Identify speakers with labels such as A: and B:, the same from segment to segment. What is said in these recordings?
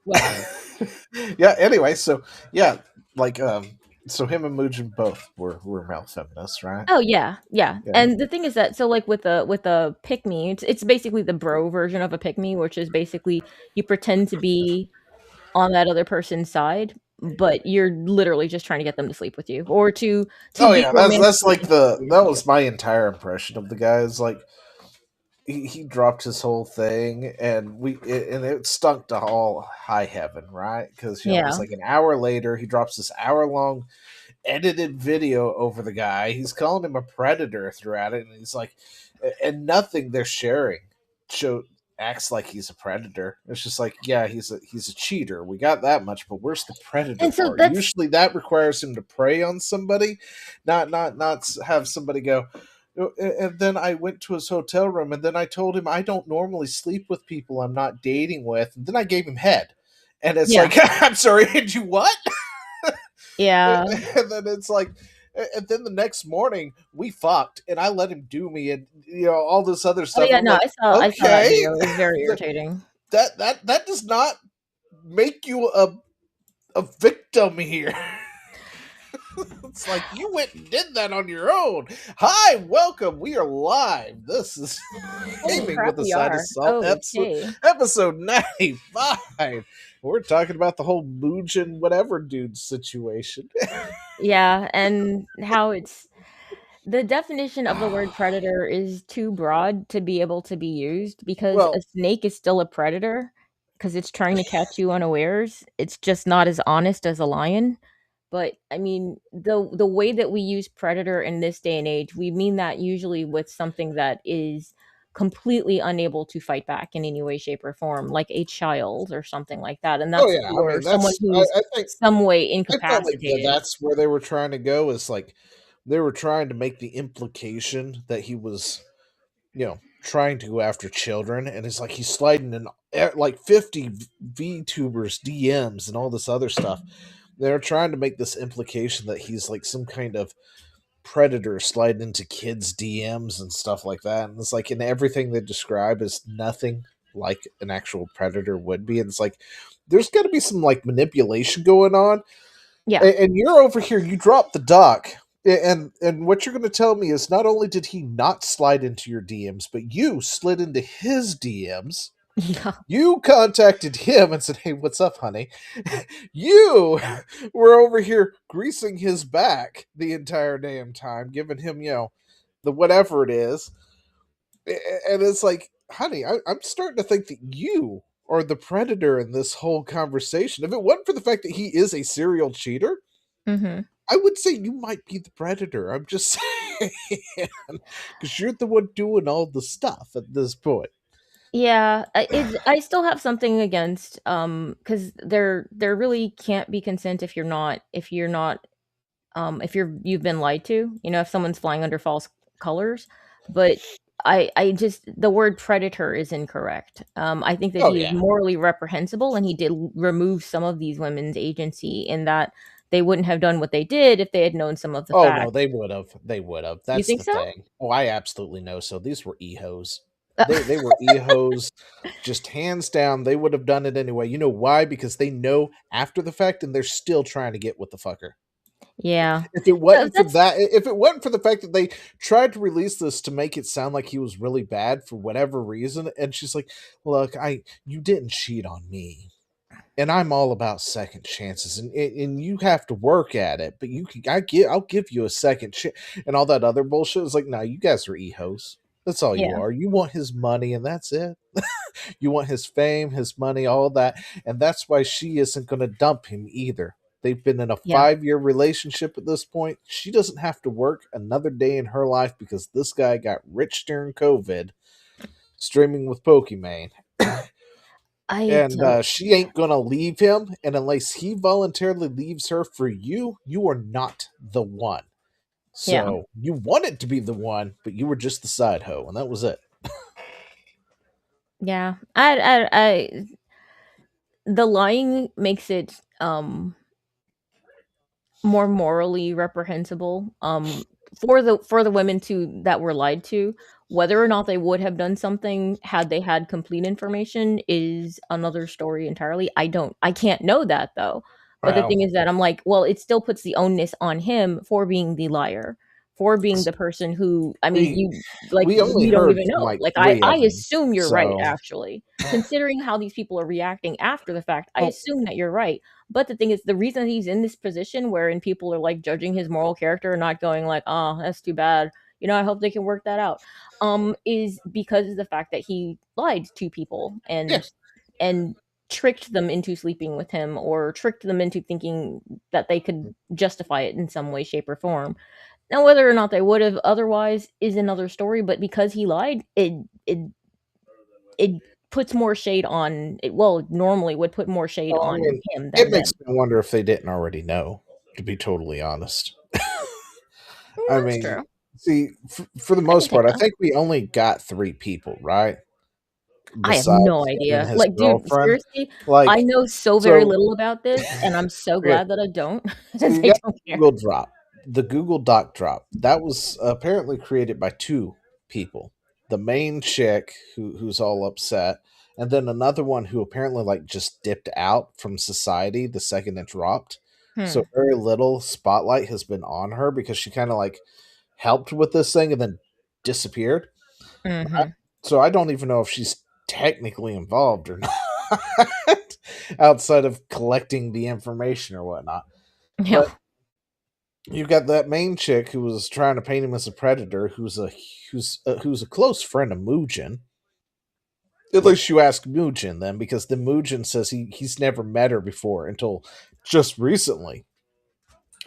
A: whatever.
B: Yeah. Anyway, so yeah, like so him and Mugen both were male feminists, right?
A: Oh yeah, yeah.
B: Yeah.
A: And the thing is that so like with a pick me, it's basically the bro version of a pick me, which is basically you pretend to be on that other person's side, but you're literally just trying to get them to sleep with you or to
B: Oh
A: be
B: yeah, that's
A: romantically
B: like
A: interested
B: that
A: in you.
B: was my entire impression of the guy. Is like he dropped his whole thing, and and it stunk to all high heaven, right? Because it was
A: Yeah.
B: like an hour later, he drops this hour long edited video over the guy. He's calling him a predator throughout it, and he's like, and nothing they're sharing show acts like he's a predator. It's just like, yeah, he's a cheater. We got that much, but where's the predator
A: And so
B: part?
A: that's
B: Usually that requires him to prey on somebody, not have somebody go. And then I went to his hotel room, and then I told him I don't normally sleep with people I'm not dating with. And then I gave him head, and it's
A: yeah.
B: like, I'm sorry, did you what?
A: Yeah.
B: And then it's like, and then the next morning we fucked, and I let him do me, and all this other
A: Oh
B: stuff, and
A: yeah,
B: I'm
A: no,
B: like,
A: I saw that
B: okay,
A: video. It was very irritating.
B: that does not make you a victim here. It's like you went and did that on your own. Hi, welcome. We are live. This is
A: Holy
B: Gaming
A: crap,
B: with a
A: we
B: Side of
A: are.
B: Salt,
A: Okay.
B: episode 95. We're talking about the whole Mugen whatever dude situation.
A: Yeah, and how it's the definition of the word predator is too broad to be able to be used because a
B: Well,
A: snake is still a predator because it's trying to catch you unawares. It's just not as honest as a lion. But I mean, the way that we use predator in this day and age, we mean that usually with something that is completely unable to fight back in any way, shape, or form, like a child or something like that. And
B: oh
A: that's
B: yeah, I
A: or
B: mean
A: someone
B: that's
A: who's
B: I think
A: some way
B: I felt like
A: incapacitated.
B: that's where they were trying to go. Is like they were trying to make the implication that he was, trying to go after children, and it's like he's sliding in like 50 VTubers DMs and all this other stuff. They're trying to make this implication that he's like some kind of predator sliding into kids' DMs and stuff like that. And it's like, in everything they describe is nothing like an actual predator would be. And it's like, there's got to be some like manipulation going on.
A: Yeah.
B: And you're over here, you dropped the doc. And what you're going to tell me is not only did he not slide into your DMs, but you slid into his DMs.
A: Yeah.
B: You contacted him and said, "Hey, what's up, honey?" You were over here greasing his back the entire damn time, giving him, the whatever it is. And it's like, honey, I'm starting to think that you are the predator in this whole conversation. If it wasn't for the fact that he is a serial cheater,
A: Mhm.
B: I would say you might be the predator. I'm just saying. Because you're the one doing all the stuff at this point.
A: Yeah, I still have something against, because there really can't be consent if you've been lied to, if someone's flying under false colors, but I just the word predator is incorrect. I think that
B: Oh,
A: he is
B: yeah.
A: morally reprehensible, and he did remove some of these women's agency in that they wouldn't have done what they did if they had known some of the
B: Oh no,
A: facts.
B: they would have. They would have.
A: You
B: That's
A: think
B: the
A: so?
B: thing. Oh, I absolutely know. So these were ehos. They were ehos, just hands down. They would have done it anyway. You know why? Because they know after the fact, and they're still trying to get with the fucker.
A: Yeah.
B: If it
A: No,
B: wasn't for
A: that's
B: that, if it wasn't for the fact that they tried to release this to make it sound like he was really bad for whatever reason, and she's like, "Look, you didn't cheat on me." And I'm all about second chances, and you have to work at it. But I'll give you a second chance, and all that other bullshit is like, no, you guys are ehos. That's all you
A: yeah.
B: are. You want his money, and that's it. You want his fame, his money, all that, and that's why she isn't going to dump him either. They've been in a
A: Yeah.
B: 5 year relationship at this point. She doesn't have to work another day in her life because this guy got rich during COVID, streaming with Pokimane.
A: I
B: And
A: don't
B: she ain't gonna leave him. And unless he voluntarily leaves her for you, you are not the one.
A: yeah.
B: So you wanted to be the one, but you were just the side hoe, and that was it.
A: Yeah. I the lying makes it more morally reprehensible for the women to that were lied to, Whether or not they would have done something had they had complete information is another story entirely. I can't know that though. But the
B: Well,
A: thing is that I'm like, well, it still puts the onus on him for being the liar, for being the person who, I mean,
B: we
A: you like
B: we only
A: we don't
B: heard
A: even
B: from
A: know.
B: like
A: Like
B: three
A: I
B: of them,
A: assume you're right
B: so
A: actually. Considering how these people are reacting after the fact, I
B: well,
A: assume that you're right. But the thing is, the reason he's in this position wherein people are like judging his moral character and not going like, "Oh, that's too bad." I hope they can work that out. Is because of the fact that he lied to people
B: yeah.
A: and tricked them into sleeping with him or tricked them into thinking that they could justify it in some way, shape, or form. Now, whether or not they would have otherwise is another story. But because he lied, it puts more shade on it. Well, normally would put more shade
B: Well, I
A: on
B: mean,
A: him
B: it
A: than
B: makes
A: them.
B: me wonder if they didn't already know. To be totally honest, I
A: That's
B: mean,
A: true.
B: see, for the
A: I can
B: most
A: take
B: part, I
A: that.
B: think we only got three people, right?
A: I have no
B: Besides him and
A: idea.
B: his
A: Like, dude,
B: girlfriend.
A: seriously, I
B: Like,
A: know so very
B: so
A: little about this, and I'm so
B: okay,
A: glad that I don't,
B: so
A: because
B: you
A: I
B: got
A: don't care.
B: Google Drop, the Google Doc Drop. That was apparently created by two people. The main chick who's all upset, and then another one who apparently like just dipped out from society the second it dropped. So
A: Hmm.
B: very little spotlight has been on her because she kind of like helped with this thing and then disappeared.
A: Mhm.
B: So I don't even know if she's technically involved or not, outside of collecting the information or whatnot.
A: Yeah.
B: But you got that main chick who was trying to paint him as a predator, who's a close friend of Mugen. At least you ask Mugen then, because the Mugen says he's never met her before until just recently,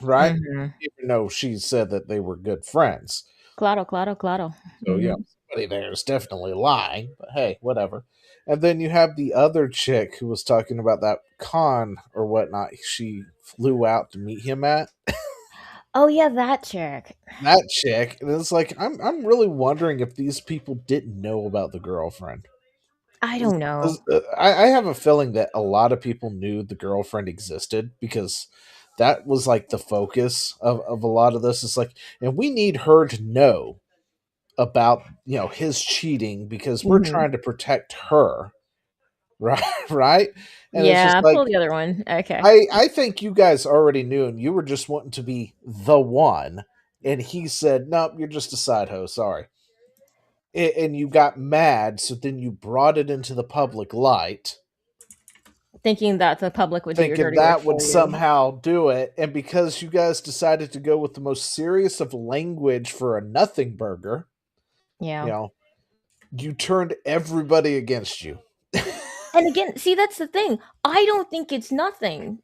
B: right?
A: Mhm.
B: Even though she said that they were good friends.
A: Claro, claro, claro.
B: So,
A: Mhm.
B: somebody there is definitely lying, but hey, whatever. And then you have the other chick who was talking about that con or whatnot she flew out to meet him at.
A: Oh, yeah, that chick.
B: That chick. And it's like, I'm really wondering if these people didn't know about the girlfriend.
A: I don't know.
B: I have a feeling that a lot of people knew the girlfriend existed because that was like the focus of a lot of this. Is like, and we need her to know about his cheating because we're
A: Mhm.
B: trying to protect her, right? Right. And it's just
A: Yeah,
B: like
A: pull the other one. Okay.
B: I think you guys already knew and you were just wanting to be the one, and he said nope, you're just a side hoe, sorry. And you got mad, so then you brought it into the public light
A: Thinking that the public would do your
B: thinking
A: dirty work
B: that would
A: for you.
B: somehow do it, and because you guys decided to go with the most serious of language for a nothing burger, you
A: Yeah.
B: know you turned everybody against you.
A: And again, see, that's the thing. I don't think it's nothing.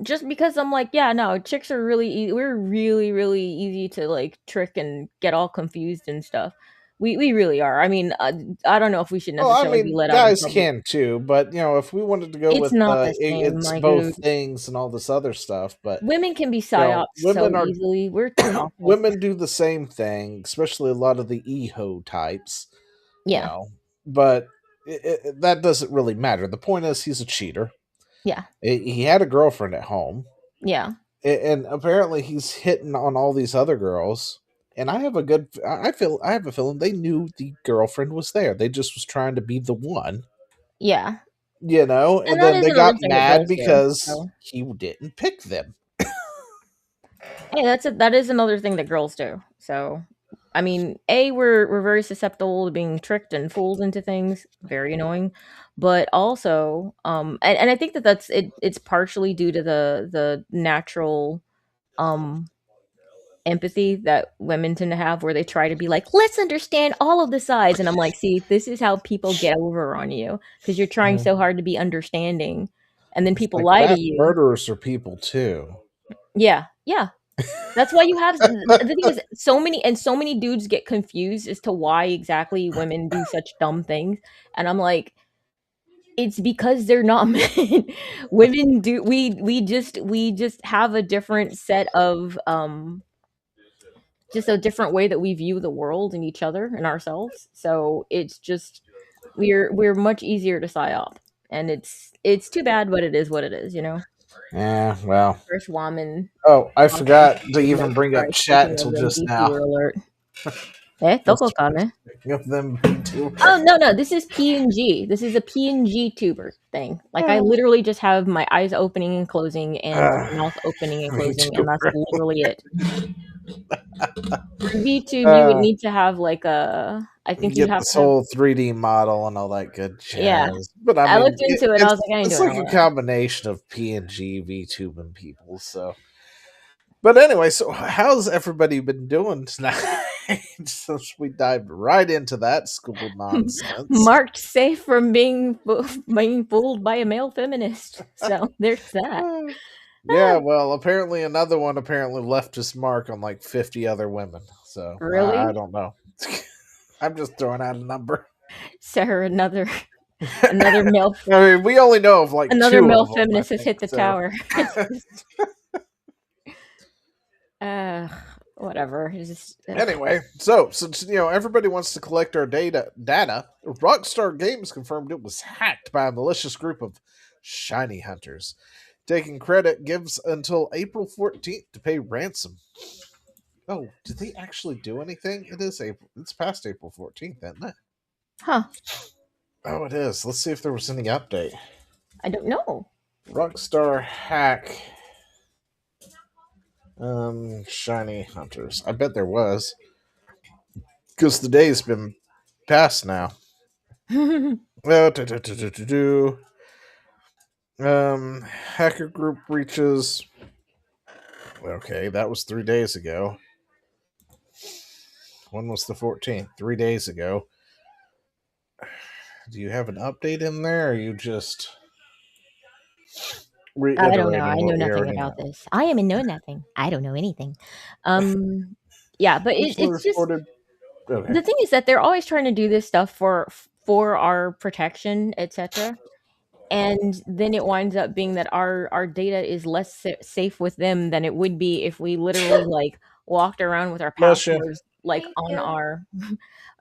A: Just because I'm like, yeah, no, chicks are we're really, really easy to like trick and get all confused and stuff. We really are. I mean, I don't know if we should
B: Well, I
A: necessarily be
B: mean,
A: let out in
B: guys
A: public.
B: can too, but if we wanted to go
A: It's
B: with
A: not the same,
B: it's
A: my
B: both
A: dude.
B: things and all this other stuff, but
A: Women can be psyops so
B: women are
A: easily. We're too awful.
B: women do the same thing, especially a lot of the eho types, you
A: Yeah.
B: know. But that doesn't really matter. The point is, he's a cheater.
A: Yeah.
B: He had a girlfriend at home,
A: Yeah.
B: and apparently he's hitting on all these other girls. And I have a feeling they knew the girlfriend was there. They just was trying to be the one,
A: Yeah.
B: and
A: And that
B: then
A: is
B: they
A: another
B: got
A: thing that
B: mad
A: girls do.
B: because
A: So,
B: he didn't pick them.
A: hey, that is another thing that girls do. So, I mean, we're very susceptible to being tricked and fooled into things, very annoying. But also, and I think that it's partially due to the natural um empathy that women tend to have where they try to be like, let's understand all of the sides. And I'm like, see, this is how people get over on you because you're trying
B: Mhm.
A: so hard to be understanding. And then
B: It's
A: people
B: like
A: lie to
B: mass
A: you.
B: murderers are people too.
A: Yeah. Yeah. That's why you have the thing is so many dudes get confused as to why exactly women do such dumb things. And I'm like, it's because they're not men. Women do we just have a different set of just a different way that we view the world and each other and ourselves. So it's just we're much easier to psyop. And it's too bad, but it is what it is.
B: Yeah, well.
A: First woman
B: Oh, I
A: awesome
B: forgot to even bring up
A: Christ,
B: chat
A: speaking of
B: until
A: them,
B: just
A: DC
B: now.
A: were alert. toko kane.
B: Speaking of them VTubers.
A: Oh no, no, this is PNG. This is a PNG tuber thing. Like I literally just have my eyes opening and closing and my
B: Uh,
A: mouth opening and closing, and that's
B: VTuber.
A: literally it. For VTube, you would
B: Uh,
A: need to have like a. I think you'd
B: get
A: have
B: this
A: to have.
B: whole 3D model and all that good
A: Yeah,
B: jazz. But I
A: I
B: mean,
A: looked into it. I was like, I ain't
B: it's
A: doing
B: like
A: all
B: a
A: that.
B: combination of PNG, VTubing people. So, but anyway, so how's everybody been doing tonight? Since we dived right into that school nonsense.
A: Marked safe from being fooled by a male feminist. So there's that.
B: Uh, yeah,
A: Ah,
B: well, apparently another one apparently left his mark on like 50 other women. So I
A: really,
B: don't know. I'm just throwing out a number.
A: Sarah? Another another
B: I
A: male
B: mean, we only know of like
A: another
B: two
A: male
B: of them, I
A: feminist has
B: think.
A: hit the
B: So
A: tower. It's just, uh, whatever. It's just,
B: anyway, so since everybody wants to collect our data, Rockstar Games confirmed it was hacked by a malicious group of shiny hunters. Taking credit gives until April 14th to pay ransom. Oh, did they actually do anything? It is April. It's past April 14th, isn't it?
A: huh?
B: Oh, it is. Let's see if there was any update.
A: I don't know.
B: Rockstar hack. Shiny hunters. I bet there was, because the day's been passed now. Hacker group reaches. Okay, that was 3 days ago. When was the 14th? 3 days ago. Do you have an update in there, or are you just
A: I don't know.
B: reiterating
A: I
B: what
A: know
B: we
A: nothing
B: already
A: about
B: know?
A: this. I am in know nothing. I don't know anything. Um, yeah, but
B: Originally
A: it's just
B: reported. Okay.
A: the thing is that they're always trying to do this stuff for our protection, etc. And then it winds up being that our data is less safe with them than it would be if we literally like walked around with our
B: Bless you.
A: passwords like on our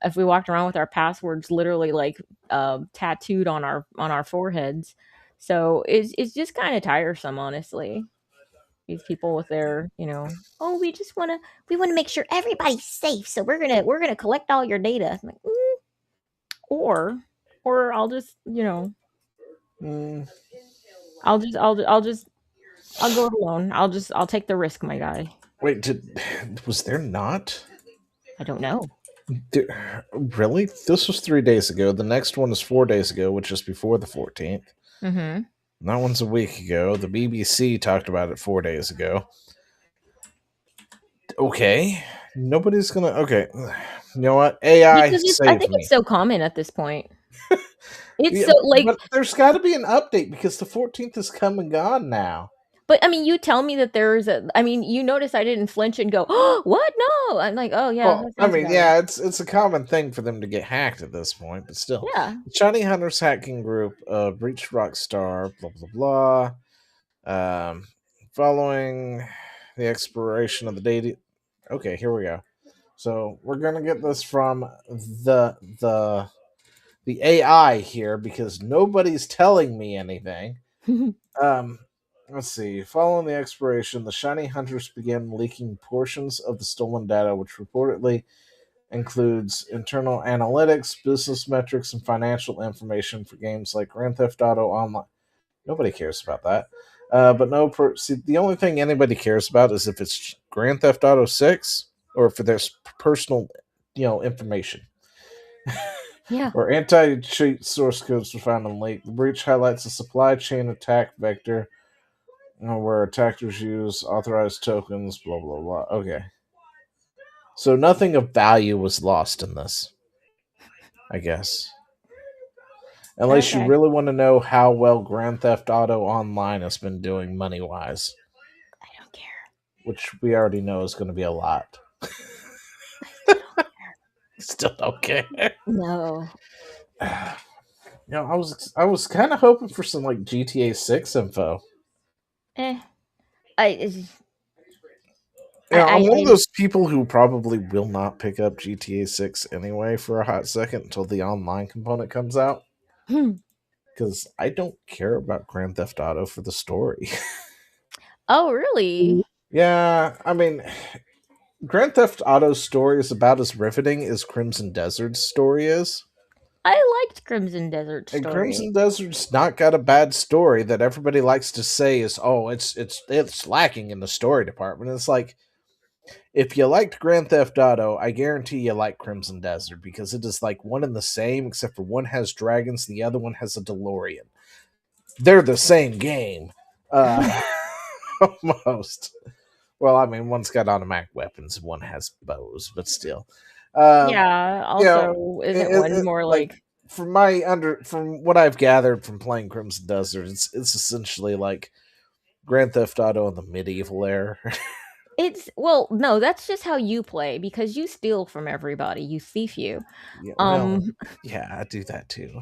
A: if we walked around with our passwords literally like tattooed on our foreheads. So it's just kind of tiresome, honestly. These people with their, oh, we want to make sure everybody's safe, so we're gonna collect all your data. I'm like, or I'll just,
B: Mm,
A: I'll go it alone. I'll take the risk, my guy.
B: wait, was there not?
A: I don't know.
B: Really? This was 3 days ago. The next one is 4 days ago, which is before the 14th.
A: Mhm.
B: That one's a week ago. The BBC talked about it 4 days ago. Okay. Nobody's gonna. Okay. You know what? AI,
A: Because I
B: save
A: think it's
B: me.
A: so common at this point. It's
B: Yeah,
A: so like
B: but there's got to be an update because the 14th is come and gone now.
A: but I mean, you tell me that there's a I mean, you notice I didn't flinch and go, "Oh, what? No." I'm like, "Oh, yeah,
B: Well,
A: that
B: I
A: sounds
B: mean,
A: about right."
B: yeah, it's a common thing for them to get hacked at this point, but still,
A: Yeah.
B: the Shiny Hunters hacking group breached Rockstar. Blah blah blah. Following the expiration of the data. Okay, here we go. So we're gonna get this from the the AI here because nobody's telling me anything. Um, let's see. Following the expiration, the Shiny Hunters began leaking portions of the stolen data, which reportedly includes internal analytics, business metrics, and financial information for games like Grand Theft Auto Online. Nobody cares about that. But no, see, the only thing anybody cares about is if it's Grand Theft Auto 6 or if there's personal, information.
A: Yeah.
B: Or anti-cheat source codes were found in leak. The breach highlights a supply chain attack vector where attackers use authorized tokens, blah, blah, blah. Okay. So nothing of value was lost in this, I guess. Unless you
A: Okay.
B: really want to know how well Grand Theft Auto Online has been doing money wise,
A: I don't care.
B: which we already know is going to be a lot.
A: I still don't
B: Still don't care.
A: No.
B: I was kind of hoping for some like GTA 6 info.
A: Eh. I it's-
B: I'm one of
A: I
B: those people who probably will not pick up GTA 6 anyway for a hot second until the online component comes out because I don't care about Grand Theft Auto for the story.
A: Oh, really?
B: Yeah, I mean, Grand Theft Auto's story is about as riveting as Crimson Desert's story is.
A: I liked Crimson Desert
B: And
A: story.
B: Crimson Desert's not got a bad story that everybody likes to say is, oh, it's lacking in the story department. It's like, if you liked Grand Theft Auto, I guarantee you like Crimson Desert because it is like one and the same, except for one has dragons, the other one has a DeLorean. They're the same game, uh, almost. Well, I mean, one's got automatic weapons, one has bows, but still, um,
A: Yeah,
B: you know,
A: also, isn't one more
B: like
A: like
B: from what I've gathered from playing Crimson Desert, it's essentially like Grand Theft Auto in the medieval era.
A: it's well, no, that's just how you play because you steal from everybody, you thief you.
B: Yeah,
A: Um,
B: well, yeah, I do that too.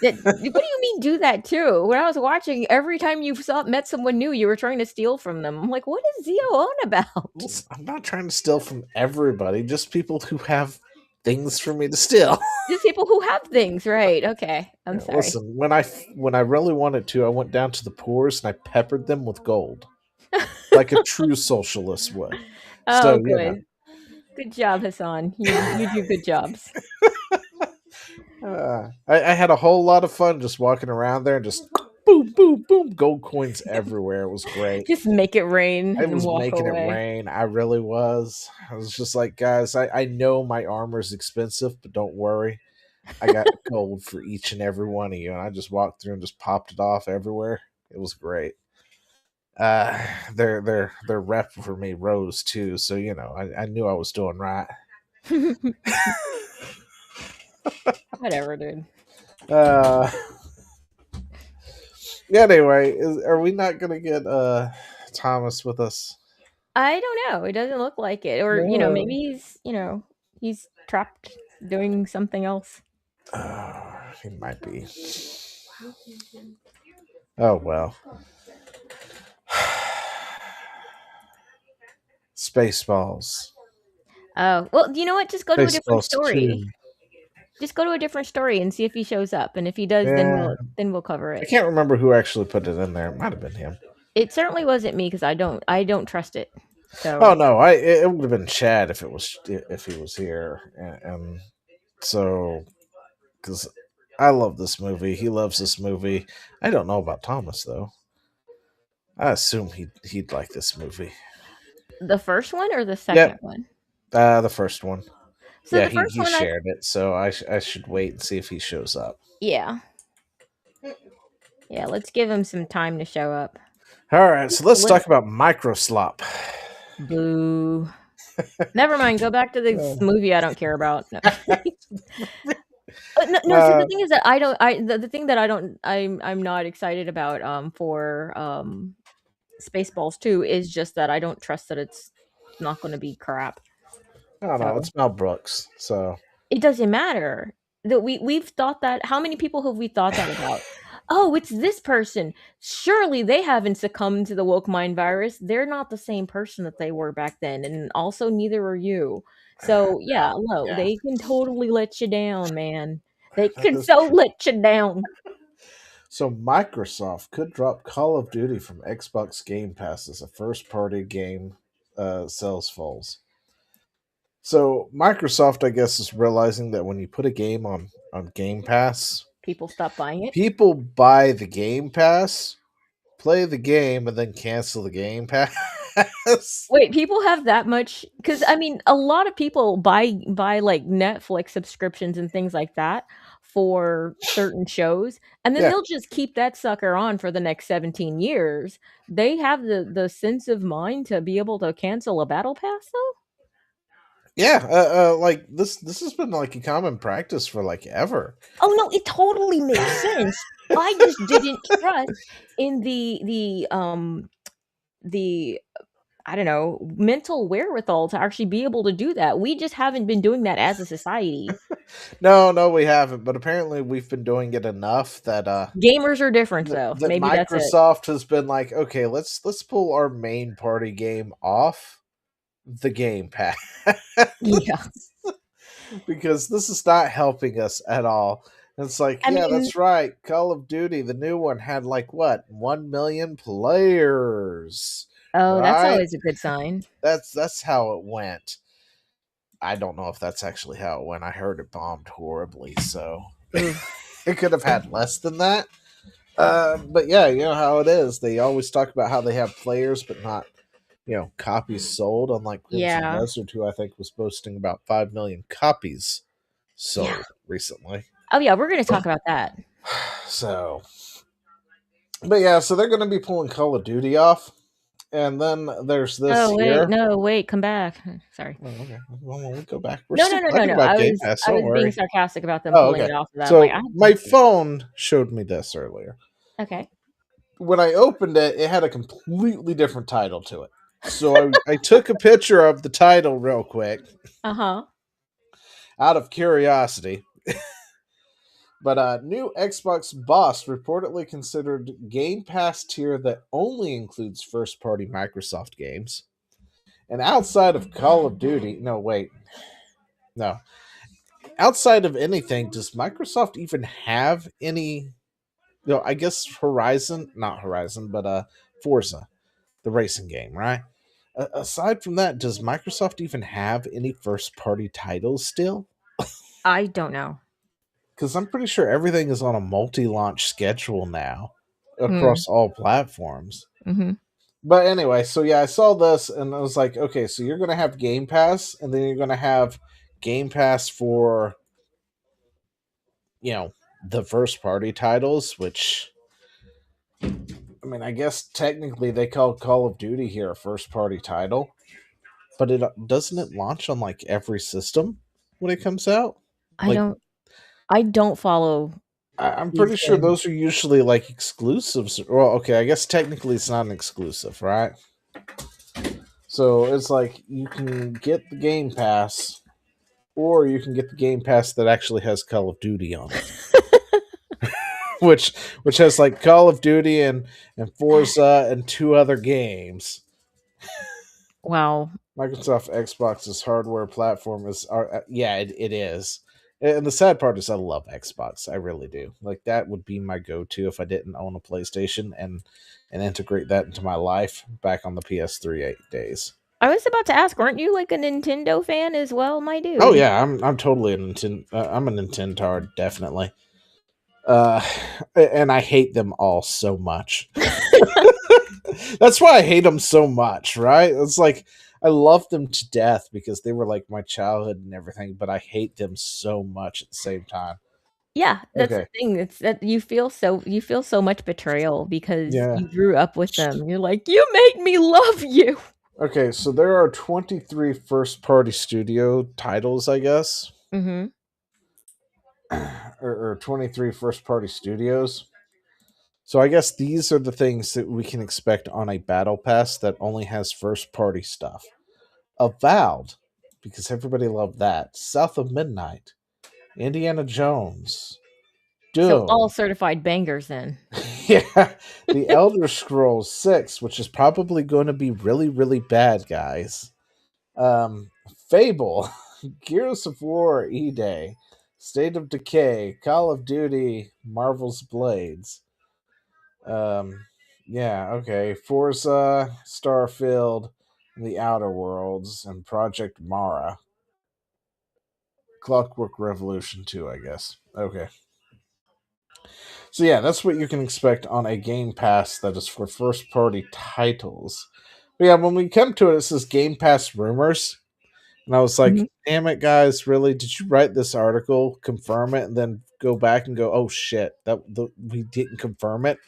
A: that what do you mean do that too? When I was watching, every time you met someone new, you were trying to steal from them. I'm like, "What is Zio on about?"
B: Listen, I'm not trying to steal from everybody, just people who have things for me to steal.
A: Just people who have things, right, okay, I'm
B: Yeah,
A: sorry.
B: listen, when I really wanted to, I went down to the poorest and I peppered them with gold, like a true socialist would. So
A: Oh,
B: you know,
A: good. Good job, Hassan. You do good jobs.
B: I had a whole lot of fun just walking around there and just boom, boom, boom, gold coins everywhere. It was great.
A: Just make it rain
B: I
A: and then
B: was
A: walk
B: making it
A: away.
B: rain. I really was. I was just like, guys, I know my armor is expensive, but don't worry. I got gold for each and every one of you. And I just walked through and just popped it off everywhere. It was great. Uh their rep for me rose too, so you know, I knew I was doing right.
A: Whatever, dude.
B: Uh anyway, are we not gonna get Thomas with us?
A: I don't know, it doesn't look like it, or, maybe
B: No.
A: he's trapped doing something else.
B: He might be. Oh well. Spaceballs.
A: Oh, well, you know what? Just go to a different
B: Spaceballs
A: story.
B: 2.
A: Just go to a different story and see if he shows up, and if he does, then
B: Yeah.
A: we'll cover
B: I
A: it.
B: can't remember who actually put it in there. It might have been him.
A: It certainly wasn't me because I don't trust it.
B: Oh
A: So,
B: no, it would have been Chad if he was here, and so because I love this movie, he loves this movie. I don't know about Thomas though. I assume he'd like this movie.
A: the first one or the second
B: Yep,
A: one?
B: the first one.
A: So
B: Yeah,
A: the first
B: he
A: one,
B: shared it, so I should wait and see if he shows up.
A: yeah. Yeah, let's give him some time to show up.
B: All right, so let's
A: Let
B: talk about microslop.
A: Boo. Never mind, go back to this movie I don't care about. No. No, see, the
B: Uh,
A: thing is that I don't I the thing that I don't I'm not excited about, for, Spaceballs 2 is just that I don't trust that it's not gonna be crap.
B: I don't know.
A: So,
B: It's Mel Brooks, so
A: it doesn't matter. That we've thought that how many people have we thought that about? "Oh, it's this person. Surely they haven't succumbed to the woke mind virus. They're not the same person that they were back then, and also neither are you." So, yeah, no,
B: yeah,
A: they can totally let you down, man. They
B: that
A: can
B: is
A: so
B: true.
A: let you down.
B: So Microsoft could drop Call of Duty from Xbox Game Pass as a first-party game sales falls. So Microsoft, I guess, is realizing that when you put a game on Game Pass,
A: People stop buying it.
B: people buy the Game Pass, play the game, and then cancel the Game Pass.
A: Wait, people have that much? Because I mean, a lot of people buy, like, Netflix subscriptions and things like that for certain shows, and then
B: Yeah,
A: they'll just keep that sucker on for the next 17 years. They have the sense of mind to be able to cancel a battle pass, though?
B: yeah. Like this has been like a common practice for like ever.
A: Oh, no, it totally makes sense. I just didn't trust in the I don't know, mental wherewithal to actually be able to do that. We just haven't been doing that as a society.
B: No, no, we haven't. But apparently, we've been doing it enough that
A: Gamers are different, though.
B: that
A: Maybe that's it.
B: Microsoft has been like, okay, let's pull our main party game off the Game Pass
A: Yeah.
B: because this is not helping us at all. And it's like,
A: I
B: yeah,
A: mean,
B: that's right. Call of Duty, the new one, had like what 1 million players.
A: Oh, that's
B: right?
A: always a good sign.
B: That's how it went. I don't know if that's actually how it went. I heard it bombed horribly, so
A: Ooh,
B: it could have had less than that. But yeah, you know how it is. They always talk about how they have players, but not, copies sold. Unlike Crimson
A: yeah.
B: Desert, who I think was boasting about 5 million copies
A: Yeah.
B: sold recently.
A: Oh, yeah, we're gonna talk about that.
B: So, but yeah, so they're going to be pulling Call of Duty off, and then there's this
A: Oh, wait,
B: here.
A: no, wait, come back. Sorry.
B: Oh, okay, well, we'll go back. We're
A: No, no,
B: still
A: no, no,
B: talking
A: no.
B: about
A: I
B: Game
A: was
B: Pass.
A: I
B: Don't
A: was being
B: worry.
A: sarcastic about them
B: Oh,
A: pulling
B: okay.
A: it off of that. I'm like,
B: So
A: I have
B: my
A: to see.
B: phone showed me this earlier.
A: Okay.
B: When I opened it, it had a completely different title to it. So I took a picture of the title real quick
A: Uh-huh.
B: out of curiosity. But new Xbox boss reportedly considered Game Pass tier that only includes first party Microsoft games. And outside of Call of Duty, no, wait, no. Outside of anything, does Microsoft even have any? I guess Horizon, not Horizon, but Forza, the racing game, right? Aside from that, does Microsoft even have any first party titles still?
A: I don't know.
B: Because I'm pretty sure everything is on a multi launch schedule now
A: Hmm.
B: across all platforms.
A: Mhm.
B: But anyway, so yeah, I saw this and I was like, okay, so you're going to have Game Pass, and then you're going to have Game Pass for, you know, the first party titles, which, I mean, I guess technically they call Call of Duty here a first party title, but it doesn't it launch on like every system when it comes out?
A: I
B: Like,
A: don't I don't follow
B: I'm
A: these
B: pretty sure
A: games.
B: those are usually like exclusives. Well, okay, I guess technically it's not an exclusive, right? So it's like you can get the Game Pass, or you can get the Game Pass that actually has Call of Duty on it, which which has like Call of Duty and Forza and two other games.
A: Wow.
B: Microsoft Xbox's hardware platform is, yeah, it is. And the sad part is, I love Xbox. I really do. Like that would be my go-to if I didn't own a PlayStation and integrate that into my life back on the PS3 days.
A: I was about to ask, weren't you like a Nintendo fan as well, my
B: Oh
A: dude?
B: yeah, I'm totally a Nintendo. I'm a Nintendo definitely. Uh, and I hate them all so much. That's why I hate them so much, right? It's like I love them to death because they were like my childhood and everything, but I hate them so much at the same time.
A: Yeah, that's the
B: Okay.
A: thing. It's that you feel so much betrayal because
B: Yeah.
A: you grew up with them. You're like, "You made me love you."
B: Okay, so there are 23 first party studio titles, I guess,
A: Mhm.
B: or 23 first party studios. So I guess these are the things that we can expect on a battle pass that only has first party stuff. Avowed, because everybody loved that. South of Midnight, Indiana Jones,
A: So all
B: Doom.
A: certified bangers then.
B: Yeah, the Elder Scrolls 6, which is probably going to be really, really bad, guys. Fable, Gears of War E Day, State of Decay, Call of Duty, Marvel's Blades. Um, yeah, okay. Forza, Starfield, The Outer Worlds, and Project Mara. Clockwork Revolution 2, I guess. Okay. So yeah, that's what you can expect on a Game Pass that is for first party titles. But yeah, when we come to it, it says Game Pass rumors. And I was like,
A: Mhm.
B: damn it, guys, really? Did you write this article, confirm it, and then go back and go, oh shit, we didn't confirm it?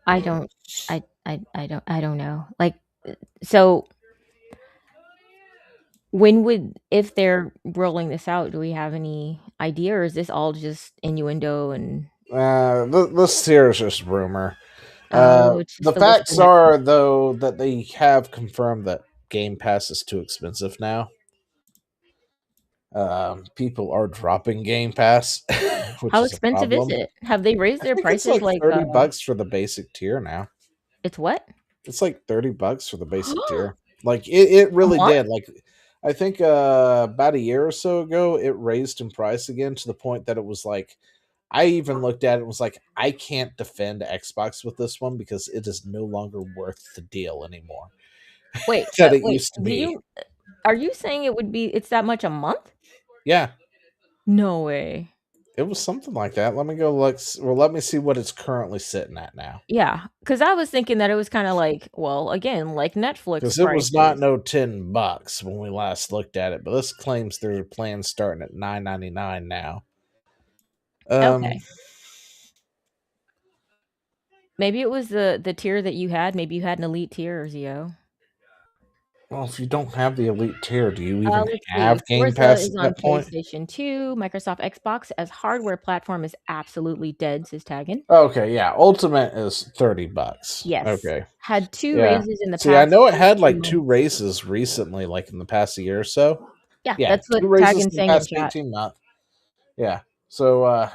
A: I don't I don't know. Like, so when would if they're rolling this out, do we have any idea, or is this all just innuendo and
B: This here is just rumor.
A: oh, it's
B: The
A: just the whisper
B: facts
A: next door.
B: are, though, that they have confirmed that Game Pass is too expensive now. People are dropping Game Pass, which
A: How
B: is a
A: expensive is
B: problem.
A: it? Have they raised
B: I
A: their
B: think it's
A: prices
B: like
A: like,
B: 30 bucks for the basic tier now.
A: it's what?
B: It's like 30 bucks for the basic tier. Like it
A: A
B: really
A: month?
B: did. Like I think about a year or so ago it raised in price again to the point that it was like I even looked at it and was like, I can't defend Xbox with this one because it is no longer worth the deal anymore that it
A: Wait,
B: used to
A: do
B: be.
A: you are you saying it's that much a month?
B: Yeah,
A: No way.
B: it was something like that. Let me go look. Well, let me see what it's currently sitting at now.
A: Yeah, because I was thinking that it was kinda like, well, again, like Netflix
B: Because it was not
A: prices.
B: no $10 when we last looked at it, but this claims there's a plan starting at $9.99 now. Um,
A: Okay. Maybe it was the tier that you had, maybe you had an elite tier, Zio.
B: well, if you don't have the elite tier, do you even
A: Let's see.
B: have Game
A: Forza
B: Pass
A: is
B: at
A: on
B: that point?
A: PlayStation 2, Microsoft Xbox as hardware platform is absolutely dead, says Taggin.
B: Okay, yeah. Ultimate is $30.
A: Yes.
B: Okay.
A: Had 2
B: Yeah.
A: raises in the
B: See, I
A: past
B: know it
A: 2
B: had
A: 3
B: like two
A: months.
B: races recently, like in the past year or so.
A: Yeah,
B: Yeah,
A: that's
B: two
A: what
B: races
A: Taggin's
B: in the
A: saying in
B: past
A: chat.
B: 18 months. Yeah. So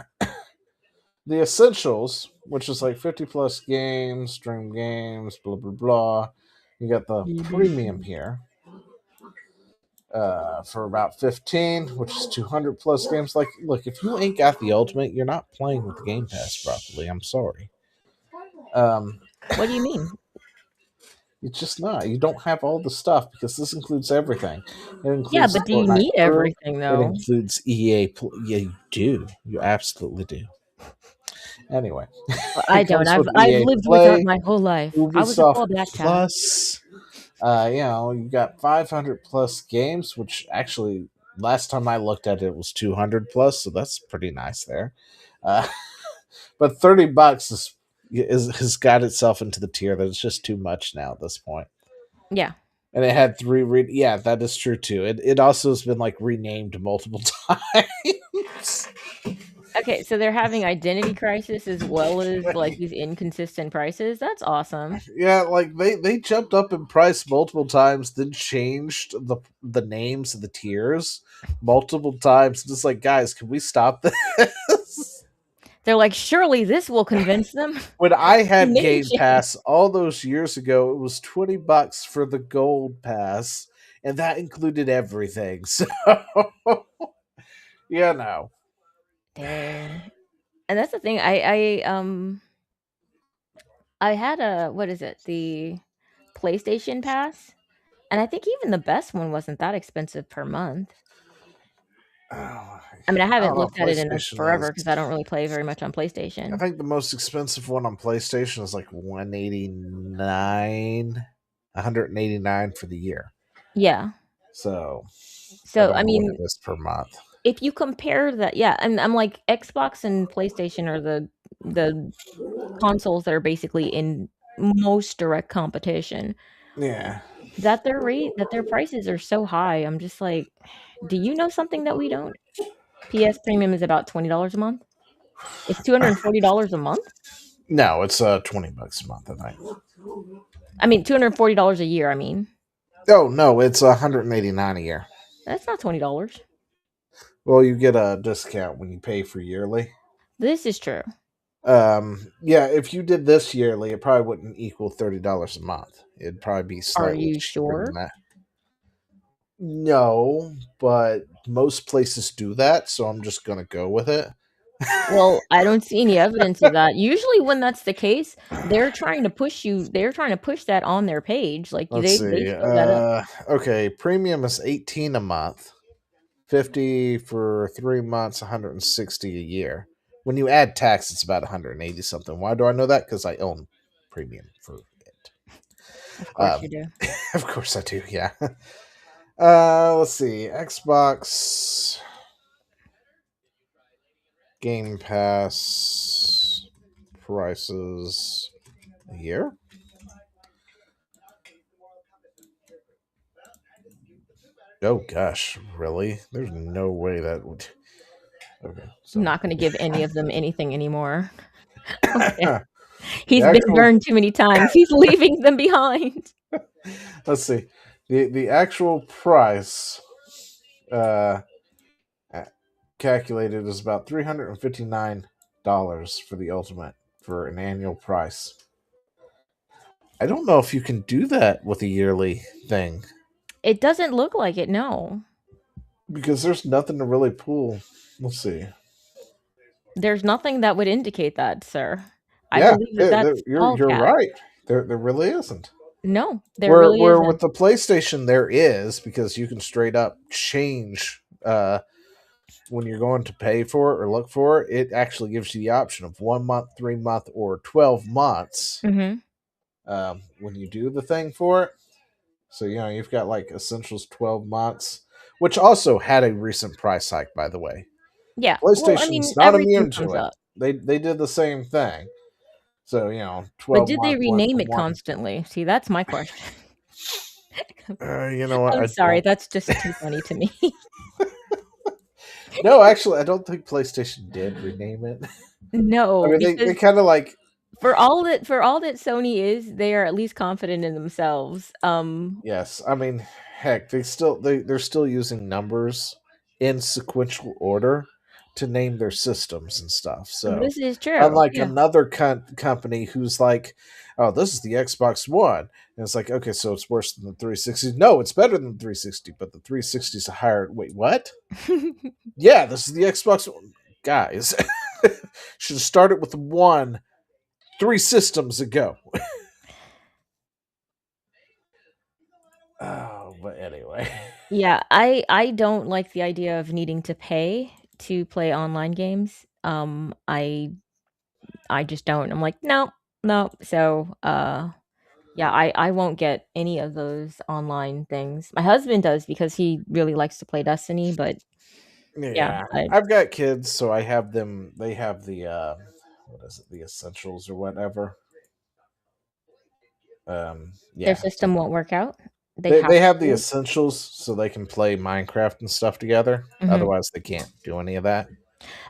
B: the essentials, which is like 50 plus games, stream games, blah blah blah. You got the premium here for about 15, which is 200 plus games. Like, look, if you ain't got the ultimate, you're not playing with the Game Pass properly. I'm sorry. Um,
A: What do you mean?
B: it's just not. You don't have all the stuff because this includes everything. It
A: Yeah,
B: includes
A: but do you
B: Fortnite
A: need
B: Crew.
A: everything,
B: It
A: though?
B: includes EA. Yeah, you do. You absolutely do. Anyway,
A: I
B: it
A: don't.
B: comes with
A: I've
B: EA
A: lived without
B: Play,
A: my whole life. I was a
B: Ubisoft
A: fallback cat.
B: Plus. You got 500 plus games, which actually last time I looked at it was 200 plus, so that's pretty nice there. Uh, but $30 is has got itself into the tier that it's just too much now at this point.
A: Yeah.
B: And it had three. Yeah, that is true too. It also has been like renamed multiple times.
A: Okay, so they're having identity crisis as well as, like, these inconsistent prices? That's awesome.
B: Yeah, like they jumped up in price multiple times, then changed the names of the tiers multiple times. Just like, guys, can we stop this?
A: They're like, "Surely this will convince them."
B: When I had
A: Name
B: Game
A: change.
B: Pass all those years ago, it was $20 for the gold pass, and that included everything. So yeah, no.
A: Dang. And that's the thing, I had a what is it? The PlayStation Pass, and I think even the best one wasn't that expensive per month.
B: Oh,
A: I mean, I
B: I
A: haven't
B: don't know.
A: looked at it in,
B: PlayStation
A: forever
B: is.
A: because I don't really play very much on
B: I
A: PlayStation.
B: think the most expensive one on PlayStation is like 189 for the year.
A: Yeah.
B: So I
A: So,
B: don't
A: I
B: know what it
A: mean,
B: is per month.
A: if you compare that, yeah, and I'm like, Xbox and PlayStation are the consoles that are basically in most direct competition.
B: Yeah.
A: That their prices are so high, I'm just like, do you know something that we don't? PS Premium is about $20 a month. It's $240 a month?
B: No, it's $20 a month, I think.
A: I mean, $240 a year, I mean.
B: Oh no, it's 189 a year.
A: That's not $20.
B: Well, you get a discount when you pay for yearly.
A: This is true.
B: Yeah, if you did this yearly, it probably wouldn't equal $30 a month. It'd probably be
A: Are
B: slightly
A: you
B: cheaper than
A: sure?
B: that. No, but most places do that, so I'm just gonna go with it.
A: Well, I don't see any evidence of that. Usually when that's the case, they're trying to push that on their page, like,
B: Let's
A: they
B: see.
A: show that up.
B: Okay, premium is 18 a month, 50 for 3 months, 160 a year. When you add tax, it's about 180 something. Why do I know that? Because I own premium for it.
A: Of course
B: Um,
A: you do.
B: of course I do. Yeah. Let's see. Xbox Game Pass prices a year. Oh gosh, really? There's no way that would. Okay,
A: I'm
B: so
A: not gonna give any of them anything anymore. Okay.
B: the
A: He's been
B: actual.
A: burned too many times. He's leaving them behind.
B: Let's see. The actual price uh calculated is about $359 for the ultimate for an annual price. I don't know if you can do that with a yearly thing
A: It doesn't look like it, no.
B: because there's nothing to really pull. Let's see.
A: There's nothing that would indicate that, sir. I
B: Yeah,
A: believe that that's all
B: you're
A: cat.
B: right. There really isn't.
A: No, there really
B: Where with
A: isn't.
B: the PlayStation there is, because you can straight up change when you're going to pay for it or look for it. It actually gives you the option of 1 month, 3 month, or 12 months
A: Mhm.
B: when you do the thing for it. So you've got like Essentials 12 months, which also had a recent price hike, by the way.
A: Yeah. Well, I
B: PlayStation's
A: mean,
B: not
A: everything
B: immune to
A: comes
B: it.
A: up.
B: They did the same thing. So
A: But
B: 12
A: did they
B: month went
A: rename
B: from
A: it
B: one.
A: constantly? See, that's my question.
B: You know what?
A: I'm
B: I
A: sorry,
B: don't.
A: that's just too funny to me.
B: No, actually, I don't think PlayStation did rename it. I
A: No,
B: mean, they
A: because
B: kind of like.
A: for all that Sony is, they are at least confident in themselves.
B: Yes, I mean, heck, they're still using numbers in sequential order to name their systems and stuff. So,
A: This is true.
B: unlike
A: Yeah.
B: another company who's like, "Oh, this is the Xbox One," and it's like, okay, so it's worse than the 360. No, it's better than the 360, but the 360 is a higher. Wait, what? Yeah, this is the Xbox One. Guys. Should have started with one 3 systems ago. Oh, but anyway.
A: Yeah, I don't like the idea of needing to pay to play online games. I just don't. I'm like, "No, no." So, yeah, I won't get any of those online things. My husband does because he really likes to play Destiny, but yeah,
B: Yeah,
A: I
B: I've got kids, so I have them. They have the what is it, the essentials or whatever.
A: their
B: Yeah, so
A: system won't work out. They
B: they
A: have
B: have the
A: to.
B: essentials, so they can play Minecraft and stuff together.
A: Mhm.
B: Otherwise, they can't do any of that.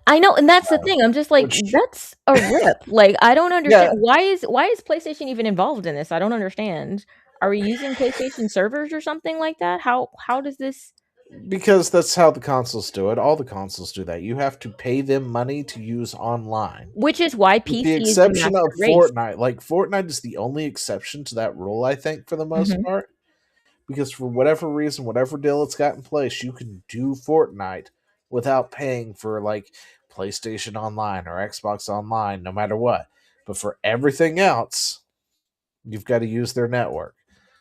A: I know, and that's the thing. I'm just like,
B: Which,
A: that's a rip. Like, I don't understand
B: yeah,
A: why is PlayStation even involved in this? I don't understand. Are we using PlayStation servers or something like that? How does this
B: because that's how the consoles do it. All the consoles do that. You have to pay them money to use online.
A: which is why
B: With the
A: PC is the
B: exception
A: master
B: of
A: race.
B: Fortnite. Like Fortnite is the only exception to that rule, I think, for the most
A: Mhm.
B: part. Because for whatever reason, whatever deal it's got in place, you can do Fortnite without paying for like PlayStation Online or Xbox Online, no matter what. But for everything else, you've got to use their network.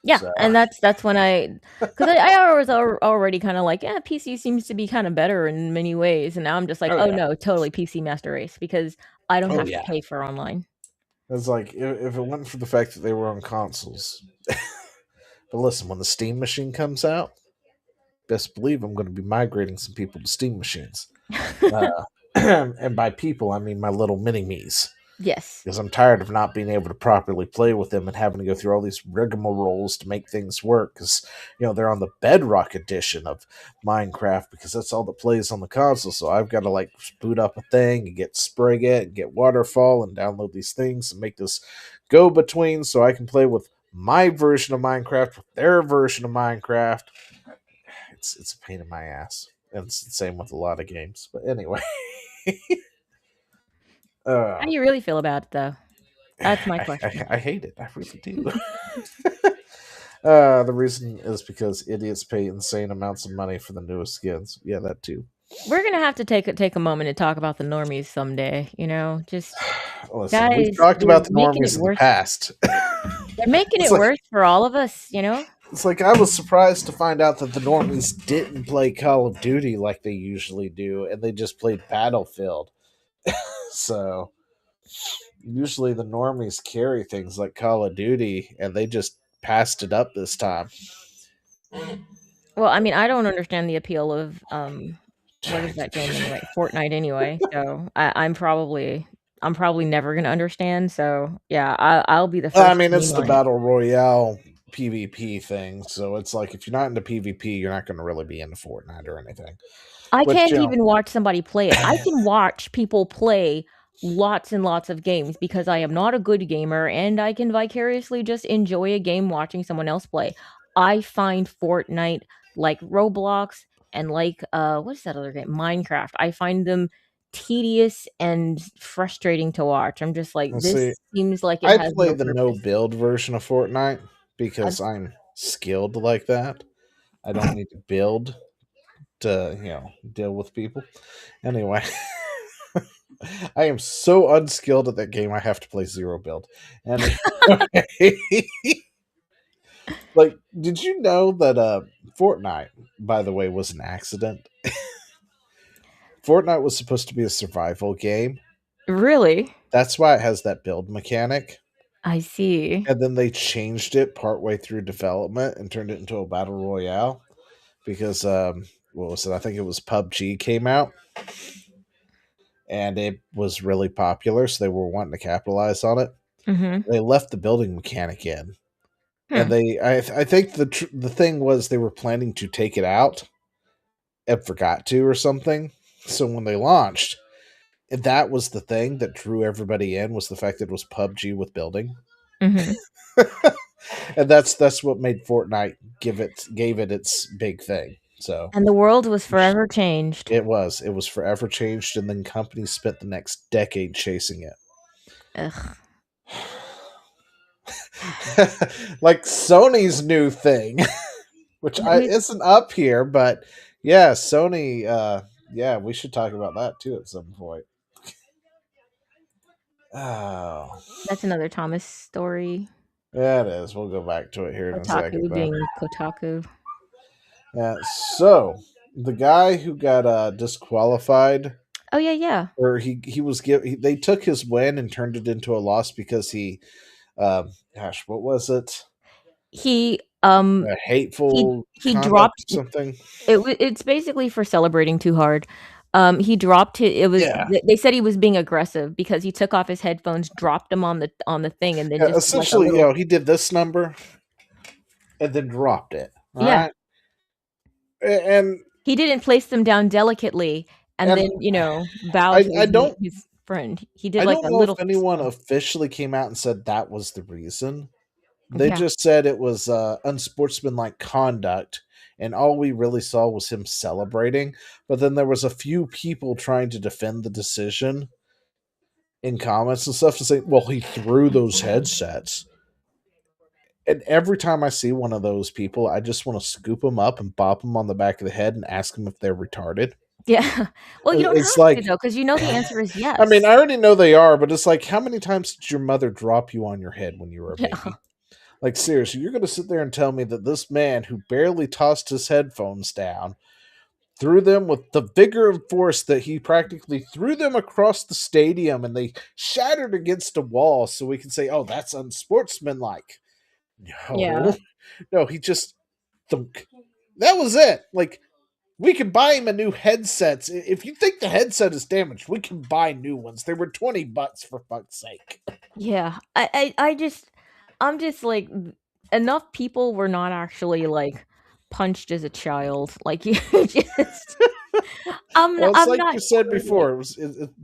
A: Yeah,
B: So,
A: and that's when I was already kinda like, "Yeah, PC seems to be kinda better in many ways," and now I'm just like,
B: oh
A: "Oh,
B: yeah,
A: no, totally PC master race," because I don't
B: oh
A: have to
B: yeah.
A: pay for online.
B: It's like if it wasn't for the fact that they were on consoles. But listen, when the Steam machine comes out, best believe I'm going to be migrating some people to Steam machines. Uh, and by people, I mean my little mini me's.
A: Yes.
B: Because I'm tired of not being able to properly play with them and having to go through all these rigmaroles to make things work. Because they're on the Bedrock edition of Minecraft because that's all that plays on the console. So I've got to like boot up a thing and get Sprigget and get Waterfall and download these things and make this go between so I can play with my version of Minecraft with their version of Minecraft. It's a pain in my ass. And it's the same with a lot of games. But anyway,
A: How
B: uh,
A: do you really feel about it, though? That's my
B: I
A: question.
B: I hate it. I really do. The reason is because idiots pay insane amounts of money for the newest skins. Yeah, that too.
A: We're gonna have to take a moment to talk about the normies someday, just
B: Listen, we've
A: guys,
B: talked
A: they're
B: about the
A: making it
B: normies in the
A: worse.
B: past.
A: They're making
B: it's
A: it
B: like
A: worse for all of us.
B: it's like I was surprised to find out that the normies didn't play Call of Duty like they usually do, and they just played Battlefield. So usually the normies carry things like Call of Duty, and they just passed it up this time.
A: Well, I mean, I don't understand the appeal of, what is that game anyway? Fortnite anyway, so I'm probably never gonna understand, so, yeah, I'll be the
B: I
A: first
B: mean,
A: to meme
B: it's the
A: on it.
B: battle royale PvP thing, so it's like if you're not into PvP, you're not going to really be into Fortnite or anything.
A: I
B: Which
A: can't even watch somebody play it. I can watch people play lots and lots of games because I am not a good gamer, and I can vicariously just enjoy a game watching someone else play. I find Fortnite, like Roblox, and like, what is that other game? Minecraft. I find them tedious and frustrating to watch. I'm just like,
B: let's see,
A: "This seems like it
B: I
A: has
B: play
A: no
B: the no
A: purpose."
B: build version of Fortnite
A: I've
B: because I'm skilled like that. I don't need to build to deal with people. Anyway, I am so unskilled at that game. I have to play zero build. And like, did you know that Fortnite, by the way, was an accident? Fortnite was supposed to be a survival game.
A: Really?
B: That's why it has that build mechanic.
A: I see.
B: And then they changed it partway through development and turned it into a battle royale because what was it? I think it was PUBG came out and it was really popular, so they were wanting to capitalize on it.
A: Mhm.
B: They left the building mechanic in, and
A: Hmm.
B: I think the thing was they were planning to take it out and forgot to or something. So when they launched, that was the thing that drew everybody in was the fact that it was PUBG with building.
A: Mhm.
B: And that's what made Fortnite gave it its big thing. So
A: And the world was forever changed.
B: it was forever changed, and then companies spent the next decade chasing it.
A: Ugh.
B: Like Sony's new thing, which
A: Let
B: I
A: me
B: isn't up here, but yeah, Sony. Yeah, we should talk about that too at some point. Oh,
A: That's another Thomas story.
B: yeah, it is. We'll go back to it here in a second,
A: Kotaku
B: though.
A: being Kotaku.
B: Yeah. So the guy who got disqualified,
A: Oh, yeah, yeah.
B: or they took his win and turned it into a loss because gosh, what was it?
A: He,
B: A
A: he
B: hateful
A: he
B: conduct
A: dropped
B: or something.
A: it's basically for celebrating too hard. He dropped it was
B: Yeah.
A: they said he was being aggressive because he took off his headphones, dropped them on the thing, and then
B: Yeah,
A: just did like a
B: essentially,
A: little.
B: he did this number and then dropped it. All
A: Yeah.
B: right, and
A: He didn't place them down delicately and
B: and
A: then, bow
B: I
A: to
B: I don't
A: his friend. He did
B: I
A: like
B: don't
A: a
B: know if
A: little fist
B: anyone
A: bump.
B: officially came out and said that was the reason. They
A: Yeah.
B: just said it was unsportsmanlike conduct, and all we really saw was him celebrating. But then there was a few people trying to defend the decision in comments and stuff and say, "Well, he threw those headsets." And every time I see one of those people, I just want to scoop them up and bop them on the back of the head and ask them if they're retarded.
A: Yeah. Well, you don't
B: It's
A: have to
B: like,
A: though, because you know the answer is
B: I mean,
A: yes.
B: I already know they are, but it's like, how many times did your mother drop you on your head when you were a
A: Yeah.
B: baby? Like, seriously, you're going to sit there and tell me that this man who barely tossed his headphones down threw them with the vigor and force that he practically threw them across the stadium and they shattered against a wall so we can say, oh, that's unsportsmanlike.
A: Yeah.
B: No, no, he just thunk. That was it. Like, we can buy him a new headset. If you think the headset is damaged, we can buy new ones. They were $20 for fuck's sake.
A: Yeah. I'm just like enough people were not actually like punched as a child. Like you just
B: Well, it's
A: I'm
B: like
A: not
B: you said
A: sure like.
B: before.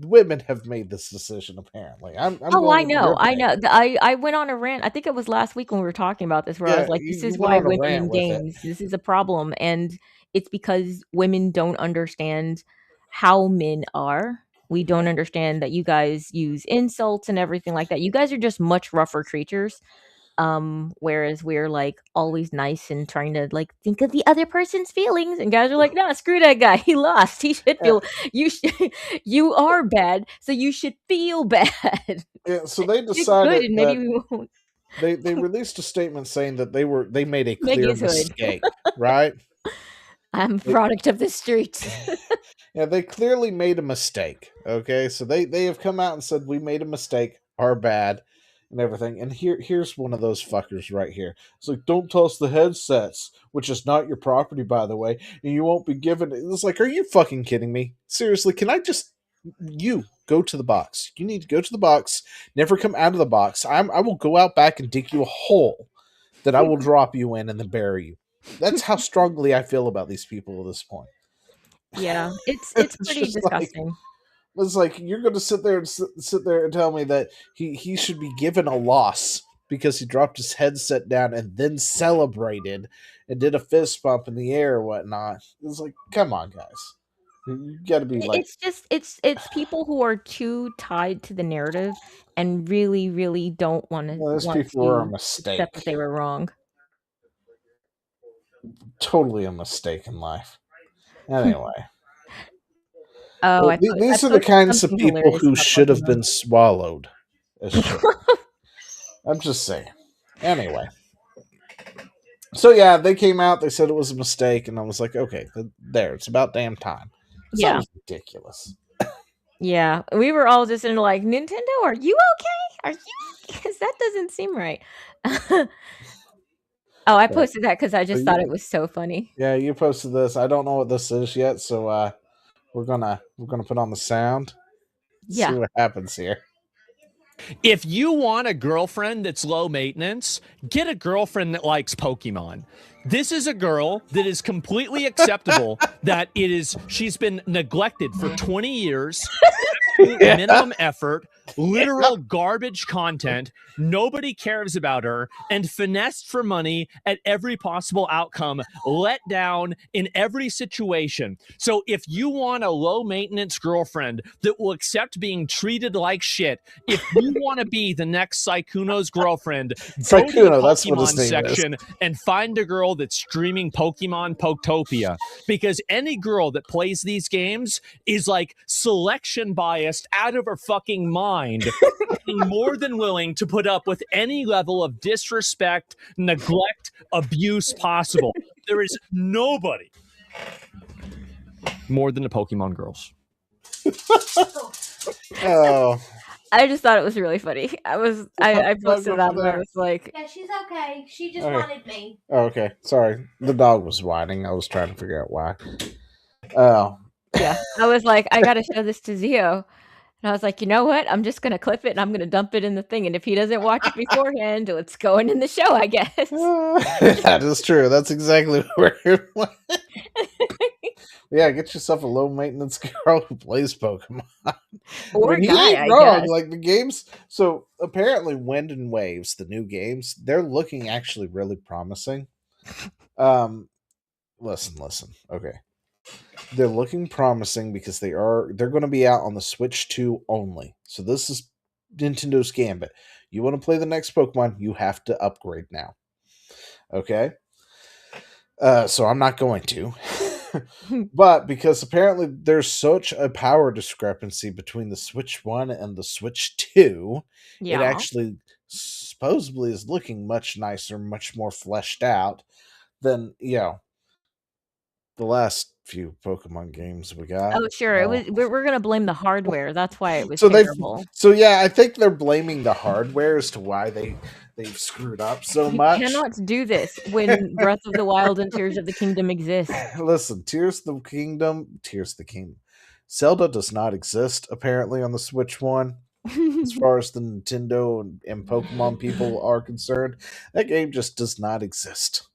B: Women have made this decision. Apparently, I'm
A: Oh,
B: going
A: I
B: with
A: know,
B: your
A: I
B: take.
A: know. I went on a rant, I think it was last week when we were talking about this, where I
B: Yeah,
A: was like, "This
B: you
A: is
B: went
A: why
B: on a
A: women
B: rant
A: in
B: with it.
A: games, this is a problem," and it's because women don't understand how men are. We don't understand that you guys use insults and everything like that. You guys are just much rougher creatures, whereas we're, like, always nice and trying to, like, think of the other person's feelings, and guys are like, "No, screw that guy, he lost, he should
B: Yeah,
A: feel you should you are bad, so you should feel bad."
B: yeah, so they
A: Did good
B: decided
A: and maybe
B: that
A: we won't
B: they released a statement saying that they made a clear
A: Maggie's hood.
B: mistake. Right?
A: I'm a
B: They,
A: product of the streets.
B: yeah, they clearly made a mistake. Okay, so they have come out and said we made a mistake, our bad, and everything. And here's one of those fuckers right here. It's like, don't toss the headsets, which is not your property, by the way, and you won't be given. It's like, are you fucking kidding me? Seriously, can I just you go to the box? You need to go to the box. Never come out of the box. I will go out back and dig you a hole that I will drop you in and then bury you. That's how strongly I feel about these people at this point.
A: Yeah, it's
B: It's
A: pretty
B: just like
A: disgusting.
B: it's like you're going to sit there and sit there and tell me that he should be given a loss because he dropped his headset down and then celebrated and did a fist bump in the air or whatnot. It's like, come on, guys, you got to be like,
A: It's just it's people who are too tied to the narrative and really, really don't wanna
B: well, those
A: want
B: people were a
A: to accept that
B: mistake,
A: they were wrong.
B: totally a mistake in life. Anyway,
A: Oh, I
B: These are the
A: posted
B: kinds of
A: something
B: people
A: hilarious
B: who
A: about
B: should have
A: Pokemon.
B: been swallowed as children. I'm just saying. Anyway, so yeah, they came out. They said it was a mistake, and I was like, okay, there. It's about damn time. Because that
A: Yeah,
B: was ridiculous.
A: yeah. We were all just in like, "Nintendo, are you okay? Are you?" Because that doesn't seem right. Oh, I
B: But
A: posted that because I
B: are
A: just thought it
B: you?
A: was so funny.
B: Yeah, you posted this. I don't know what this is yet, so we're gonna put on the sound. See
A: Yeah.
B: what happens here.
C: If you want a girlfriend that's low maintenance, get a girlfriend that likes Pokemon. This is a girl that is completely acceptable that she's been neglected for 20 years, absolute
B: Yeah.
C: minimum effort, literal garbage content. Nobody cares about her and finessed for money at every possible outcome, let down in every situation. So if you want a low maintenance girlfriend that will accept being treated like shit, if you want to be the next Saikuno's girlfriend, go to the
B: Saikuno, that's what his
C: Pokemon
B: name is.
C: section and find a girl that's streaming Pokemon Poketopia. Because any girl that plays these games is like selection biased out of her fucking mind, being more than willing to put up with any level of disrespect, neglect, abuse possible. There is nobody more than the Pokemon girls.
B: Oh,
A: I just thought it was really funny. I
B: dog
A: posted that
B: over
A: and I
B: there.
A: was like,
D: Yeah, she's okay. She just
B: Okay.
D: wanted me.
B: Oh, okay. Sorry, the dog was whining. I was trying to figure out why. Oh,
A: yeah. I was like, I gotta show this to Zio. And I was like, you know what? I'm just gonna clip it and I'm gonna dump it in the thing. And if he doesn't watch it beforehand, it's going in the show, I guess.
B: that is true. That's exactly where it went. Yeah, get yourself a low maintenance girl who plays Pokemon. I
A: Or
B: mean,
A: a
B: he
A: guy,
B: ain't
A: I
B: wrong.
A: guess.
B: Like the games. So apparently, Wind and Waves, the new games, they're looking actually really promising. Um, listen. Okay, they're looking promising because they're going to be out on the Switch 2 only. So this is Nintendo's gambit. You want to play the next Pokemon, you have to upgrade now. Okay. So I'm not going to. But because apparently there's such a power discrepancy between the Switch 1 and the Switch 2, it
A: Yeah.
B: actually supposedly is looking much nicer, much more fleshed out than, the last few Pokemon games we got.
A: Oh, sure. It was we're gonna blame the hardware. That's why it was
B: So they've
A: terrible.
B: so yeah, I think they're blaming the hardware as to why they've screwed up so
A: You
B: much.
A: cannot do this when Breath of the Wild and Tears of the Kingdom exist.
B: Listen, Tears of the Kingdom. Zelda does not exist apparently on the Switch 1 as far as the Nintendo and Pokemon people are concerned. That game just does not exist.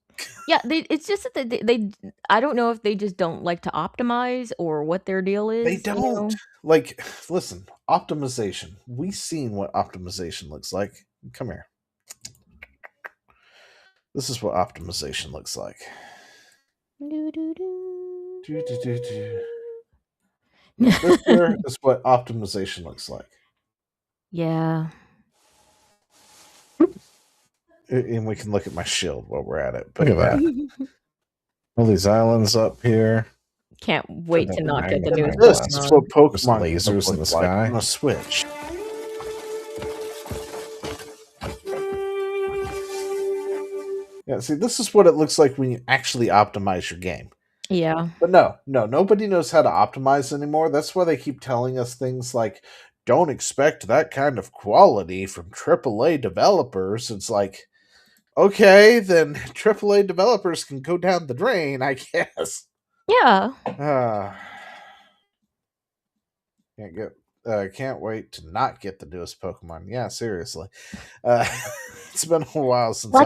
A: Yeah, it's just that they I don't know if they just don't like to optimize or what their deal
B: They
A: is, you
B: don't
A: know?
B: like listen, optimization. We've seen what optimization looks like. Come here. This is what optimization looks like.
A: Do, do,
B: Do, do, do, do.
A: do.
B: Yeah, this here is what optimization looks like.
A: Yeah.
B: And we can look at my shield while we're at it. But look at that. All these islands up here.
A: Can't wait to not get the
B: And
A: newest
B: this is what
A: Pokemon.
B: Pokemon
E: lasers in the
B: like
E: sky.
B: on a Switch. Yeah, see, this is what it looks like when you actually optimize your game.
A: Yeah.
B: But no, nobody knows how to optimize anymore. That's why they keep telling us things like, don't expect that kind of quality from AAA developers. It's like, okay, then AAA developers can go down the drain, I guess.
A: Yeah.
B: Can't wait to not get the newest Pokemon. Yeah, seriously. Uh, it's been a while since I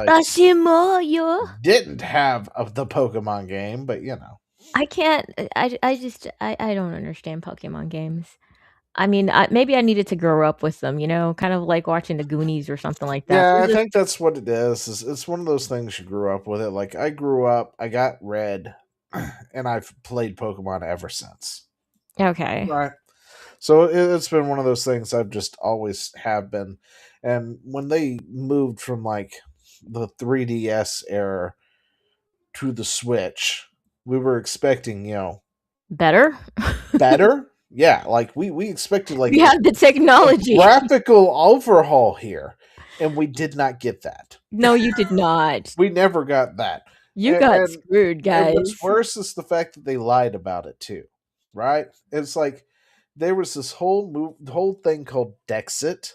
B: didn't have the Pokemon game, but
A: I can't I just I don't understand Pokemon games. I mean, maybe I needed to grow up with them, kind of like watching the Goonies or something like that.
B: Yeah,
A: They're
B: I
A: just
B: think that's what it is. It's one of those things you grew up with it. Like I grew up, I got Red, and I've played Pokemon ever since.
A: okay.
B: Right. So it's been one of those things I've just always have been. And when they moved from like the 3DS era to the Switch, we were expecting,
A: Better?
B: better, Yeah, like we expected like
A: We have the
B: a
A: technology.
B: graphical overhaul here, and we did not get that.
A: No, you did not.
B: We never got that.
A: You
B: And
A: got
B: and,
A: screwed,
B: and what's
A: guys.
B: worse is the fact that they lied about it too. Right? It's like there was this whole thing called Dexit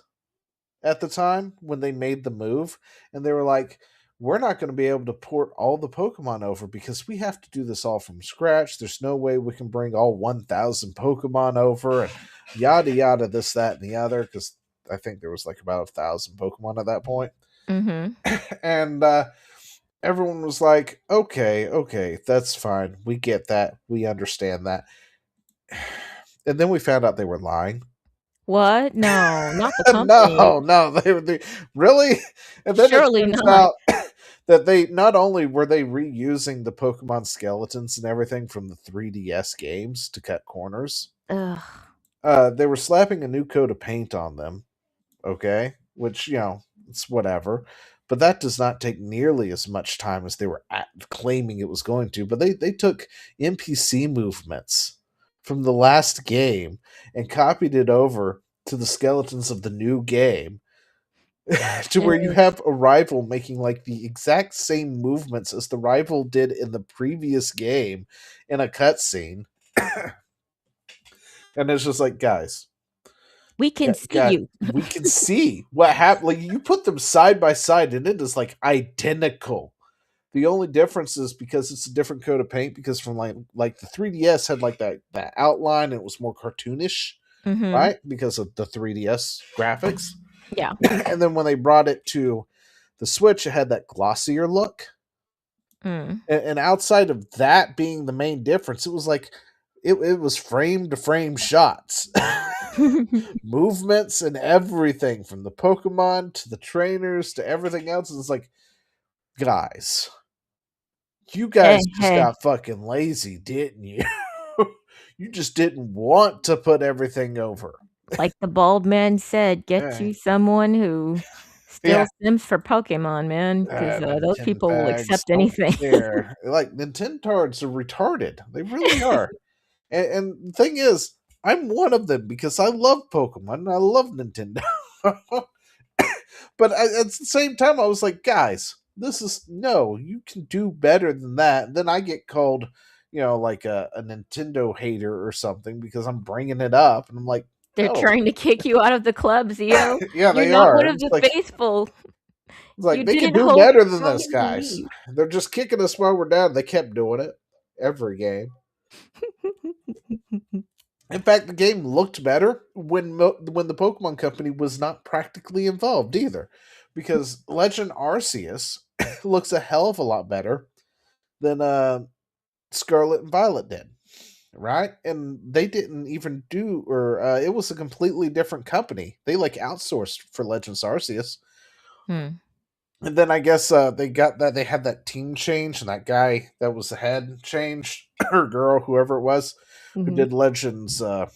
B: at the time when they made the move, and they were like, we're not going to be able to port all the Pokemon over because we have to do this all from scratch. There's no way we can bring all 1,000 Pokemon over, and yada yada, this, that, and the other, because I think there was like about 1,000 Pokemon at that point.
A: Mm-hmm.
B: And everyone was like, okay, okay, that's fine. We get that. We understand that. And then we found out they were lying.
A: What? No, not the company.
B: No, they really. And then it
A: Surely
B: turns
A: not.
B: out that they not only were they reusing the Pokemon skeletons and everything from the 3DS games to cut corners,
A: Ugh.
B: they were slapping a new coat of paint on them. Okay, which it's whatever, but that does not take nearly as much time as they were claiming it was going to. But they took NPC movements from the last game and copied it over to the skeletons of the new game to where you
A: Eh,
B: have a rival making like the exact same movements as the rival did in the previous game in a cutscene. And it's just like, guys,
A: we can see
B: God,
A: you.
B: we can see what happened. Like you put them side by side, and it is like identical. The only difference is because it's a different coat of paint. Because from like the 3DS had like that outline, and it was more cartoonish,
A: Mm-hmm.
B: right? Because of the 3DS graphics.
A: Yeah.
B: And then when they brought it to the Switch, it had that glossier look.
A: Mm.
B: And outside of that being the main difference, it was like it was frame to frame shots. Movements and everything from the Pokemon to the trainers to everything else. It's like, guys, you
A: Hey,
B: guys just
A: hey.
B: got fucking lazy, didn't you? You just didn't want to put everything over.
A: Like the bald man said, get
B: Eh,
A: you someone who
B: yeah,
A: still sims for Pokemon, man, because those
B: Nintendo
A: people will
B: bags
A: accept
B: don't
A: anything.
B: care. Like Nintendoards are retarded. They really are. And the thing is, I'm one of them because I love Pokemon and I love Nintendo. But at the same time, I was like, guys, this is no, you can do better than that. And then I get called, like a Nintendo hater or something because I'm bringing it up. And I'm like,
A: They're
B: no,
A: trying to kick you out of the club, Zio.
B: yeah,
A: You're
B: they
A: not one
B: are.
A: of the faithful.
B: It's like
A: You
B: they can
A: didn't
B: do
A: hold
B: better than
A: strong
B: this, guys.
A: belief.
B: They're just kicking us while we're down. They kept doing it every game. In fact, the game looked better when the Pokemon Company was not practically involved either, because Legend Arceus looks a hell of a lot better than Scarlet and Violet did, right? And they didn't even do, or it was a completely different company. They like outsourced for Legends Arceus,
A: Hmm.
B: and then I guess they had that team change, and that guy that was the head changed, or girl, whoever it was, who
A: Mhm.
B: did Legends uh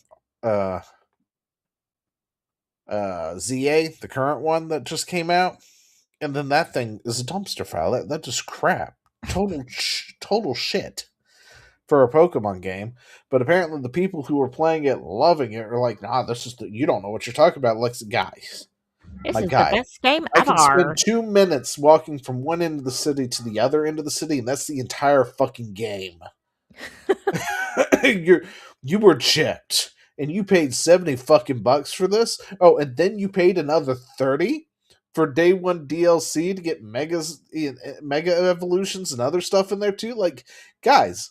B: ZA, the current one that just came out, and then that thing is a dumpster fire. That just crap, total shit for a Pokemon game. But apparently, the people who were playing it, loving it, are like, nah, you don't know what you're talking about. Like, guys,
A: This
B: my
A: is the
B: guy,
A: best game
B: I can spend
A: ever.
B: 2 minutes walking from one end of the city to the other end of the city, and that's the entire fucking game. You were chipped, and you paid 70 fucking bucks for this. Oh, and then you paid another 30 for day one DLC to get mega evolutions and other stuff in there too. Like, guys,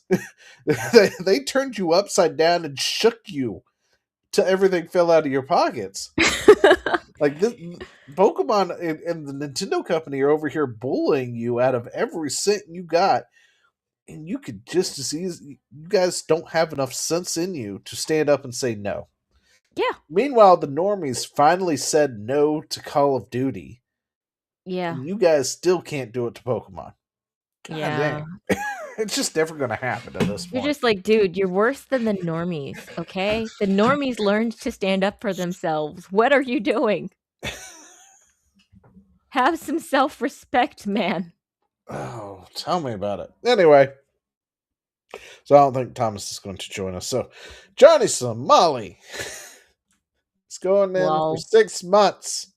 B: they turned you upside down and shook you till everything fell out of your pockets. Like this, Pokemon and the Nintendo company are over here bullying you out of every cent you got, and you could just as easy, you guys don't have enough sense in you to stand up and say no.
A: Yeah.
B: Meanwhile, the normies finally said no to Call of Duty,
A: Yeah.
B: and you guys still can't do it to Pokemon. God
A: Yeah.
B: dang. It's just never going to happen at this
A: You're
B: point.
A: just like, dude, you're worse than the normies, okay? The normies learned to stand up for themselves. What are you doing? Have some self respect, man.
B: Oh, tell me about it. Anyway, So I don't think Thomas is going to join us. So Johnny Somali is going in for
A: Well,
B: 6 months.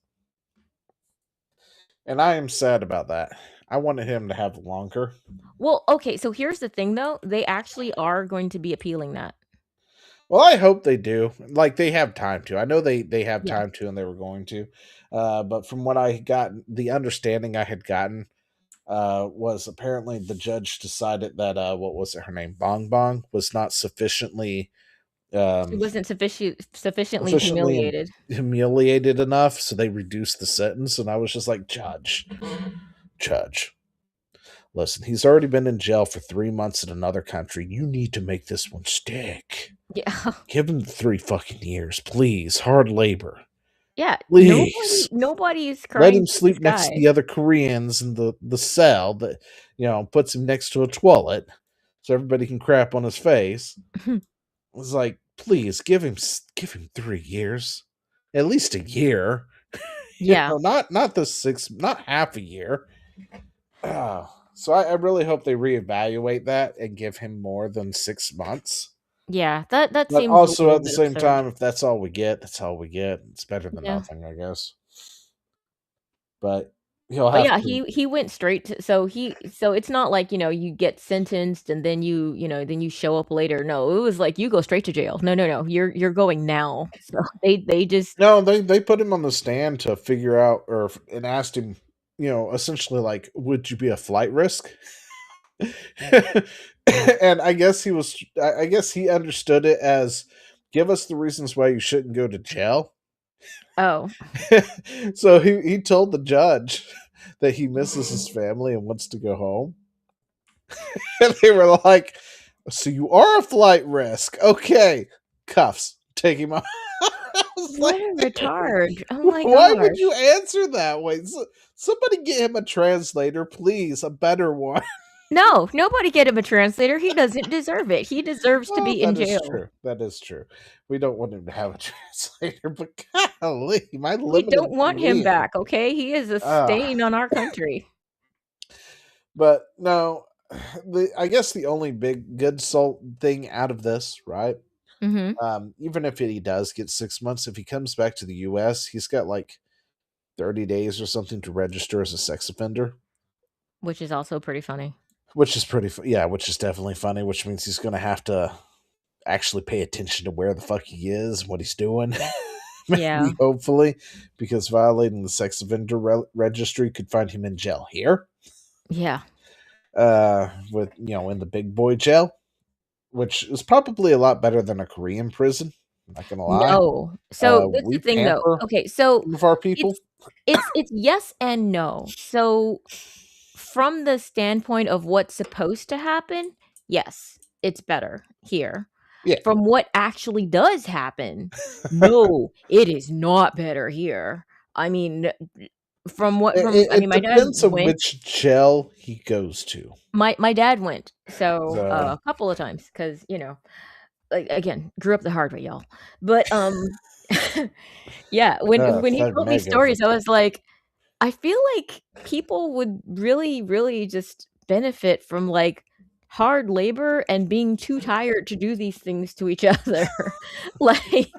B: And I am sad about that. I wanted him to have longer.
A: okay, so here's the thing though, they actually are going to be appealing that.
B: Well, I hope they do. Like they have time to. I know they have
A: Yeah.
B: time to, and they were going to. But from what I got, the understanding I had gotten was apparently the judge decided that what was it, her name, Bong Bong, was not sufficiently
A: She
B: um,
A: wasn't sufficiently
B: sufficiently
A: humiliated.
B: humiliated enough, so they reduced the sentence. And I was just like, Judge, listen, he's already been in jail for 3 months in another country. You need to make this one stick.
A: Yeah.
B: Give him 3 fucking years, please. Hard labor.
A: Yeah,
B: Please.
A: nobody is
B: Let
A: crying
B: him
A: for this
B: sleep next to
A: guy.
B: the other Koreans in the cell that, puts him next to a toilet so everybody can crap on his face. It's like, please give him 3 years. At least a year.
A: Yeah.
B: Not the not half a year. So I really hope they reevaluate that and give him more than 6 months.
A: Yeah, that
B: But
A: seems a
B: also
A: little
B: at the
A: bit
B: same
A: absurd.
B: time, if that's all we get, that's all we get. It's better than
A: Yeah.
B: nothing, I guess. But he'll
A: But
B: have
A: yeah,
B: to.
A: he went straight to, so it's not like, you get sentenced and then then you show up later. No, it was like you go straight to jail. No, no, no. You're going now. So they just
B: No, they put him on the stand to figure out, and asked him, essentially like, would you be a flight risk? And I guess he was. I guess he understood it as, give us the reasons why you shouldn't go to jail.
A: oh,
B: So he told the judge that he misses his family and wants to go home. And they were like, "So you are a flight risk, okay? Cuffs, take him off." I was
A: what
B: like,
A: a retard. Oh my
B: why would you
A: gosh.
B: answer that way? Somebody get him a translator, please, a better one.
A: No, nobody get him a translator. He doesn't deserve it. He deserves to
B: Oh,
A: be in
B: that is
A: jail.
B: true. That is true. We don't want him to have a translator, but golly, my
A: We don't
B: limited
A: want him
B: Korean.
A: back, okay? He is a
B: Uh,
A: stain on our country.
B: but no, I guess the only big good salt thing out of this, right?
A: Mhm.
B: Even if he does get 6 months, if he comes back to the U.S., he's got like 30 days or something to register as a sex offender,
A: Which is also pretty funny.
B: which is yeah, which is definitely funny, which means he's going to have to actually pay attention to where the fuck he is, what he's doing.
A: Yeah.
B: Maybe, hopefully, because violating the sex offender registry could find him in jail here,
A: Yeah.
B: with, in the big boy jail, which is probably a lot better than a Korean prison. I'm not gonna lie.
A: No. So that's
B: We
A: the thing though.
B: pamper
A: Okay, so
B: some of our people.
A: it's it's yes and no. So from the standpoint of what's supposed to happen, yes, it's better here.
B: Yeah.
A: From what actually does happen, no, it is not better here. I mean, I
B: It
A: mean, my dad
B: depends on
A: went.
B: which jail he goes to.
A: My dad went, so,
B: So,
A: a couple of times because like, again, grew up the hard way, y'all. But, yeah, when he told me stories, I
B: magnificent.
A: was like, I feel like people would really, really just benefit from, like, hard labor and being too tired to do these things to each other. Like,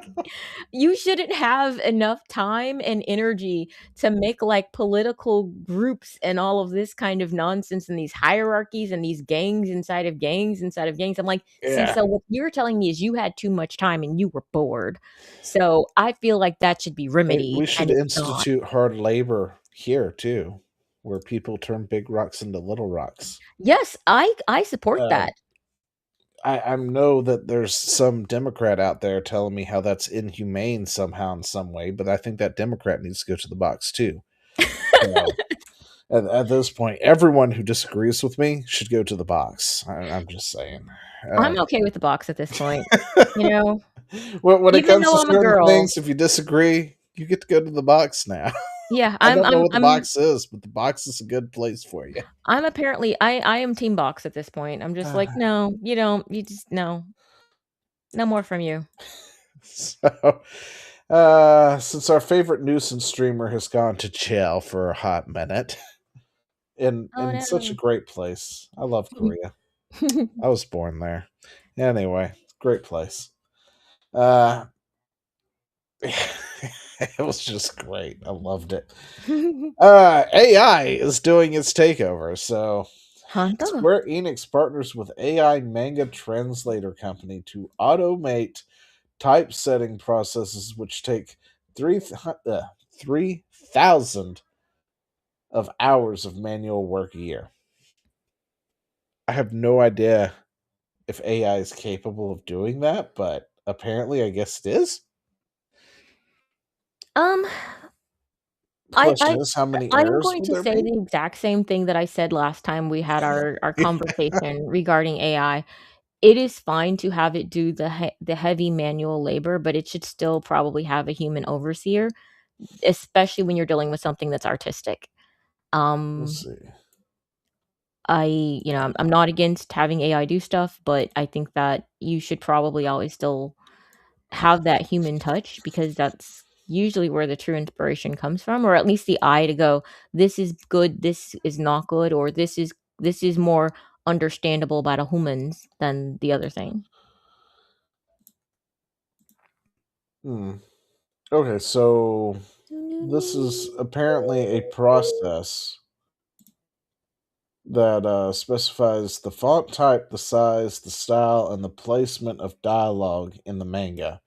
A: you shouldn't have enough time and energy to make, like, political groups and all of this kind of nonsense and these hierarchies and these gangs inside of gangs inside of gangs. I'm like, "See,
B: Yeah.
A: so what you're telling me is you had too much time and you were bored. So, I feel like that should be
B: Hey,
A: remedied,
B: we
A: and
B: should
A: it's not."
B: institute hard labor here too, where people turn big rocks into little rocks.
A: Yes, I support
B: Um,
A: that.
B: I know that there's some Democrat out there telling me how that's inhumane somehow in some way, but I think that Democrat needs to go to the box too. So at this point, everyone who disagrees with me should go to the box. I'm just saying. Uh,
A: I'm okay with the box at this point, you know?
B: when it
A: Even
B: comes
A: though
B: to
A: I'm a
B: certain
A: girl.
B: things, if you disagree, you get to go to the box now.
A: Yeah,
B: I don't know what the box is, but the box is a good place for you.
A: I'm apparently I am team box at this point. I'm just like, "No, you don't. You just no. No more from you."
B: So, since our favorite nuisance streamer has gone to jail for a hot minute, in
A: Oh,
B: such a
A: no.
B: great place, I love Korea. I was born there. Anyway, great place. Uh, it was just great. I loved it. AI is doing its takeover. So,
A: Hanta?
B: Square Enix partners with AI manga translator company to automate typesetting processes, which take 3,000 of hours of manual work a year. I have no idea if AI is capable of doing that, but apparently, I guess it is.
A: Um,
B: The
A: I
B: question
A: I
B: is, how many
A: I'm
B: errors
A: going
B: will
A: to
B: there
A: say
B: be?
A: the exact same thing that I said last time we had our conversation regarding AI. It is fine to have it do the heavy manual labor, but it should still probably have a human overseer, especially when you're dealing with something that's artistic.
B: Let's
A: Um,
B: see.
A: I'm not against having AI do stuff, but I think that you should probably always still have that human touch because that's usually where the true inspiration comes from, or at least the eye to go, "This is good, this is not good," or this is more understandable by the humans than the other thing.
B: Hmm. Okay, so this is apparently a process that specifies the font type, the size, the style, and the placement of dialogue in the manga.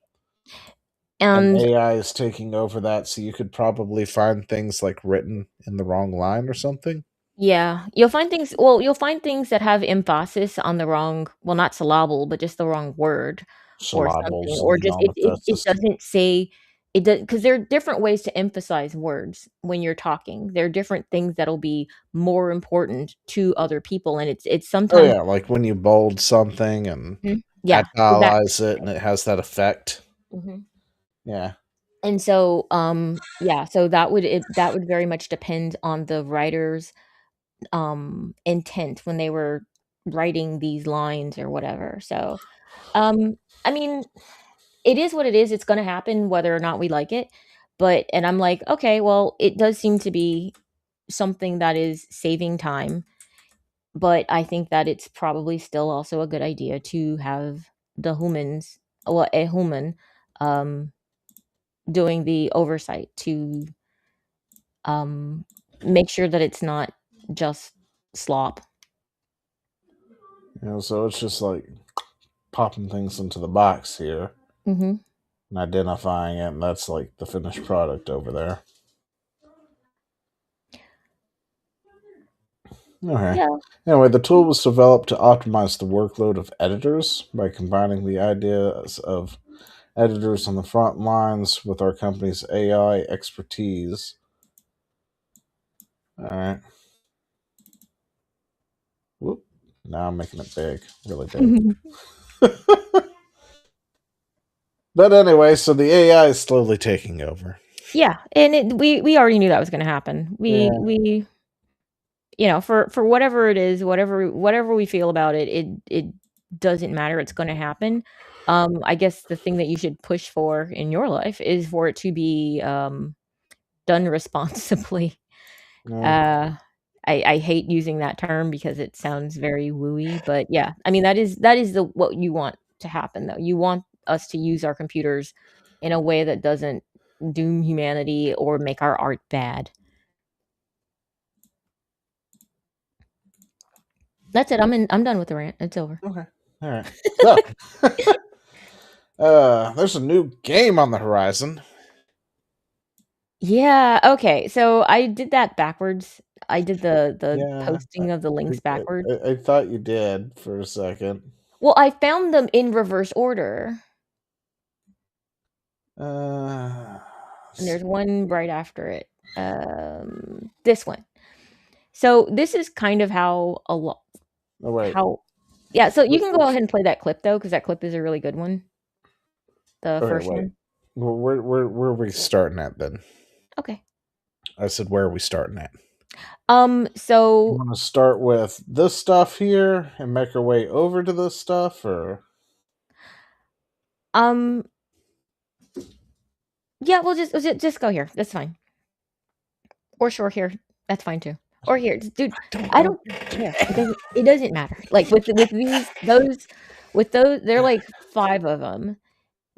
B: And
A: And
B: AI is taking over that, so you could probably find things like written in the wrong line or something.
A: yeah, you'll find things that have emphasis on the wrong, well, not syllable, but just the wrong word or something,
B: Syllables
A: or
B: and
A: just it
B: monothesis.
A: doesn't say it does because there are different ways to emphasize words when you're talking. There are different things that'll be more important to other people, and it's
B: Oh
A: sometimes
B: yeah, like when you bold something and
A: Mhm. Yeah, that
B: italize it and it has that effect.
A: mhm.
B: Yeah.
A: And so, yeah, so that would very much depend on the writer's, intent when they were writing these lines or whatever, so, um, I mean, it is what it is, it's gonna happen whether or not we like it, and I'm like, "Okay, well, it does seem to be something that is saving time," but I think that it's probably still also a good idea to have the humans well, a human, um, doing the oversight to, um, make sure that it's not just slop.
B: So it's just like popping things into the box here
A: Mhm.
B: and identifying it, and that's like the finished product over there. Okay.
A: Yeah.
B: Anyway, the tool was developed to optimize the workload of editors by combining the ideas of editors on the front lines with our company's AI expertise. All right. Whoop. Now I'm making it big, really big. But anyway, so the AI is slowly taking over.
A: Yeah, and we already knew that was gonna happen.
B: Yeah.
A: We for whatever it is, whatever we feel about it, it doesn't matter, it's gonna happen. I guess the thing that you should push for in your life is for it to be, done responsibly.
B: Yeah.
A: Uh, I hate using that term because it sounds very wooey, but yeah, I mean, that is the what you want to happen, though. You want us to use our computers in a way that doesn't doom humanity or make our art bad. That's it, I'm done with the rant, it's over.
B: Okay. All right. So, there's a new game on the horizon.
A: Yeah, okay, so I did that backwards. I did the
B: Yeah,
A: posting of the links backwards.
B: I thought you did for a second.
A: Well, I found them in reverse order,
B: Let's
A: and there's
B: see.
A: one right after it. This one. So this is kind of
B: Oh wait.
A: how yeah, so you
B: Wh-
A: can go
B: Which?
A: ahead and play that clip though, because that clip is a really good one, the
B: Okay,
A: first
B: wait.
A: one.
B: Where are we starting at then?
A: Okay.
B: I said, where are we starting at? You
A: So,
B: want to start with this stuff here and make our way over to this stuff, or
A: um, yeah, we'll just go here. That's fine. Or shore here. That's fine too. Or here, dude, I don't care. It doesn't matter. Like with these those there are like 5 of them.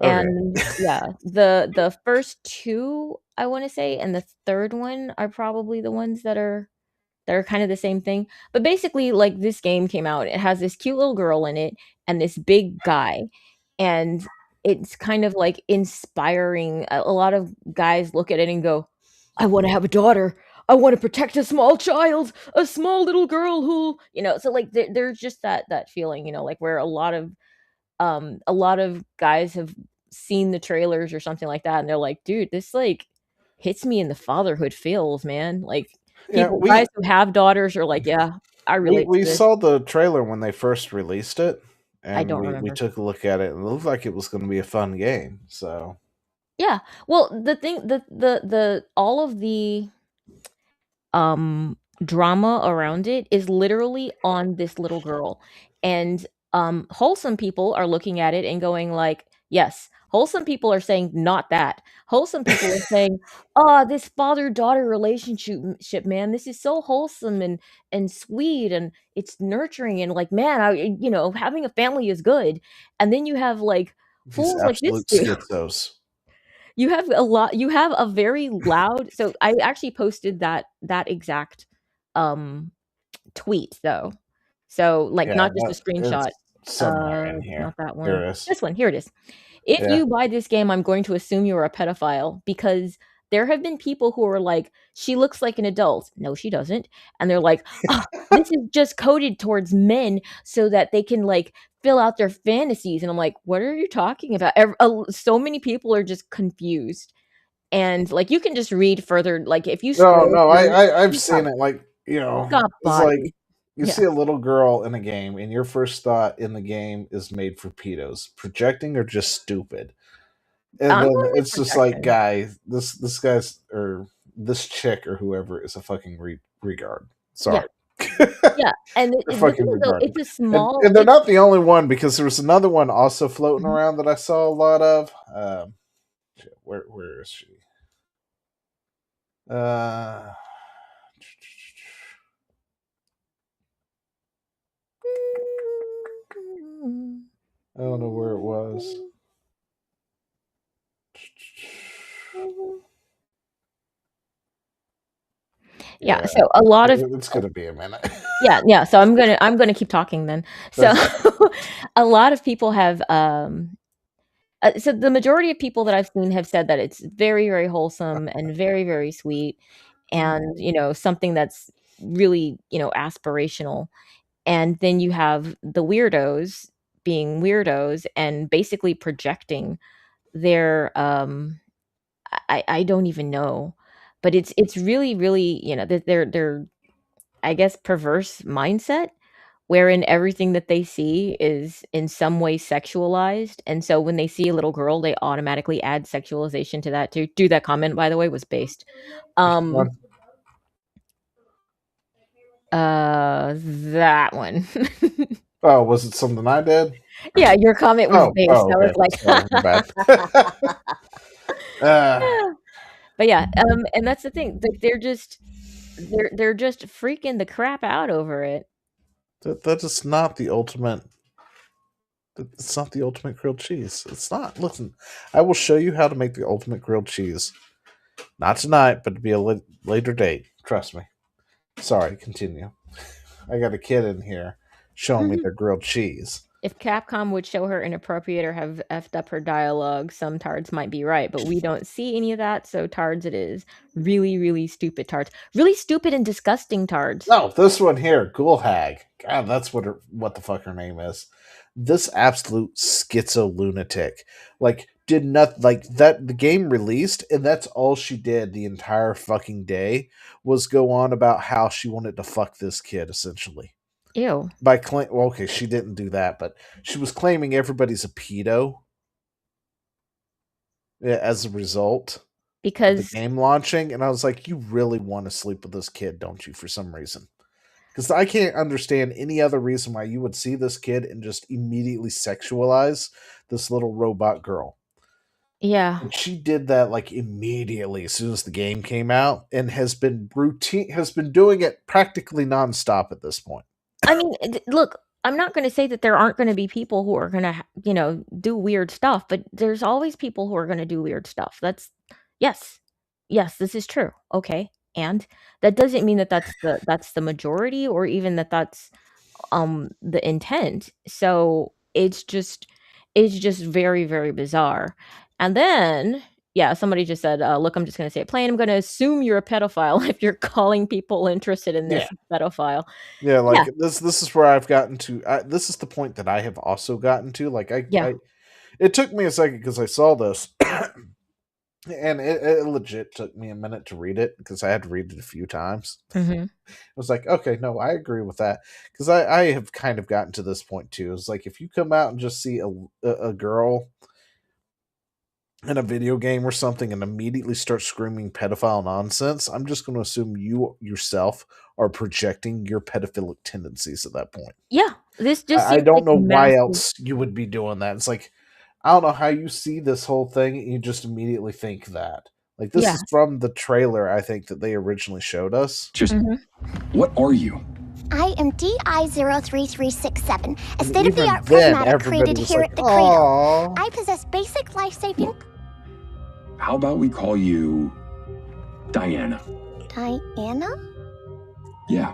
B: Okay.
A: And yeah, the first 2, I wanna say, and the 3rd one are probably the ones that are kind of the same thing. But basically, like, this game came out, it has this cute little girl in it and this big guy, and it's kind of, like, inspiring. A lot of guys look at it and go, "I wanna have a daughter. I wanna protect a small child, a small little girl who" so, like, there's just that feeling, like, where a lot of guys have seen the trailers or something like that, and they're like, "Dude, this, like, hits me in the fatherhood feels, man." Like,
B: Yeah,
A: guys who have daughters are like, "Yeah, I relate to
B: we
A: this."
B: saw the trailer when they first released it,
A: I
B: and
A: don't
B: we
A: remember.
B: took a look at it, and it looked like it was going to be a fun game. So
A: Yeah. Well, the thing the all of the drama around it is literally on this little girl. And wholesome people are looking at it and going like, yes. Wholesome people are saying not that. Wholesome people are saying, "Oh, this father-daughter relationship, man, this is so wholesome and sweet and it's nurturing and like, man, having a family is good." And then you have like
B: these
A: fools like this
B: absolute
A: dude.
B: schizos.
A: You have a very loud so I actually posted that exact, um, tweet, though. So, like,
B: Yeah,
A: not just a screenshot.
B: it's somewhere in
A: Not
B: here.
A: that
B: Here
A: one.
B: it is.
A: This one, here it is. "If
B: Yeah,
A: you buy this game, I'm going to assume you're a pedophile," because there have been people who are like, "She looks like an adult." No, she doesn't. And they're like, "Ah, this is just coded towards men so that they can, like, fill out their fantasies." And I'm like, "What are you talking about?" So many people are just confused. And, like, you can just read further, like, if you
B: no,
A: scroll
B: no,
A: through,
B: I've
A: he's got
B: seen it. Like
A: got
B: it's like
A: bodies.
B: you
A: Yeah.
B: see a little girl in a game, and your first thought in the game is made for pedos, projecting or just stupid. And
A: I'm
B: then
A: going with
B: it's just like,
A: projection.
B: guy, this guy's or this chick or whoever is a fucking regard.
A: Yeah,
B: Sorry,
A: yeah, and the thing
B: fucking
A: is, though,
B: regarded.
A: it's a small
B: And they're not the only one because there was another one also floating
A: Mhm.
B: around that I saw a lot of. Shit, where is she? Uh, I don't know where it was.
A: Yeah,
B: Yeah,
A: so a lot of
B: it's gonna be a minute.
A: yeah, yeah, so I'm gonna keep talking then. So,
B: That's fine.
A: a lot of people have, so the majority of people that I've seen have said that it's very, very wholesome and very, very sweet and, something that's really, aspirational. And then you have the weirdos being weirdos and basically projecting their, I don't even know, but it's really, really, their I guess, perverse mindset wherein everything that they see is in some way sexualized, and so when they see a little girl, they automatically add sexualization to that too. Dude, that comment, by the way, was based. Um,
B: One.
A: that one.
B: Oh, was it something I did?
A: Yeah, your comment was based.
B: Oh,
A: I was
B: okay. Sorry, my
A: like
B: bad. uh,
A: but yeah, and that's the thing, like, they're just freaking the crap out over it.
B: that is not the ultimate. It's not the ultimate grilled cheese. It's not. Listen, I will show you how to make the ultimate grilled cheese. Not tonight, but to be a later date. Trust me. Sorry, continue. I got a kid in here showing me their grilled cheese.
A: If Capcom would show her inappropriate or have effed up her dialogue, some tards might be right, but we don't see any of that, so tards it is. Really, really stupid tards. Really stupid and disgusting tards.
B: No, this one here, Ghoul Hag. God, that's what the fuck her name is. This absolute schizo lunatic. Like, did not like that the game released, and that's all she did the entire fucking day was go on about how she wanted to fuck this kid, essentially.
A: Ew.
B: By claim well, okay, she didn't do that, but she was claiming everybody's a pedo as a result of the
A: Because
B: game launching, and I was like, you really want to sleep with this kid, don't you, for some reason? Because I can't understand any other reason why you would see this kid and just immediately sexualize this little robot girl.
A: Yeah.
B: And she did that like immediately as soon as the game came out, and has been doing it practically nonstop at this point.
A: I mean, look, I'm not gonna say that there aren't gonna be people who are gonna, do weird stuff, but there's always people who are gonna do weird stuff. That's yes. Yes, this is true. Okay. And that doesn't mean that that's the majority or even that that's the intent. So it's just very, very bizarre. And then yeah, somebody just said, look, I'm just gonna say it plain. I'm gonna assume you're a pedophile if you're calling people interested in
B: Yeah.
A: this pedophile.
B: Yeah,
A: Yeah,
B: like this is where I've gotten to. This is the point that I have also gotten to. Like
A: yeah.
B: it took me a second because I saw this, and it legit took me a minute to read it because I had to read it a few times.
A: Mhm.
B: I was like, okay, no, I agree with that because I have kind of gotten to this point too. It's like if you come out and just see a girl in a video game or something and immediately start screaming pedophile nonsense, I'm just going to assume you yourself are projecting your pedophilic tendencies at that point.
A: Yeah, this just
B: I
A: seems
B: don't
A: like
B: know why
A: massive.
B: else you would be doing that. It's like I don't know how you see this whole thing and you just immediately think that. Like this
A: Yeah.
B: is from the trailer I think that they originally showed us.
D: Just
A: Mhm.
D: what are you?
E: I am DI-03367, a
B: And
E: state-of-the-art
B: even then,
E: prismatic
B: everybody
E: created
B: was
E: here
B: like,
E: at the Cradle.
B: "Aw."
E: I possess basic life-saving...
D: How about we call you Diana?
E: Diana?
D: Yeah.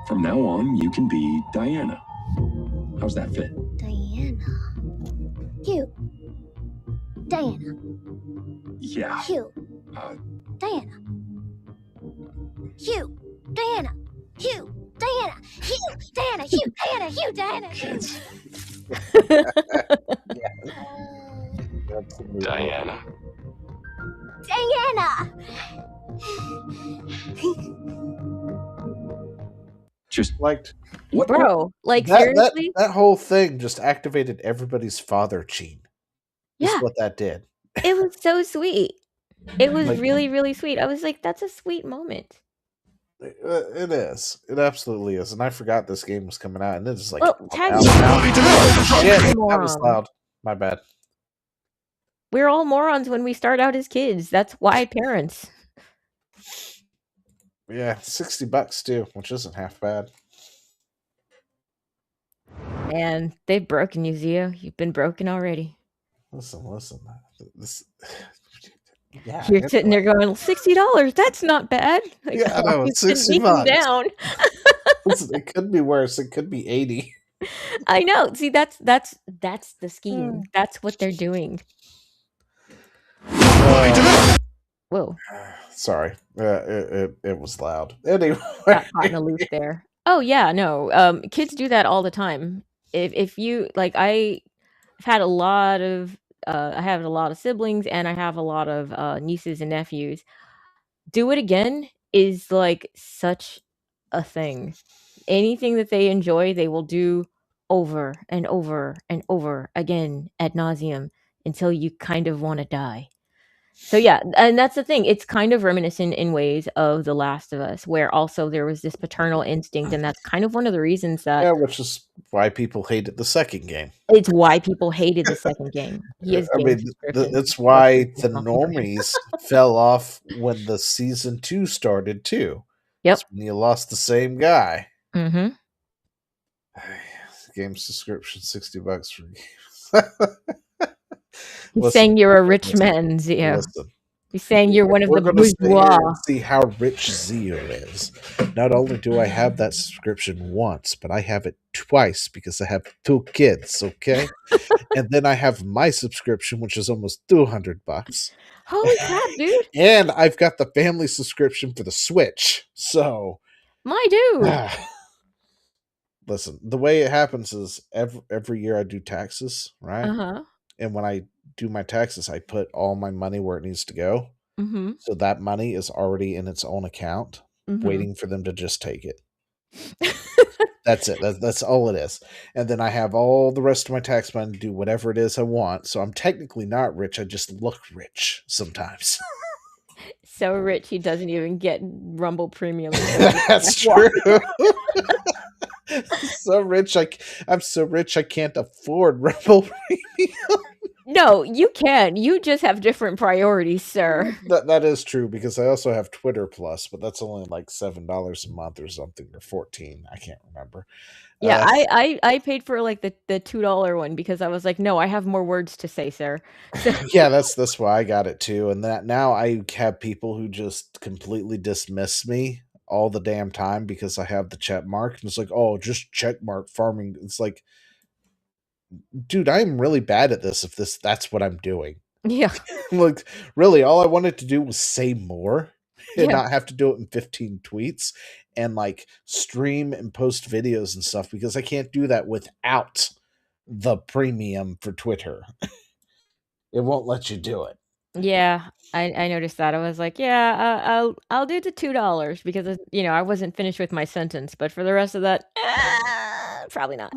D: From now on, you can be Diana. How's that fit?
E: Diana. Hugh. Diana.
D: Yeah.
E: Hugh.
D: Uh,
E: Diana. Hugh. Diana. Hugh. Diana. Hugh. Diana. Hugh. Diana. Hugh. Diana.
D: kids.
B: Absolutely.
D: Diana.
E: Diana!
D: Just
B: Like
D: what?
A: Bro, like
B: that
A: seriously?
B: that whole thing just activated everybody's father gene. Is
A: Yeah,
B: what that did.
A: it was so sweet. It was
B: Like
A: really, really sweet. I was like, that's a sweet moment.
B: it is. It absolutely is. And I forgot this game was coming out, and it's like
A: Well,
B: out now. Shit, that was
A: moron.
B: loud. My bad.
A: We're all morons when we start out as kids. That's why parents.
B: Yeah, $60 too, which isn't half bad.
A: Man, they've broken you, Zio. You've been broken already.
B: Listen. This, yeah,
A: You're sitting there
B: anyway.
A: going, $60, that's not bad. Like,
B: Yeah, I know it's
A: been beaten
B: $60.
A: down.
B: Listen, it could be worse. It could be 80.
A: I know. See, that's the scheme. That's what they're doing. Whoa,
B: Sorry, it was loud. Anyway,
A: got caught in a loop there. Oh yeah, no. Kids do that all the time. If you like, I've had a lot of I have a lot of siblings and I have a lot of nieces and nephews. Do it again is like such a thing. Anything that they enjoy, they will do over and over and over again ad nauseum until you kind of want to die. So yeah, and that's the thing. It's kind of reminiscent in ways of The Last of Us, where also there was this paternal instinct, and that's kind of one of the reasons that
B: yeah, which is why people hated the second game.
A: it's why people hated the second game. He has
B: I
A: game
B: mean,
A: subscriptions.
B: that's why the normies fell off when the season 2 started too.
A: Yep.
B: It's when you lost the same guy.
A: Mm-hmm.
B: Game subscription, $60 for games.
A: He's
B: Listen,
A: saying you're a rich man, Zio.
B: Listen.
A: He's saying you're one of
B: We're
A: the
B: gonna sit here
A: bourgeois.
B: and see how rich Zio is. Not only do I have that subscription once, but I have it twice because I have 2 kids, okay? And then I have my subscription, which is almost $200.
A: Holy crap, dude!
B: And I've got the family subscription for the Switch. So,
A: My dude.
B: listen, the way it happens is every year I do taxes, right?
A: Uh-huh.
B: And when I do my taxes, I put all my money where it needs to go.
A: Mm-hmm.
B: So that money is already in its own account,
A: Mm-hmm.
B: waiting for them to just take it. That's it. That's all it is. And then I have all the rest of my tax money to do whatever it is I want. So I'm technically not rich. I just look rich sometimes.
A: So rich he doesn't even get Rumble Premium.
B: That's true. I'm so rich I can't afford Rumble Premium.
A: No, you can. You just have different priorities, sir.
B: That is true because I also have Twitter Plus, but that's only like $7 a month or something, or 14. I can't remember.
A: Yeah,
B: Uh,
A: I paid for like the $2 one because I was like, no, I have more words to say, sir. So
B: yeah, that's why I got it too. And that now I have people who just completely dismiss me all the damn time because I have the check mark. And it's like, oh, just check mark farming. It's like, dude, I'm really bad at this if that's what I'm doing.
A: yeah,
B: Like, really, all I wanted to do was say more and
A: yeah,
B: not have to do it in 15 tweets and like stream and post videos and stuff because I can't do that without the premium for Twitter. It won't let you do it.
A: yeah. I noticed that. I was like, yeah, I'll do the $2 because I wasn't finished with my sentence, but for the rest of that, probably not.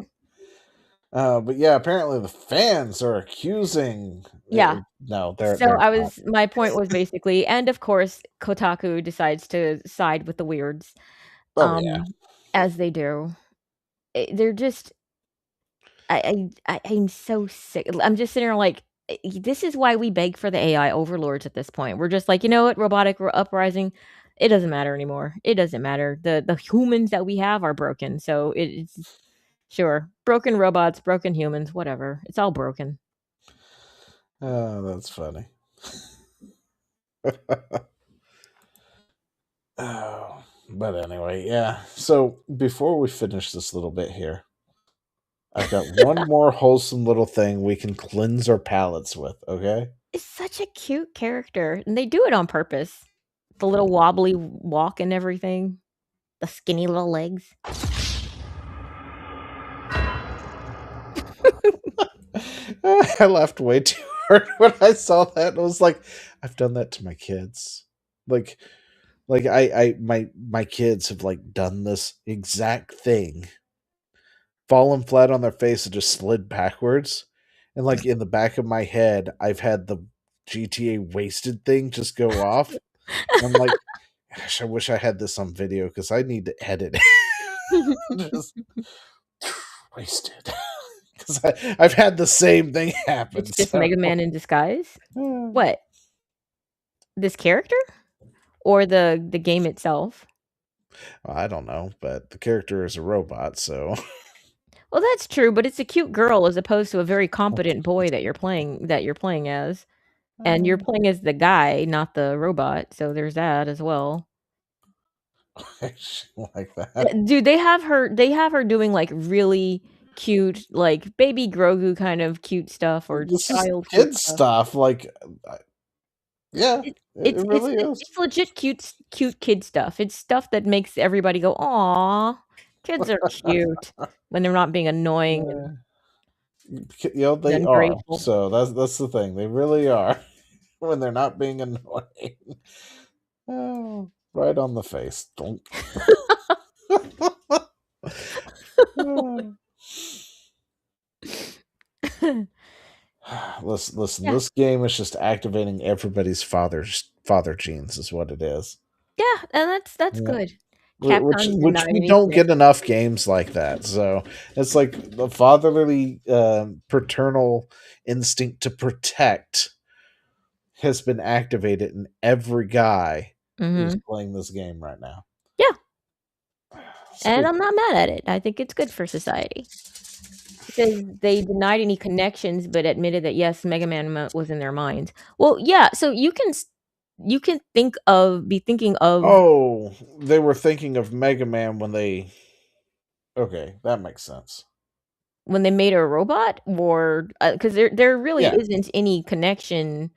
B: But yeah, apparently the fans are accusing.
A: Yeah.
B: No,
A: So
B: they're not.
A: my point was basically, and of course, Kotaku decides to side with the weirds,
B: Oh yeah,
A: as they do. They're just I'm so sick. I'm just sitting here like, this is why we beg for the AI overlords at this point. We're just like, you know what, robotic uprising, it doesn't matter anymore. It doesn't matter. The humans that we have are broken. So it's sure broken robots, broken humans, whatever. It's all broken.
B: oh, that's funny. Oh, but anyway, yeah. So before we finish this little bit here, I've got one more wholesome little thing we can cleanse our palates with. Okay.
A: It's such a cute character, and they do it on purpose. The little wobbly walk and everything, the skinny little legs.
B: I laughed way too hard when I saw that. I was like, I've done that to my kids. Like, my kids have like done this exact thing, fallen flat on their face and just slid backwards. And like in the back of my head, I've had the GTA wasted thing just go off. I'm like, gosh, I wish I had this on video because I need to edit just wasted. Because I've had the same thing happen.
A: It's just
B: So
A: Mega Man in disguise. What? This character or the game itself?
B: I don't know, but the character is a robot, so
A: Well, that's true, but it's a cute girl as opposed to a very competent boy that you're playing as. And you're playing as the guy, not the robot, so there's that as well.
B: I like that.
A: Dude, they have her doing, like, really cute, like, baby Grogu kind of cute stuff or
B: This is
A: child cute
B: kid
A: stuff.
B: stuff. Like, yeah,
A: It
B: it really is.
A: it's legit cute kid stuff. It's stuff that makes everybody go, "Aw, kids are cute," when they're not being annoying and
B: They are.
A: ungrateful.
B: So that's the thing. They really are when they're not being annoying. Oh, right on the face. Don't. Oh. Listen.
A: Yeah.
B: This game is just activating everybody's father genes, is what it is.
A: Yeah, and that's
B: Yeah.
A: good.
B: Which
A: Capcom
B: which
A: denied
B: we
A: any
B: don't get
A: connection.
B: enough games like that. So it's like the fatherly paternal instinct to protect has been activated in every guy who's
A: Mhm.
B: playing this game right now.
A: Yeah, and
B: Sweet.
A: I'm not mad at it. I think it's good for society. Because they denied any connections, but admitted that, yes, Mega Man was in their minds. Well, yeah, so you can be thinking of
B: Oh, they were thinking of Mega Man when they. Okay, that makes sense.
A: when they made a robot or because there really
B: Yeah,
A: isn't any connection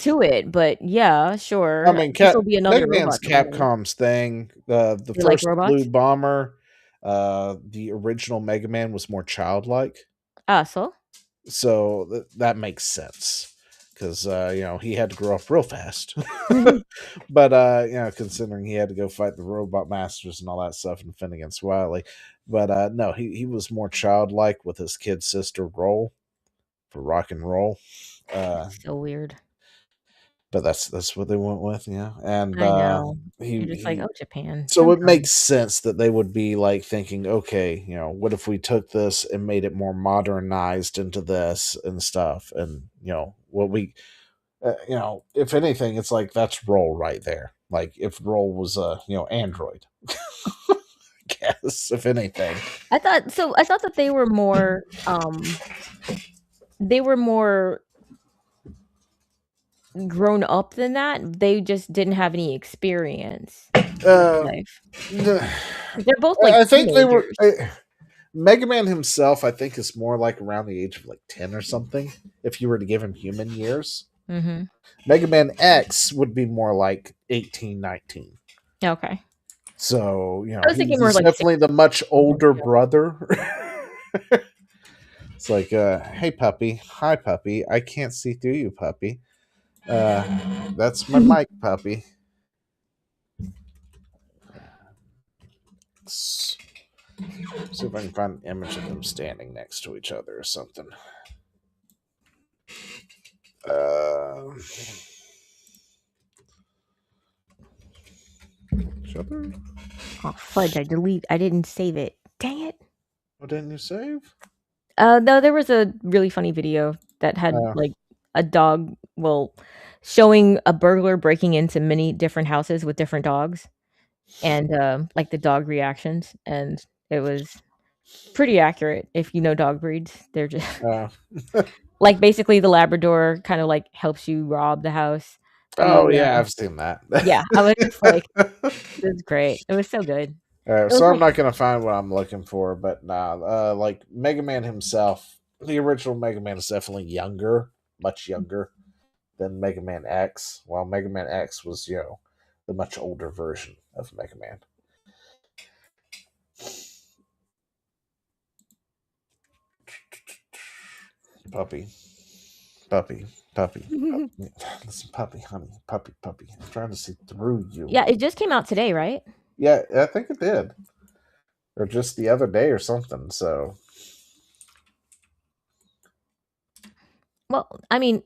A: to it, but yeah,
B: I
A: sure.
B: mean,
A: This will be another
B: Mega Man's
A: robot that we made.
B: Capcom's thing. The
A: You like
B: first Blue
A: robots?
B: Bomber, the original Mega Man was more childlike.
A: Ah, so?
B: So that makes sense because he had to grow up real fast. But considering he had to go fight the robot masters and all that stuff and defend against Wily, but no, he was more childlike with his kid sister role for rock and roll. Uh,
A: So weird.
B: but that's what they went with, yeah. And
A: I know. You're just like,
B: he
A: "Oh, Japan,
B: so it
A: sometimes."
B: makes sense that they would be like thinking, okay, what if we took this and made it more modernized into this and stuff, and what we, if anything, it's like that's Roll right there. Like if Roll was Android, I guess if anything.
A: I thought that they were more grown up than that. They just didn't have any experience with
B: Uh,
A: life. 'Cause they're both, like,
B: I think they were.
A: teenagers.
B: Mega Man himself, I think, is more like around the age of like 10 or something. If you were to give him human years,
A: Mhm.
B: Mega Man X would be more like 18, 19.
A: Okay.
B: So,
A: I was thinking more
B: he's
A: like
B: definitely the much
A: 16.
B: older brother. It's like, hey, puppy. Hi, puppy. I can't see through you, puppy. That's my mic, puppy. Let's see if I can find an image of them standing next to each other or something. Each other?
A: Oh, fudge, I didn't save it. Dang it.
B: What didn't you save?
A: No, there was a really funny video that had,
B: Uh,
A: like, a dog showing a burglar breaking into many different houses with different dogs and, like, the dog reactions, and it was pretty accurate if you know dog breeds. They're just
B: uh,
A: like, basically, the Labrador kinda, like, helps you rob the house.
B: oh,
A: The,
B: yeah, I've seen that.
A: yeah, I was just like, "This is great." It was so good. It was
B: So I'm
A: like
B: not gonna find what I'm looking for, but nah, like Mega Man himself, the original Mega Man is definitely younger, much younger than Mega Man X, while Mega Man X was, the much older version of Mega Man. Puppy, puppy, puppy, puppy. Listen, puppy, honey, puppy, puppy. I'm trying to see through you.
A: Yeah, it just came out today, right?
B: Yeah, I think it did, or just the other day or something. So
A: Well, I mean,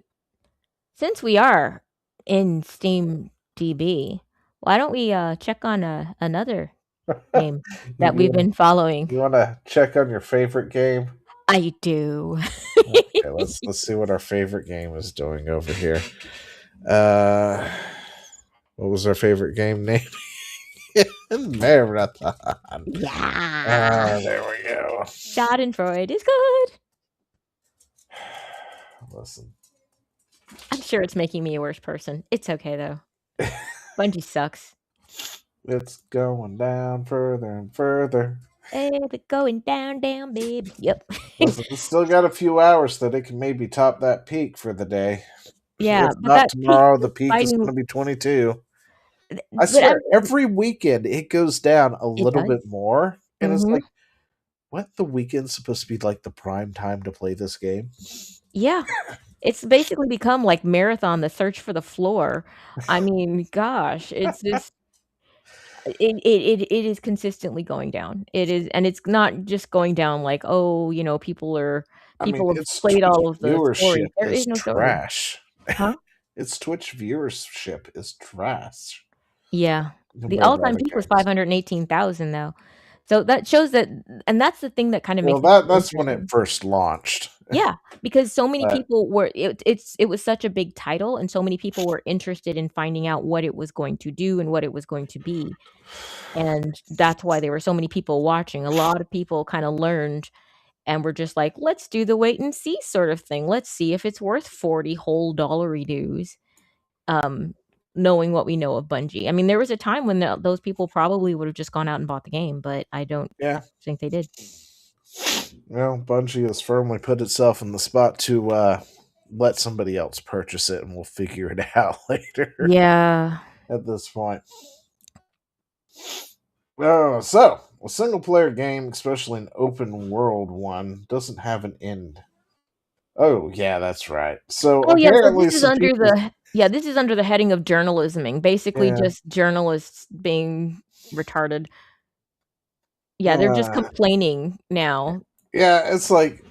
A: since we are in Steam DB, why don't we, check on, another game
B: you,
A: that we've been following?
B: you want to check on your favorite game?
A: I do.
B: Okay, let's see what our favorite game is doing over here. Uh, what was our favorite game name? Marathon.
A: Yeah.
B: There we go.
A: Schadenfreude is good.
B: Listen,
A: I'm sure it's making me a worse person. It's okay, though. Bungie sucks.
B: it's going down further and further.
A: It's going down, down, baby. Yep.
B: Listen, it's still got a few hours that it can maybe top that peak for the day.
A: Yeah,
B: If
A: but
B: not
A: that peak
B: tomorrow, the
A: is
B: peak is
A: fighting
B: going to be 22. I
A: but
B: swear, every weekend it goes down a
A: it
B: little
A: does.
B: bit more. And it's
A: Mhm.
B: like, what? The weekend's supposed to be like the prime time to play this game?
A: Yeah. It's basically become like Marathon, the search for the floor. I mean, gosh, it's just it is consistently going down. It is, and it's not just going down like, "Oh,
B: I mean,
A: people have
B: its
A: played
B: Twitch
A: all of the stories."
B: viewership
A: There is
B: is
A: no story.
B: trash.
A: Huh?
B: Its Twitch viewership is trash
A: Yeah. The
B: compared to
A: all-time
B: other
A: peak was
B: games.
A: 518,000 though. So that shows that, and that's the thing that kinda
B: Well,
A: makes it so
B: that's when it
A: interesting.
B: first launched.
A: Yeah, because so many
B: But
A: people were it was such a big title, and so many people were interested in finding out what it was going to do and what it was going to be, and that's why there were so many people watching. A lot of people kinda learned and were just like, "Let's do the wait and see sort of thing. Let's see if it's worth 40 whole dollary dues," um, knowing what we know of Bungie. I mean, there was a time when those people probably would have just gone out and bought the game, but I don't
B: yeah,
A: think they did.
B: well, Bungie has firmly put itself in the spot to let somebody else purchase it, and we'll figure it out later
A: Yeah.
B: at this point. So a single player game, especially an open world one, doesn't have an end. Oh, yeah, that's right. So
A: Oh, yeah, so
B: apparently some people,
A: this is under the heading of journalisming, basically
B: yeah,
A: just journalists being retarded. Yeah, they're just
B: uh,
A: complaining now.
B: yeah, it's like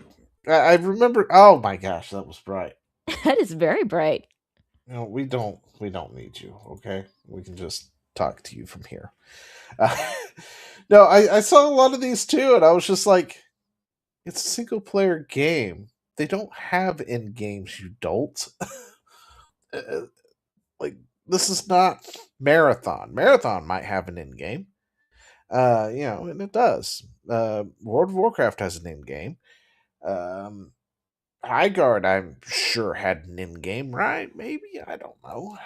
B: I remember. Oh my gosh, that was bright.
A: That is very bright.
B: we don't need you. Okay, we can just talk to you from here. Uh, no, I saw a lot of these too, and I was just like, it's a single player game. They don't have end games, you dolt. Uh, like this is not Marathon. Marathon might have an end game. And it does. World of Warcraft has an end game. Um, Highguard, I'm sure had an end game, right? Maybe I don't know.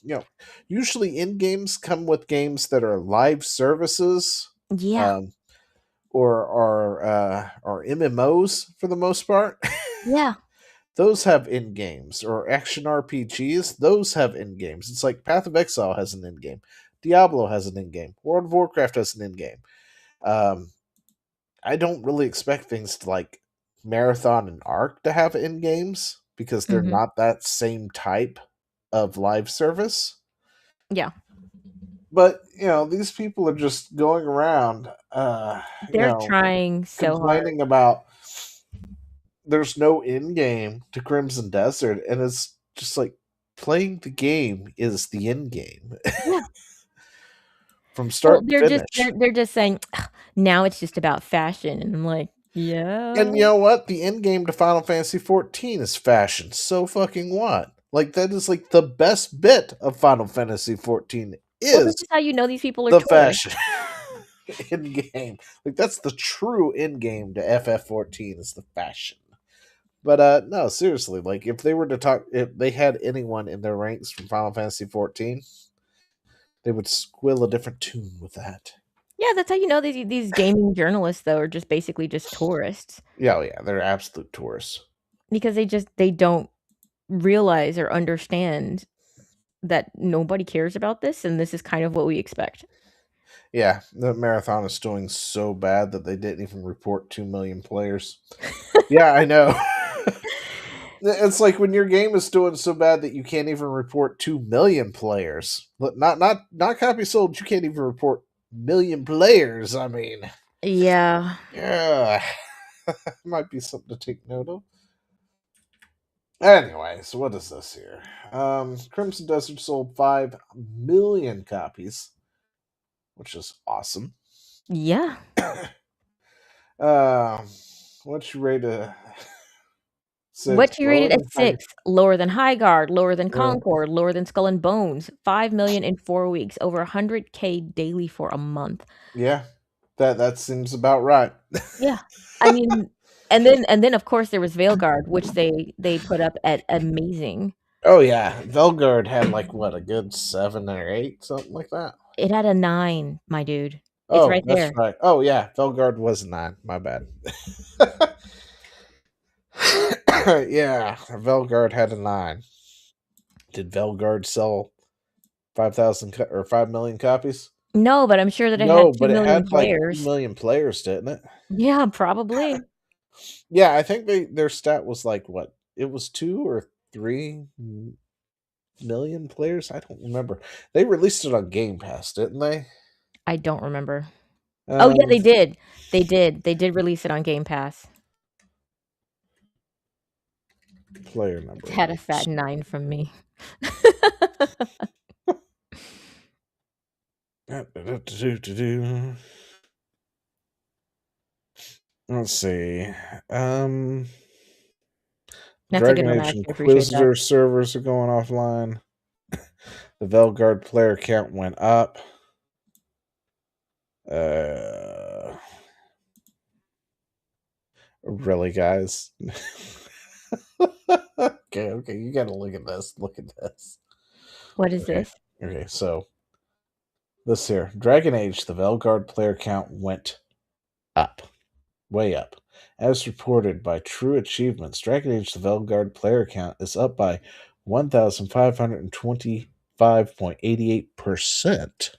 B: You know, usually end games come with games that are live services,
A: Yeah.
B: um, or are MMOs for the most part.
A: Yeah.
B: Those have end games, or action RPGs. Those have end games. It's like Path of Exile has an end game. Diablo has an end game. World of Warcraft has an end game. Um, I don't really expect things to like Marathon and Arc to have end games because they're
A: Mhm.
B: not that same type of live service.
A: Yeah.
B: But these people are just going around,
A: They're trying so hard.
B: complaining about there's no end game to Crimson Desert, and it's just like playing the game is the end game
A: Yeah.
B: from
A: Well,
B: start to finish.
A: they're just saying, "Ugh, now it's just about fashion," and I'm like,
B: And
A: "Yeah."
B: you know what? The end game to Final Fantasy 14 is fashion. So fucking what? Like that is like the best bit of Final Fantasy 14
A: Well, this
B: is
A: is how you know these people are
B: the
A: tourists.
B: fashion end game. Like that's the true end game to FF14 is the fashion. But no, seriously, like if they were to talk if they had anyone in their ranks from Final Fantasy 14, they would squill a different tune with that.
A: Yeah, that's how you know these gaming journalists, though, are just basically just tourists
B: Yeah, oh yeah, they're absolute tourists.
A: because they don't realize or understand that nobody cares about this, and this is kind of what we expect.
B: Yeah, the marathon is doing so bad that they didn't even report 2 million players. Yeah, I know. It's like when your game is doing so bad that you can't even report 2 million players. Not copies sold, you can't even report million players. I mean,
A: Yeah.
B: yeah. Might be something to take note of. Anyway, so what is this here? Crimson Desert sold 5 million copies, which is awesome.
A: Yeah.
B: Um, what you rate a 6?
A: What you
B: Lower
A: rated
B: than
A: at
B: Tiger?
A: 6, lower than Highguard, lower than
B: Yeah.
A: Concord, lower than Skull and Bones, 5 million in 4 weeks, over 100K daily for a month.
B: Yeah, that seems about right.
A: Yeah. I mean, and then, of course, there was Veilguard, which they put up at amazing.
B: Oh yeah, Velgard had like what a good 7 or 8, something like that.
A: It had a 9, my dude. It's
B: Oh,
A: right
B: that's
A: there.
B: right. Oh yeah, Velgard was 9. My bad. Yeah, Velgard had a 9. Did Velgard sell 5,000 or 5 million copies?
A: No, but I'm sure that it had
B: No,
A: two
B: but it
A: million
B: had like 2
A: players.
B: million players, didn't it?
A: Yeah, probably.
B: Yeah, I think their stat was like what? It was 2 or 3 million players. I don't remember. They released it on Game Pass, didn't they?
A: I don't remember. Oh, yeah,
B: Um,
A: they did. They did. They did release it on Game Pass.
B: player number.
A: It had a fat 9 from me.
B: Let's see.
A: That's a
B: Dragon
A: good one, I
B: Age
A: actually appreciate that.
B: Inquisitor servers are going offline. The Velgard player count went up. Really, guys? Okay, you gotta look at this. Look at this.
A: What is
B: Okay,
A: this?
B: so this here. Dragon Age, the Velgard player count went up. Way up. As reported by True Achievements, Dragon Age the Velgard player count is up by 1,525.88%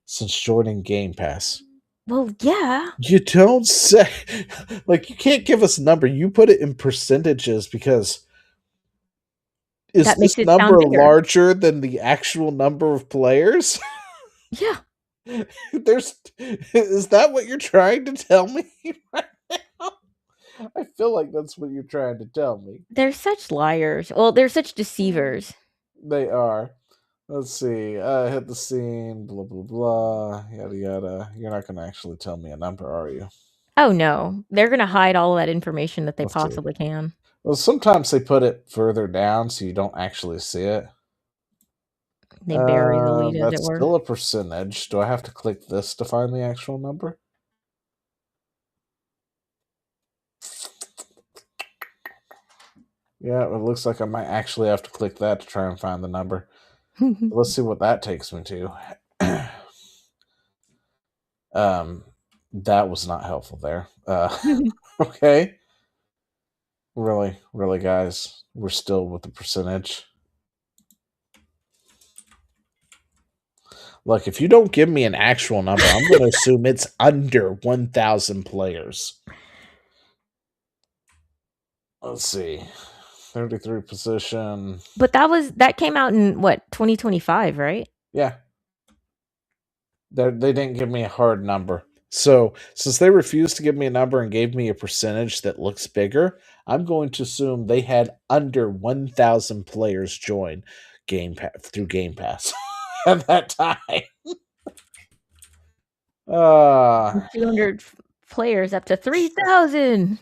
B: since joining Game Pass.
A: Well, yeah.
B: You don't say. Like, you can't give us a number. You put it in percentages because is
A: That
B: this
A: makes it sound
B: number
A: bigger.
B: larger than the actual number of players?
A: Yeah.
B: Is that what you're trying to tell me right now? I feel like that's what you're trying to tell me.
A: They're such liars. Well, they're such deceivers.
B: They are. Let's see. Hit the scene. Blah blah blah. Yada yada. You're not going to actually tell me a number, are you?
A: Oh no, they're gonna hide all that information that they
B: Let's see.
A: possibly can.
B: Well, sometimes they put it further down so you don't actually see it.
A: They bury the lead, as it
B: That's
A: were.
B: still a percentage. Do I have to click this to find the actual number? Yeah, it looks like I might actually have to click that to try and find the number. Let's see what that takes me to. That was not helpful there. Okay. Really, really, guys, we're still with the percentage. Look, if you don't give me an actual number, I'm going to assume it's under 1,000 players. Let's see. 33 position.
A: But that came out in what, 2025, right?
B: Yeah. They didn't give me a hard number. So, since they refused to give me a number and gave me a percentage that looks bigger, I'm going to assume they had under 1,000 players join through Game Pass at that time.
A: 200 players up to 3,000.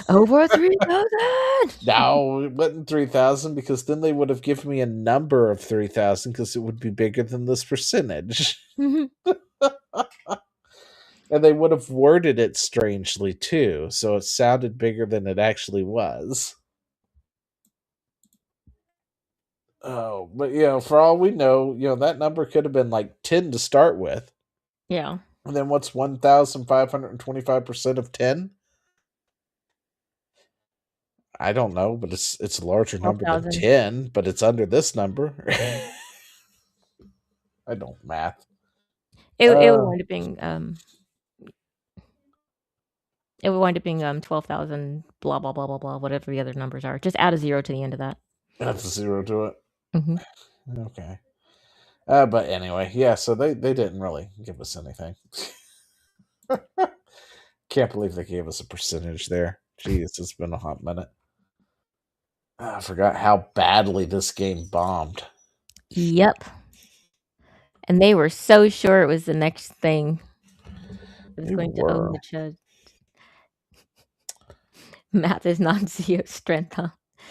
A: Over 3,000.
B: No, it wasn't 3,000 because then they would have given me a number of 3,000 because it would be bigger than this percentage. And they would have worded it strangely too, so it sounded bigger than it actually was. Oh, but for all we know, that number could have been like 10 to start with.
A: Yeah.
B: And then what's 1,525% of 10? I don't know, but it's a larger number than 10, but it's under this number. I don't math.
A: It would wind up being 12,000 blah blah blah blah blah, whatever the other numbers are. Just add a 0 to the end of that.
B: Add a 0 to it.
A: Mm-hmm.
B: Okay. But anyway, yeah, so they didn't really give us anything. Can't believe they gave us a percentage there. Jeez, it's been a hot minute. I forgot how badly this game bombed.
A: Yep. And they were so sure it was the next thing. It was going to own the chud. Math is not Zio's strength, huh?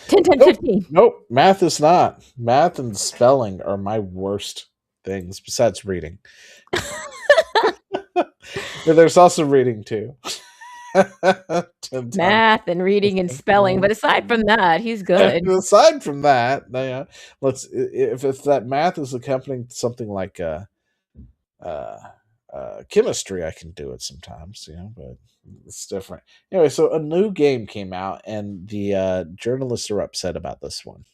A: 10, 10, 15.
B: Nope, math is not. Math and spelling are my worst things, besides reading. There's also reading, too.
A: Math and reading and spelling, but aside from that, he's good.
B: Aside from that, if that math is accompanying something like chemistry, I can do it sometimes, but it's different. Anyway, so a new game came out, and the journalists are upset about this one.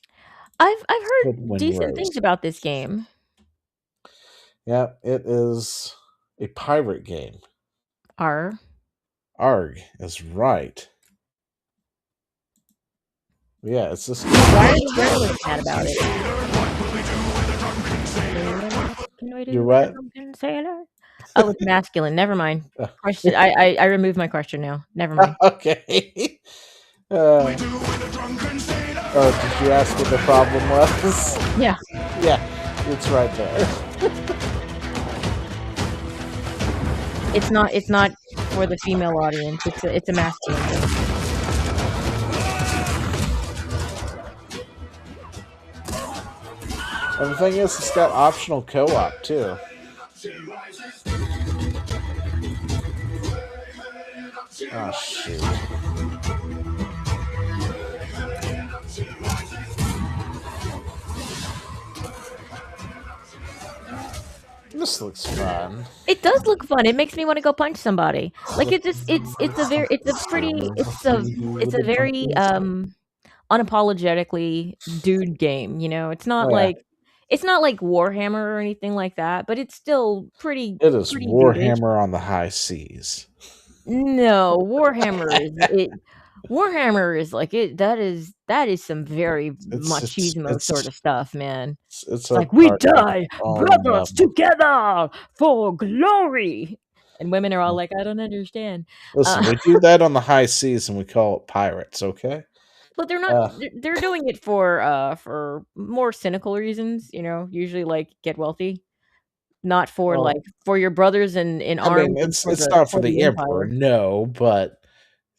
A: I've heard decent things about this game.
B: Yeah, it is a pirate game.
A: Arg
B: is right. Yeah, it's this.
A: Why are the journalists mad about it? Can we do
B: what?
A: Sailor? Oh, it's masculine. Never mind. Question. I removed my question now. Never mind.
B: Okay. Did you ask what the problem was?
A: Yeah.
B: Yeah, it's right there.
A: It's not for the female audience. It's a masculine thing.
B: And the thing is, it's got optional co-op too. Oh shoot. This looks fun.
A: It does look fun. It makes me want to go punch somebody. Like it's a very unapologetically dude game, It's not like Warhammer or anything like that, but it's still pretty.
B: It is
A: pretty
B: Warhammer
A: dudeish.
B: on the high seas.
A: No, Warhammer is it. Warhammer is like it. That is some very machismo sort of stuff, man. It's like we die, brothers together for glory. And women are all like, "I don't understand."
B: Listen, we do that on the high seas, and we call it pirates. Okay.
A: But they're not
B: Uh,
A: they're doing it for more cynical reasons, you know, usually, like, get wealthy, not for, like
B: well,
A: for your brothers in
B: I mean,
A: arms and
B: it's not for
A: for the
B: the emperor,
A: empire.
B: no, but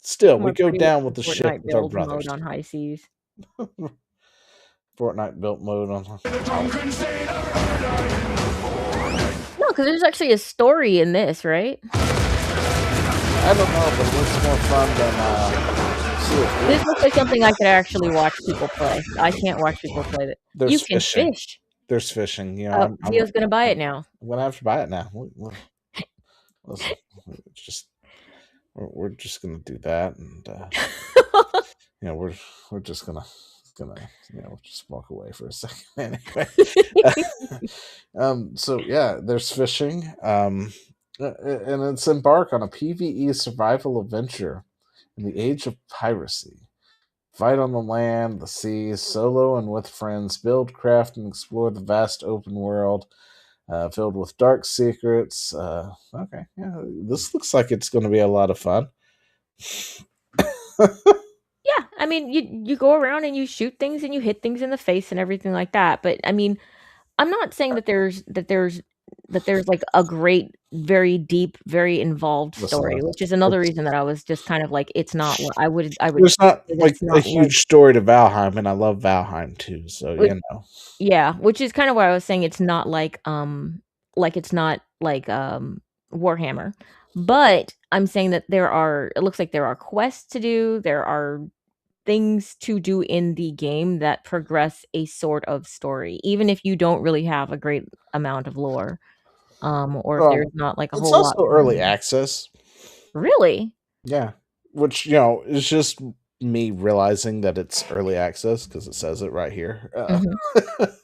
B: still,
A: I'm
B: we
A: a
B: go
A: pretty much
B: down
A: in
B: with the ship
A: Fortnite
B: with our
A: build
B: brothers.
A: mode on high seas.
B: Fortnite built mode on.
A: No, because there's actually a story in this, right?
B: I don't know, but it looks more fun than Sea of
A: This
B: Thieves.
A: looks like something I could actually watch people play. I can't watch people play that. You
B: There's
A: can
B: fishing.
A: fish.
B: There's fishing. You know,
A: Oh, Zio's gonna buy it now.
B: I'm gonna have to buy it now. Listen, it's just we're just gonna do that, and you know, we're just gonna just walk away for a second anyway. So yeah, there's fishing. And it's embark on a PvE survival adventure in the age of piracy. Fight on the land, the seas, solo and with friends. Build, craft, and explore the vast open world filled with dark secrets. Okay, yeah, this looks like it's going to be a lot of fun.
A: Yeah, I mean, you go around and you shoot things and you hit things in the face and everything like that. But I mean, I'm not saying that there's like a great, very deep, very involved story, which is another reason that I was just kind of like, it's not what I would
B: There's not
A: say that
B: like
A: it's
B: a
A: not like
B: huge story to Valheim, and I love Valheim too. So
A: which,
B: you know,
A: yeah, which is kind of why I was saying it's not like it's not like Warhammer. But I'm saying that it looks like there are quests to do, there are things to do in the game that progress a sort of story, even if you don't really have a great amount of lore, or if there's not like a
B: it's
A: whole lot
B: also
A: going
B: early
A: on.
B: access.
A: Really?
B: Yeah, which is just me realizing that it's early access because it says it right here.
A: Mhm.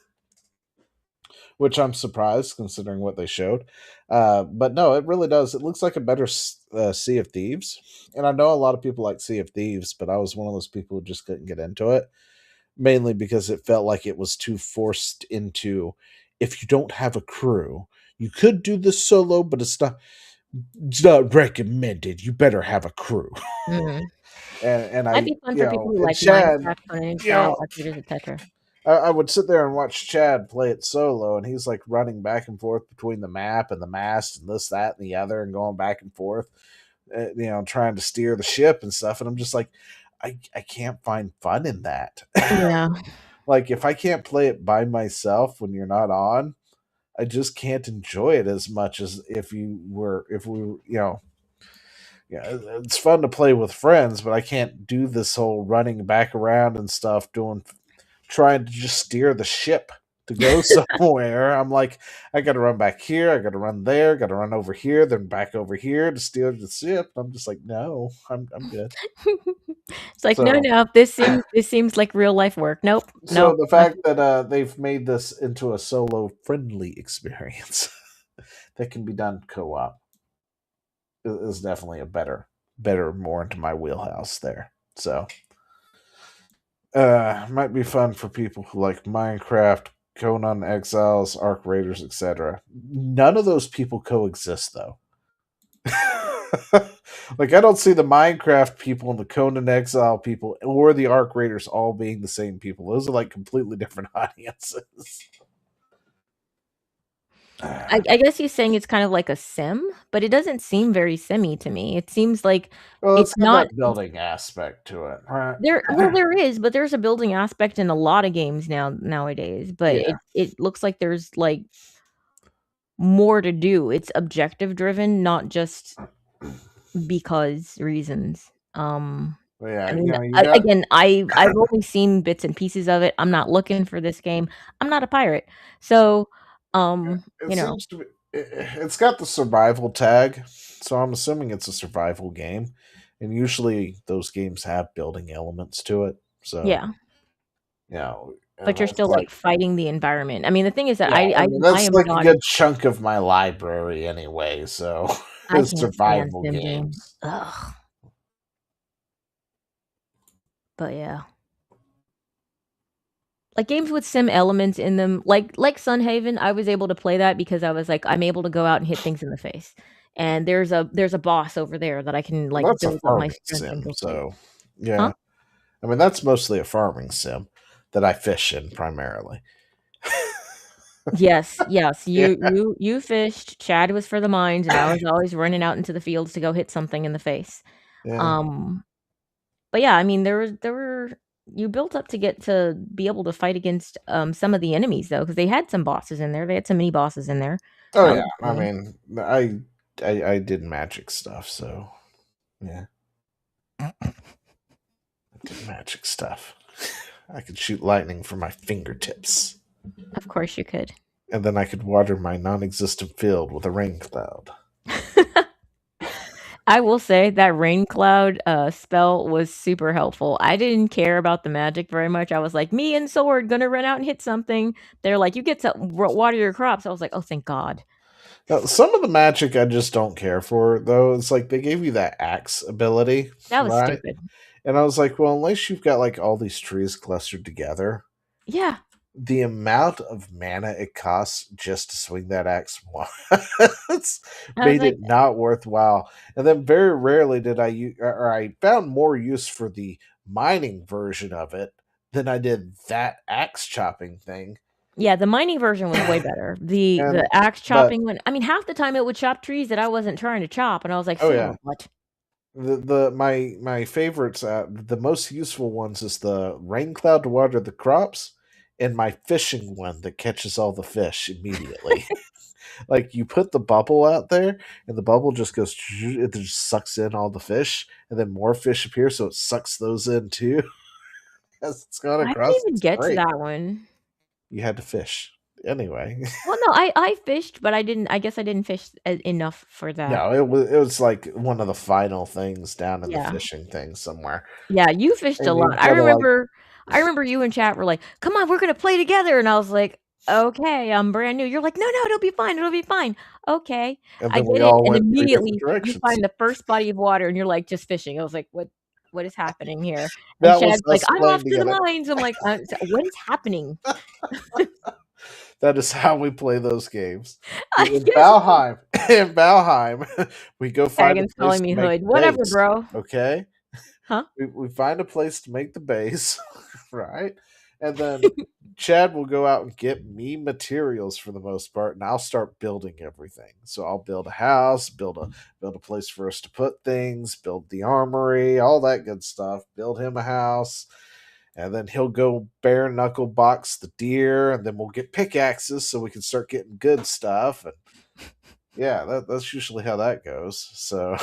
B: Which I'm surprised considering what they showed. But no, it really does. It looks like a better Sea of Thieves. And I know a lot of people like Sea of Thieves, but I was one of those people who just couldn't get into it, mainly because it felt like it was too forced into if you don't have a crew. You could do this solo, but it's not recommended. You better have a crew.
A: Mhm.
B: And
A: Might
B: I,
A: be fun for people who
B: and
A: like
B: Chad,
A: Minecraft, Conan
B: you
A: Exile,
B: know,
A: Dark Raiders, etc.
B: I would sit there and watch Chad play it solo, and he's like running back and forth between the map and the mast and this, that, and the other, and going back and forth, trying to steer the ship and stuff. And I'm just like, I can't find fun in that.
A: Yeah.
B: Like, if I can't play it by myself when you're not on, I just can't enjoy it as much as if we were, yeah, it's fun to play with friends, but I can't do this whole running back around and stuff, trying to just steer the ship to go somewhere. I'm like, I got to run back here, I got to run there, got to run over here, then back over here to steer the ship. I'm just like, no, I'm good.
A: It's like, "No,
B: So,
A: no, this seems like real life work. Nope,
B: so
A: nope."
B: the fact that they've made this into a solo friendly experience that can be done co-op is definitely a better, more into my wheelhouse there. So might be fun for people who like Minecraft, Conan Exiles, Arc Raiders, etc. None of those people coexist though. Like, I don't see the Minecraft people and the Conan Exile people or the Arc Raiders all being the same people. Those are like completely different audiences.
A: I guess he's saying it's kind of like a sim, but it doesn't seem very simmy to me. It seems like
B: Well,
A: it's
B: it's got
A: not
B: that building aspect to it, right?
A: there is, but there's a building aspect in a lot of games nowadays, but
B: Yeah.
A: it looks like there's, like, more to do. It's objective driven, not just because reasons.
B: But yeah,
A: I mean,
B: you got
A: again, I've only seen bits and pieces of it. I'm not looking for this game. I'm not a pirate. So,
B: it
A: you know,
B: seems to be it's got the survival tag, so I'm assuming it's a survival game. And usually those games have building elements to it. So,
A: yeah,
B: and
A: but you're
B: that's
A: still,
B: like
A: like, fighting the environment. I mean, the thing is that
B: yeah, I mean
A: I
B: that's
A: am
B: like a
A: not
B: good chunk of my library anyway, so
A: I
B: it's
A: can't stand
B: survival
A: sim games.
B: games.
A: Ugh, but yeah. Like, games with sim elements in them, like Sunhaven, I was able to play that because I was like, I'm able to go out and hit things in the face. and there's a boss over there that I can like
B: Well, that's a
A: build up my
B: farming
A: strength and
B: sim,
A: go fight.
B: so
A: Huh?
B: yeah. I mean, that's mostly a farming sim that I fish in primarily.
A: Yes, yes.
B: Yeah,
A: You fished. Chad was for the mines, and I was always running out into the fields to go hit something in the face.
B: yeah.
A: Um, but yeah, I mean, there were you built up to get to be able to fight against some of the enemies though, because they had some bosses in there. They had some mini bosses in there.
B: Oh
A: That
B: yeah.
A: was
B: I
A: exciting.
B: mean, I did magic stuff, so yeah, I did magic stuff. I could shoot lightning from my fingertips,
A: Of course you could.
B: and then I could water my non-existent field with a rain cloud.
A: I will say that rain cloud spell was super helpful. I didn't care about the magic very much. I was like, me and sword gonna run out and hit something. They're like, you get to water your crops. I was like, oh, thank God.
B: Now, some of the magic I just don't care for, though. It's like they gave you that axe ability,
A: That was
B: right?
A: stupid.
B: And I was like, well, unless you've got like all these trees clustered together,
A: Yeah,
B: the amount of mana it costs just to swing that axe once
A: I was
B: made
A: like,
B: it not worthwhile. And then very rarely did or I found more use for the mining version of it than I did that axe chopping thing.
A: yeah, the mining version was way better. The
B: And
A: axe
B: but
A: chopping one. I mean, half the time it would chop trees that I wasn't trying to chop, and I was like,
B: oh
A: son of a
B: yeah,
A: butt.
B: my favorites, the most useful ones is the rain cloud to water the crops, and my fishing one that catches all the fish immediately. Like you put the bubble out there, and the bubble just goes, it just sucks in all the fish, and then more fish appear, so it sucks those in too. As it's gone
A: I didn't
B: across,
A: even
B: it's
A: get to
B: great.
A: that one.
B: You had to fish anyway.
A: Well, no, I fished, but I didn't. I guess I didn't fish enough for that.
B: No, it was like one of the final things down in the
A: Yeah.
B: fishing thing somewhere,
A: Yeah, you fished a
B: and
A: lot.
B: you've got to like,
A: I remember you and chat were like, "Come on, we're gonna play together," and I was like, "Okay, I'm brand new." You're like, "No, no, it'll be fine. It'll be fine." Okay,
B: and
A: I
B: then we
A: get it,
B: all
A: and
B: went three different
A: immediately you
B: directions.
A: find the first body of water, and you're like, "Just fishing." I was like, What is happening here?" And
B: That was
A: Chad's like,
B: us
A: "I'm off
B: playing
A: to the
B: together.
A: mines." I'm like, "What is happening?"
B: That is how we play those games.
A: I
B: In
A: guess
B: Valheim, in Valheim, we go find a
A: Dragon's
B: place
A: calling
B: to
A: me
B: make
A: hood.
B: the
A: Whatever,
B: base.
A: bro.
B: Okay,
A: Huh?
B: we find a place to make the base, right? And then Chad will go out and get me materials for the most part, and I'll start building everything. So I'll build a house, build a place for us to put things, build the armory, all that good stuff. Build him a house, and then he'll go bare knuckle box the deer, and then we'll get pickaxes so we can start getting good stuff. And yeah, that's usually how that goes. So,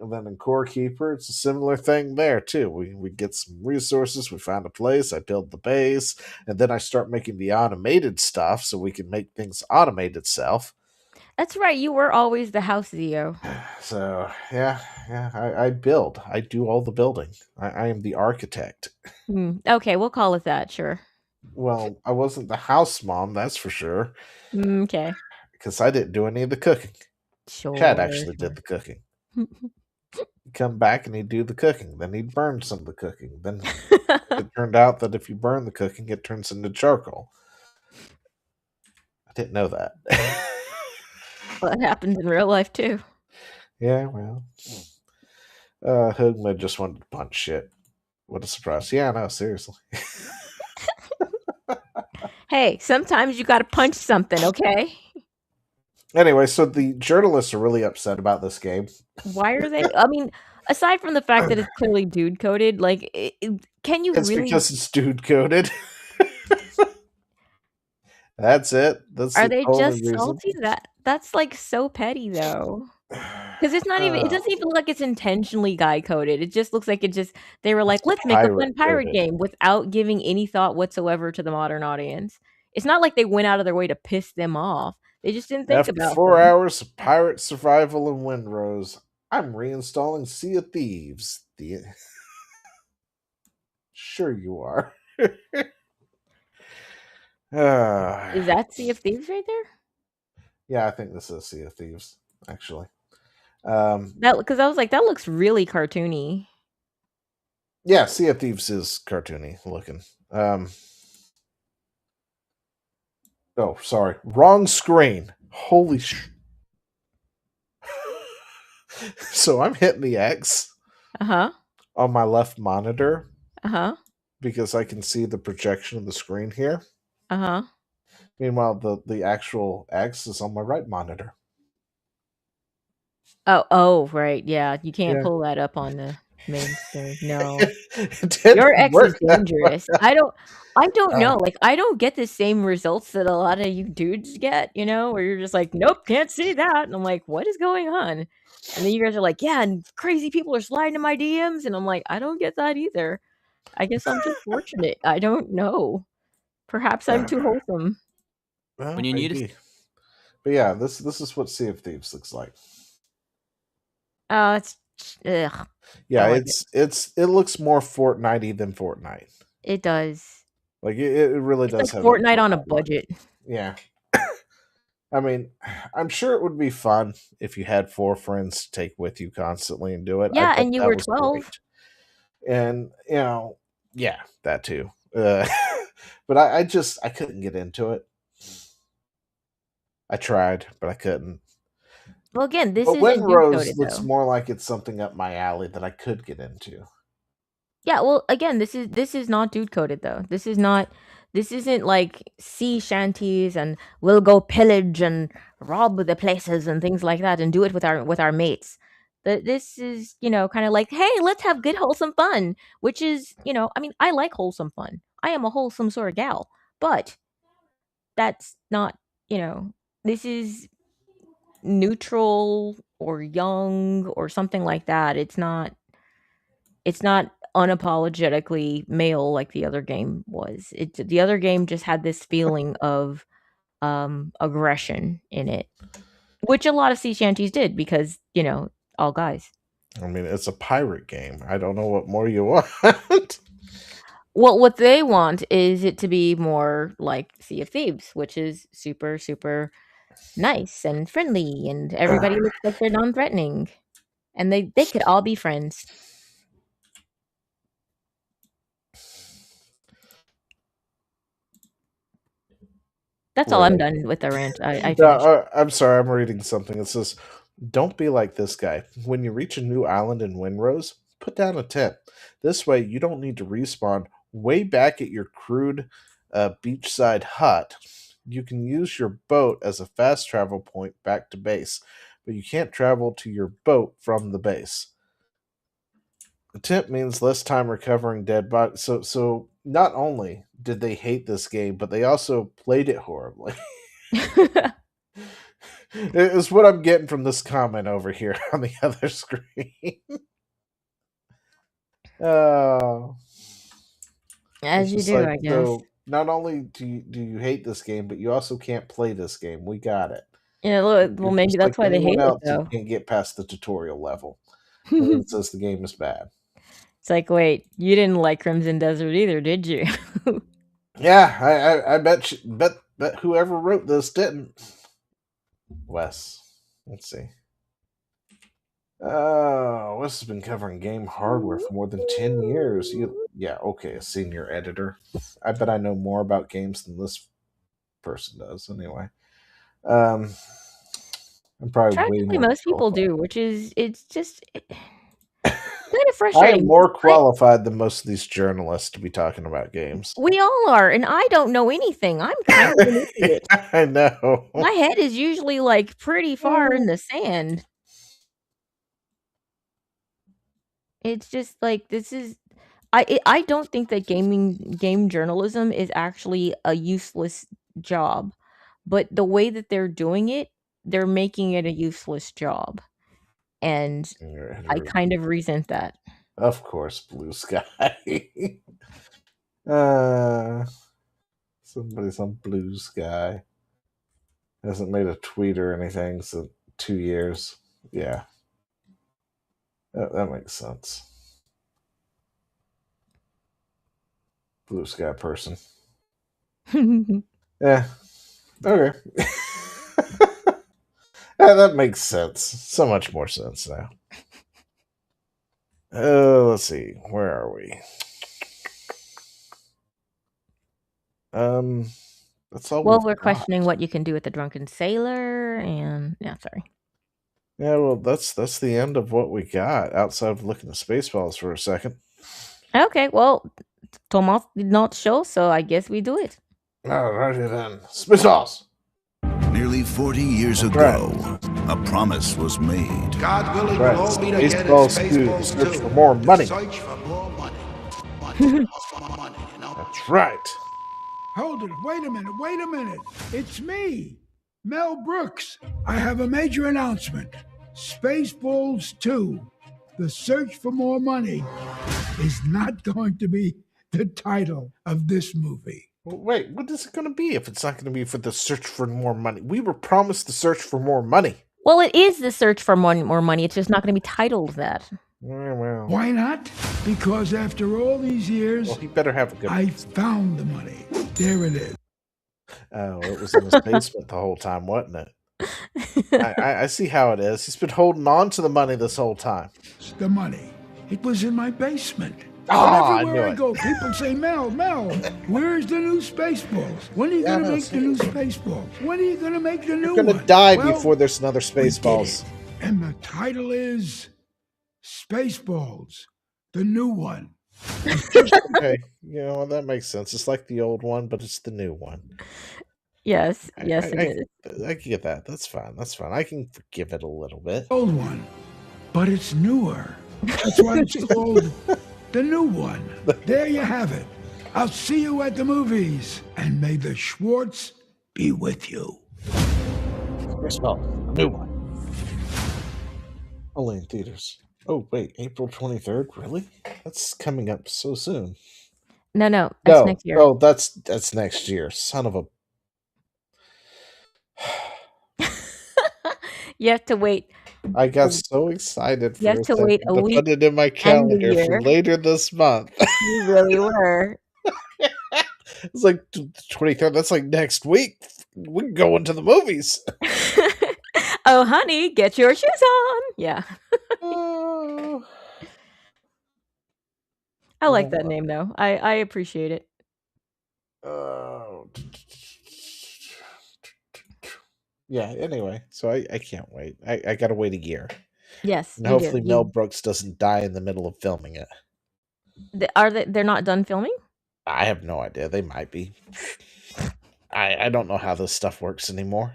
B: and then in Core Keeper, it's a similar thing there too. We get some resources, we find a place, I build the base, and then I start making the automated stuff so we can make things automate itself.
A: That's right. You were always the house Zio.
B: So yeah, yeah, I build. I do all the building. I am the architect.
A: Okay, we'll call it that. Sure.
B: Well, I wasn't the house mom, that's for sure,
A: Okay.
B: because I didn't do any of the cooking. Chad
A: Sure.
B: actually did
A: Sure.
B: the cooking. He'd come back and he'd do the cooking. Then he'd burn some of the cooking. Then it turned out that if you burn the cooking, it turns into charcoal. I didn't know that.
A: Well, it happens in real life too.
B: Yeah, well. Hoogma just wanted to punch shit. What a surprise. Yeah, no, seriously.
A: Hey, sometimes you got to punch something, okay?
B: Anyway, so the journalists are really upset about this game.
A: Why are they? I mean, aside from the fact that it's clearly dude coded, like, can you
B: It's
A: really?
B: because it's dude coded. That's it. That's
A: Are
B: the
A: they
B: only
A: just
B: reason.
A: salty? That's like so petty though. Because it's not even. It
B: Uh,
A: doesn't even look like it's intentionally guy coded. It just looks like it just. They were like,
B: it's
A: let's make a
B: pirate
A: fun pirate
B: coded.
A: game without giving any thought whatsoever to the modern audience. It's not like they went out of their way to piss them off. They just didn't think
B: After
A: about
B: 4
A: them.
B: hours of pirate survival in Windrose, I'm reinstalling Sea of Thieves. Sure you are.
A: Is
B: uh,
A: that Sea of Thieves right there?
B: yeah, I think this is Sea of Thieves, actually. Um,
A: That because I was like, that looks really cartoony.
B: yeah, Sea of Thieves is cartoony looking. Oh, sorry. Wrong screen. Holy sh. So I'm hitting the X
A: Uh-huh.
B: on my left monitor
A: Uh-huh.
B: because I can see the projection of the screen here.
A: Uh-huh.
B: Meanwhile, the actual X is on my right monitor.
A: Oh, right. Yeah, you can't
B: Yeah.
A: pull that up on the main screen. No.
B: It
A: Your
B: didn't
A: X is
B: work that
A: dangerous.
B: well.
A: I don't
B: Uh,
A: know. Like, I don't get the same results that a lot of you dudes get, where you're just like, "Nope, can't see that." And I'm like, "What is going on?" And then you guys are like, "Yeah, and crazy people are sliding in my DMs." And I'm like, "I don't get that either. I guess I'm just fortunate. I don't know. Perhaps I'm too wholesome."
B: well,
C: When you need
B: maybe. But yeah, this is what Sea of Thieves looks like.
A: It's ugh,
B: Yeah,
A: don't like it.
B: it looks more Fortnite-y than Fortnite.
A: It does.
B: Like it really
A: It's like
B: does have that
A: Fortnite on a
B: Fortnite look.
A: budget.
B: Yeah. I mean, I'm sure it would be fun if you had 4 friends to take with you constantly and do it. I
A: Yeah,
B: bet
A: and you
B: that
A: were
B: was
A: 12.
B: great. And yeah, that too. But I couldn't get into it. I tried, but I couldn't.
A: Well, again, this
B: But
A: isn't dude
B: Winrose
A: coded
B: looks
A: though.
B: more like it's something up my alley that I could get into.
A: Yeah, well, again, this is not dude coded though. This isn't like sea shanties and we'll go pillage and rob the places and things like that and do it with our mates. This is, kind of like, hey, let's have good wholesome fun, which is, I mean, I like wholesome fun. I am a wholesome sort of gal, but that's not, this is neutral or young or something like that. It's not unapologetically male like the other game was. The other game just had this feeling of aggression in it, which a lot of sea shanties did because, all guys.
B: I mean, it's a pirate game. I don't know what more you want.
A: Well, what they want is it to be more like Sea of Thieves, which is super, super nice and friendly, and everybody looks like they're non-threatening, and they could all be friends. That's all I'm
B: Right.
A: done with the rant. I
B: No,
A: finished.
B: I'm sorry. I'm reading something. It says, "Don't be like this guy. When you reach a new island in Windrose, put down a tent. This way, you don't need to respawn way back at your crude beachside hut. You can use your boat as a fast travel point back to base, but you can't travel to your boat from the base. A tent means less time recovering dead bodies." So not only did they hate this game, but they also played it horribly. Is what I'm getting from this comment over here on the other screen. Oh, it's
A: As you
B: just
A: do,
B: like,
A: I guess.
B: so not only do you hate this game, but you also can't play this game. We got it.
A: Yeah, well,
B: You're
A: maybe
B: just like
A: that's why they
B: anyone
A: hate it,
B: else. You
A: though.
B: can't get past the tutorial level, and it says the game is bad.
A: It's like, wait, you didn't like Crimson Desert either, did you?
B: Yeah, I bet whoever wrote this didn't. Wes, let's see. Wes has been covering game hardware for more than 10 years. Yeah, okay, a senior editor. I bet I know more about games than this person does, anyway. Um, I'm probably way
A: Tragically,
B: more
A: most people
B: qualified.
A: do, which is it's just kind of
B: I am
A: frustrating because
B: more qualified than most of these journalists to be talking about games.
A: we all are, and I don't know anything. I'm kind of an idiot.
B: I know.
A: My head is usually like pretty far in the sand. It's just like this is I don't think that game journalism is actually a useless job, but the way that they're doing it, they're making it a useless job, and I kind of resent that.
B: Of course, Blue Sky. uh, Somebody's on Blue Sky. Hasn't made a tweet or anything since 2 years. Yeah, that makes sense. Blue Sky person. Yeah. Okay. Yeah, that makes sense. So much more sense now. Let's see. Where are we? Um, that's all
A: Well,
B: we've
A: we're
B: got.
A: questioning what you can do with the drunken sailor, and yeah, sorry.
B: Yeah, well, that's the end of what we got outside of looking at Spaceballs for a second.
A: Okay, well, Tomas did not show, so I guess we do it.
B: Alrighty then, Spaceballs.
F: Nearly 40 years
B: That's right.
F: ago, a promise was made.
G: God willing,
B: Right.
G: we'll all meet again in
B: Spaceballs 2, the
G: Spaceballs
B: search
G: 2.
B: for more money.
G: Search for more money. Money, you know?
B: That's right.
H: Hold it. Wait a minute. It's me, Mel Brooks. I have a major announcement. Spaceballs 2, The Search for More Money, is not going to be the title of this movie.
B: Well, wait, what is it going to be if it's not going to be for the search for more money? We were promised the search for more money.
A: Well, it is the search for more money. It's just not going to be titled that.
B: Well,
H: Why not? Because after all these years,
B: he better have a good
H: I found the money. There it is.
B: Oh, it was in his basement the whole time, wasn't it? I see how it is. He's been holding on to the money this whole time.
H: The money. It was in my basement.
B: Oh, I
H: Everywhere
B: knew
H: I
B: it.
H: go, people say, Mel, where's the new Spaceballs? When are you going to make the new Spaceballs? When are you going to make the new
B: You're
H: one?
B: going to die
H: Well,
B: before there's another
H: we did
B: Spaceballs.
H: it. And the title is Spaceballs, the new one.
B: Okay, you know, that makes sense. It's like the old one, but it's the new one.
A: Yes, it is.
B: I can get that. That's fine. I can forgive it a little bit.
H: Old one, but it's newer. That's why it's called the new one. There you have it. I'll see you at the movies, and may the Schwartz be with you.
B: Spaceball, new one. Only in theaters. Oh, wait, April 23rd? Really? That's coming up so soon.
A: No, that's next year.
B: Oh, that's next year. Son of a...
A: You have to wait.
B: I got so excited for
A: You have
B: a
A: to
B: second
A: wait a
B: to
A: week
B: put it in my
A: and a
B: calendar for
A: year.
B: later this month.
A: You really were.
B: It's like 23rd. That's like next week. We can go into the movies.
A: Oh, honey, get your shoes on. Yeah.
B: Oh.
A: I like that name, though. I appreciate it.
B: Oh. Yeah, anyway, so I can't wait. I gotta wait a year.
A: Yes,
B: And
A: you do.
B: hopefully Mel Brooks doesn't die in the middle of filming it.
A: They're not done filming?
B: I have no idea. They might be. I don't know how this stuff works anymore.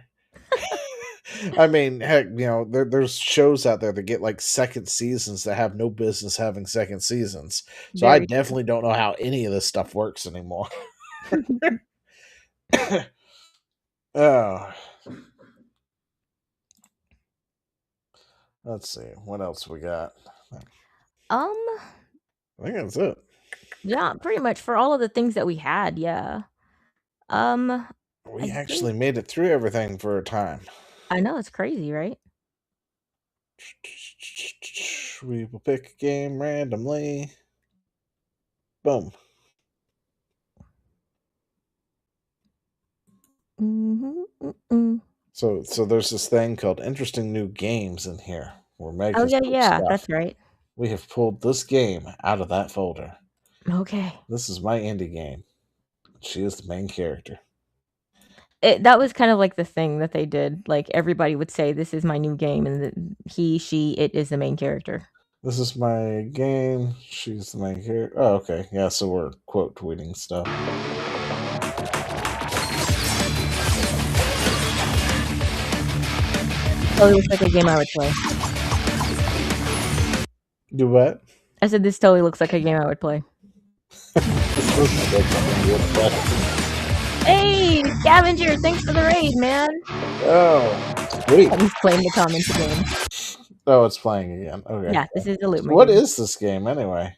B: I mean, heck, you know, there's shows out there that get like second seasons that have no business having second seasons. So I
A: Very true.
B: definitely don't know how any of this stuff works anymore. Oh. Let's see. What else we got? I think that's it.
A: Yeah, pretty much for all of the things that we had, yeah.
B: We actually made it through everything for a time.
A: I know, it's crazy, right?
B: We will pick a game randomly. Boom. So there's this thing called interesting new games in here.
A: Oh, yeah, that's right.
B: We have pulled this game out of that folder.
A: Okay.
B: This is my indie game. She is the main character.
A: That was kind of like the thing that they did. Like, everybody would say, this is my new game, and he, she, it is the main character.
B: This is my game. She's the main character. Oh, okay. Yeah, so we're quote tweeting stuff.
A: Totally looks like a game I would play.
B: Do what?
A: I said this totally looks like a game I would play. Hey, Scavenger, thanks for the raid, man.
B: Oh, sweet.
A: He's playing the comments again.
B: Oh, it's playing again. Okay.
A: Yeah, this is a loop.
B: So what is this game anyway?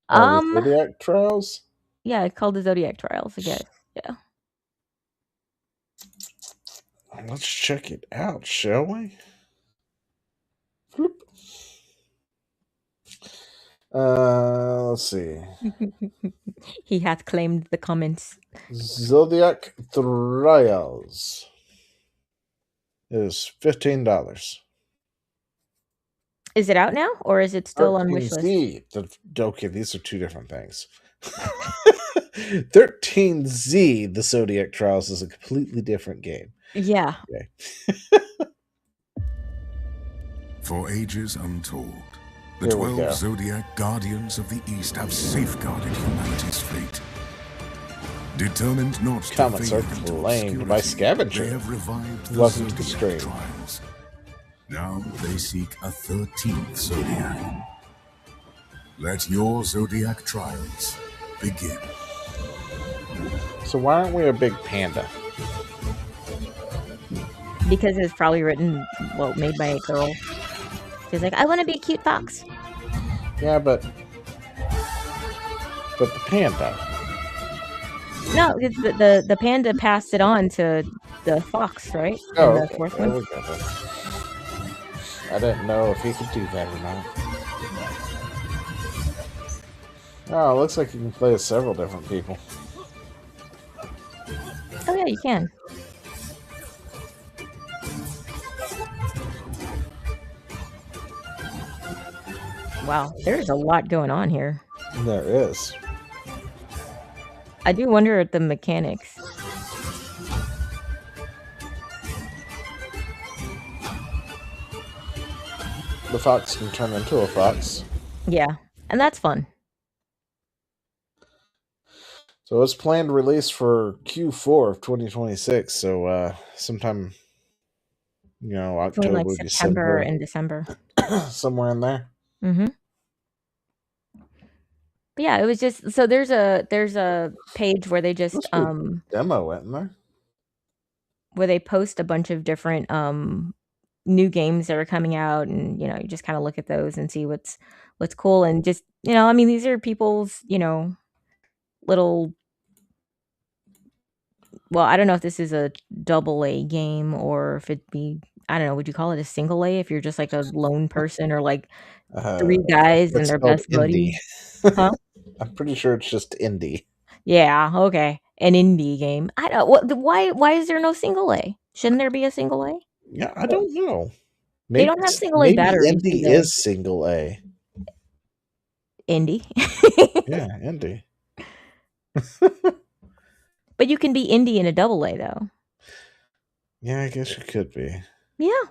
B: The Zodiac Trials?
A: Yeah, it's called the Zodiac Trials, I guess. Yeah.
B: Let's check it out, shall we? Floop. Let's see.
A: He hath claimed the comments.
B: Zodiac Trials is $15.
A: Is it out now, or is it still on wishlist?
B: Okay, these are two different things. 13Z, the Zodiac Trials, is a completely different game.
A: Yeah.
B: Okay.
I: For ages untold, the
B: Here we
I: 12
B: go.
I: Zodiac Guardians of the East have safeguarded humanity's fate. Determined not to
B: Comments
I: fade
B: are
I: into
B: claimed by
I: obscurity,
B: Scavenger.
I: they have revived the
B: Welcome to the
I: Zodiac
B: stream.
I: trials. Now they seek a 13th Zodiac. Let your Zodiac trials begin.
B: So why aren't we a big panda?
A: Because it's probably written, well, made by a girl. She's like, I want to be a cute fox.
B: Yeah, but the panda.
A: No, it's the panda passed it on to the fox, right? In
B: Oh,
A: the
B: okay.
A: fourth
B: There
A: one.
B: we go. Then. I didn't know if he could do that or not. Oh, it looks like you can play as several different people.
A: Oh yeah, you can. Wow, there's a lot going on here.
B: There is.
A: I do wonder at the mechanics.
B: The fox can turn into a fox.
A: Yeah, and that's fun.
B: So it's planned release for Q4 of 2026. So sometime,
A: Between like
B: October,
A: September
B: December,
A: and December.
B: somewhere in there.
A: Mm-hmm. But yeah, it was just so there's a page where they just
B: Demo, isn't there?
A: where they post a bunch of different new games that are coming out, and you just kind of look at those and see what's cool, and just I mean, these are people's little. Well, I don't know if this is a double A game or if it'd be, I don't know, would you call it a single A if you're just like a lone person or like three guys and
B: It's
A: their
B: called
A: best
B: indie.
A: buddy? Huh?
B: I'm pretty sure it's just indie.
A: Yeah, okay. An indie game. I don't why is there no single A? Shouldn't there be a single A?
B: Yeah, I don't know.
A: They
B: Maybe
A: don't have single A
B: maybe
A: batteries, do
B: indie
A: they?
B: is single A.
A: Indie.
B: Yeah, indie.
A: But you can be indie in a double A though.
B: Yeah, I guess you could be.
A: Yeah.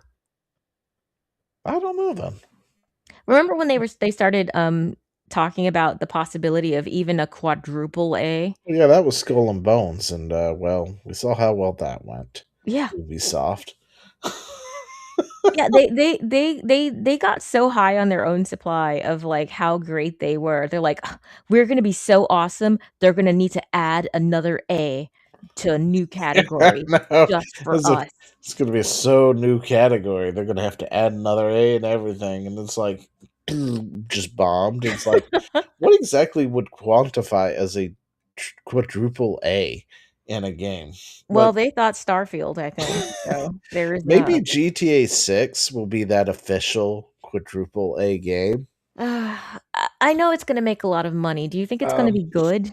B: I don't know then.
A: Remember when they started talking about the possibility of even a quadruple A?
B: Yeah, that was Skull and Bones, and well, we saw how well that went.
A: Yeah.
B: Ubisoft.
A: Yeah, they got so high on their own supply of like how great they were. They're like, "Ugh, we're gonna be so awesome. They're gonna need to add another A to a new category
B: No,
A: just for us."
B: it's going to be a so new category. They're going to have to add another A and everything, and it's like just bombed. It's like, what exactly would quantify as a quadruple A in a game?
A: Well,
B: Like,
A: they thought Starfield, I think. So there is
B: maybe
A: that.
B: GTA 6 will be that official quadruple A game.
A: I know it's gonna make a lot of money. Do you think it's gonna be good?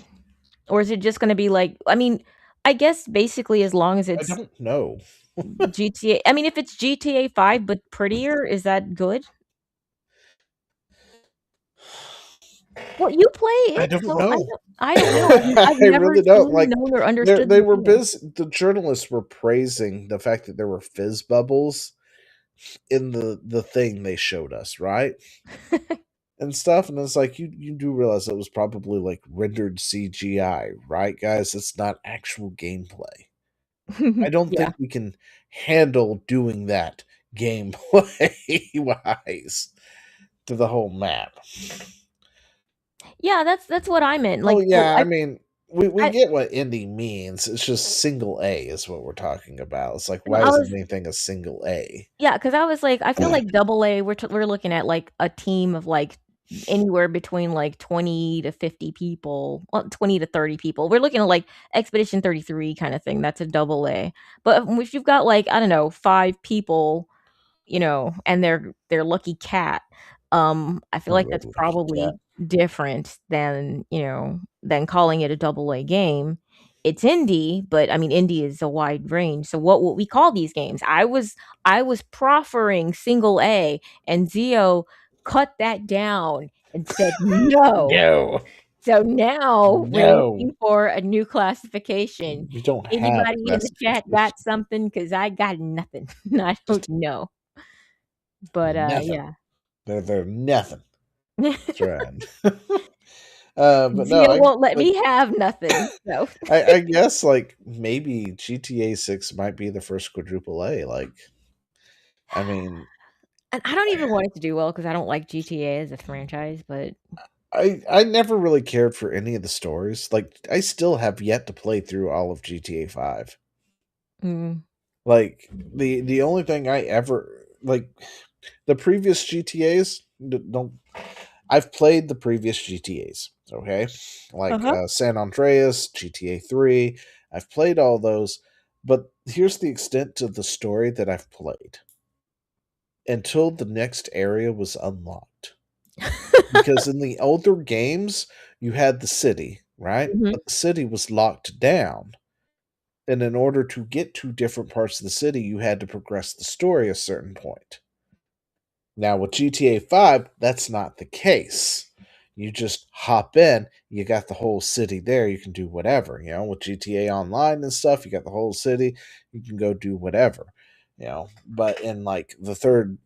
A: Or is it just gonna be like, I mean, I guess basically as long as
B: I
A: it's
B: don't know.
A: GTA. I mean, if it's GTA 5 but prettier, is that good? Well, you play
B: I
A: it,
B: don't
A: so
B: know.
A: I don't know. I've
B: I
A: never
B: really don't.
A: seen,
B: Like,
A: known, or understood
B: they
A: the
B: were
A: appeal.
B: busy. The journalists were praising the fact that there were fizz bubbles in the thing they showed us, right? And stuff, and it's like you do realize that was probably like rendered CGI, right, guys? It's not actual gameplay. I don't
A: Yeah.
B: think we can handle doing that gameplay wise to the whole map.
A: Yeah, that's what I meant. Like,
B: Oh yeah,
A: well,
B: I mean, we
A: I
B: get what indie means. It's just single A is what we're talking about. It's like,
A: no,
B: why
A: I
B: isn't
A: was
B: anything a single A?
A: yeah, because I was like, I feel like double A, we're looking at like a team of like anywhere between like 20 to 50 people, well, 20 to 30 people. We're looking at like Expedition 33 kind of thing. That's a double A. But if you've got like, I don't know, 5 people, and they're lucky cat, I feel like that's
B: Yeah.
A: probably different than, than calling it a double A game. It's indie, but I mean indie is a wide range. So what would we call these games? I was proffering single A, and Zio cut that down and said no.
B: No,
A: So now we're
B: no,
A: looking for a new classification.
B: we don't have
A: Anybody in the chat
B: classification.
A: got something? Because I got nothing. I don't know. But
B: Nothing.
A: yeah.
B: They're nothing. That's right. But no,
A: Zia
B: I
A: won't let
B: like.
A: me have nothing. So
B: I guess like maybe GTA 6 might be the first quadruple A. Like, I mean,
A: and I don't even want it to do well because I don't like GTA as a franchise, but
B: I never really cared for any of the stories. Like, I still have yet to play through all of GTA 5.
A: mm,
B: Like the only thing I ever like the previous GTA's don't I've played the previous GTA's, okay? Like
A: uh-huh.
B: San Andreas, GTA 3. I've played all those, but here's the extent to the story that I've played until the next area was unlocked. Because in the older games, you had the city, right?
A: Mhm.
B: But the city was locked down. And in order to get to different parts of the city, you had to progress the story a certain point. Now, with GTA 5, that's not the case. You just hop in, you got the whole city there, you can do whatever. With GTA Online and stuff, you got the whole city, you can go do whatever. But in like the third,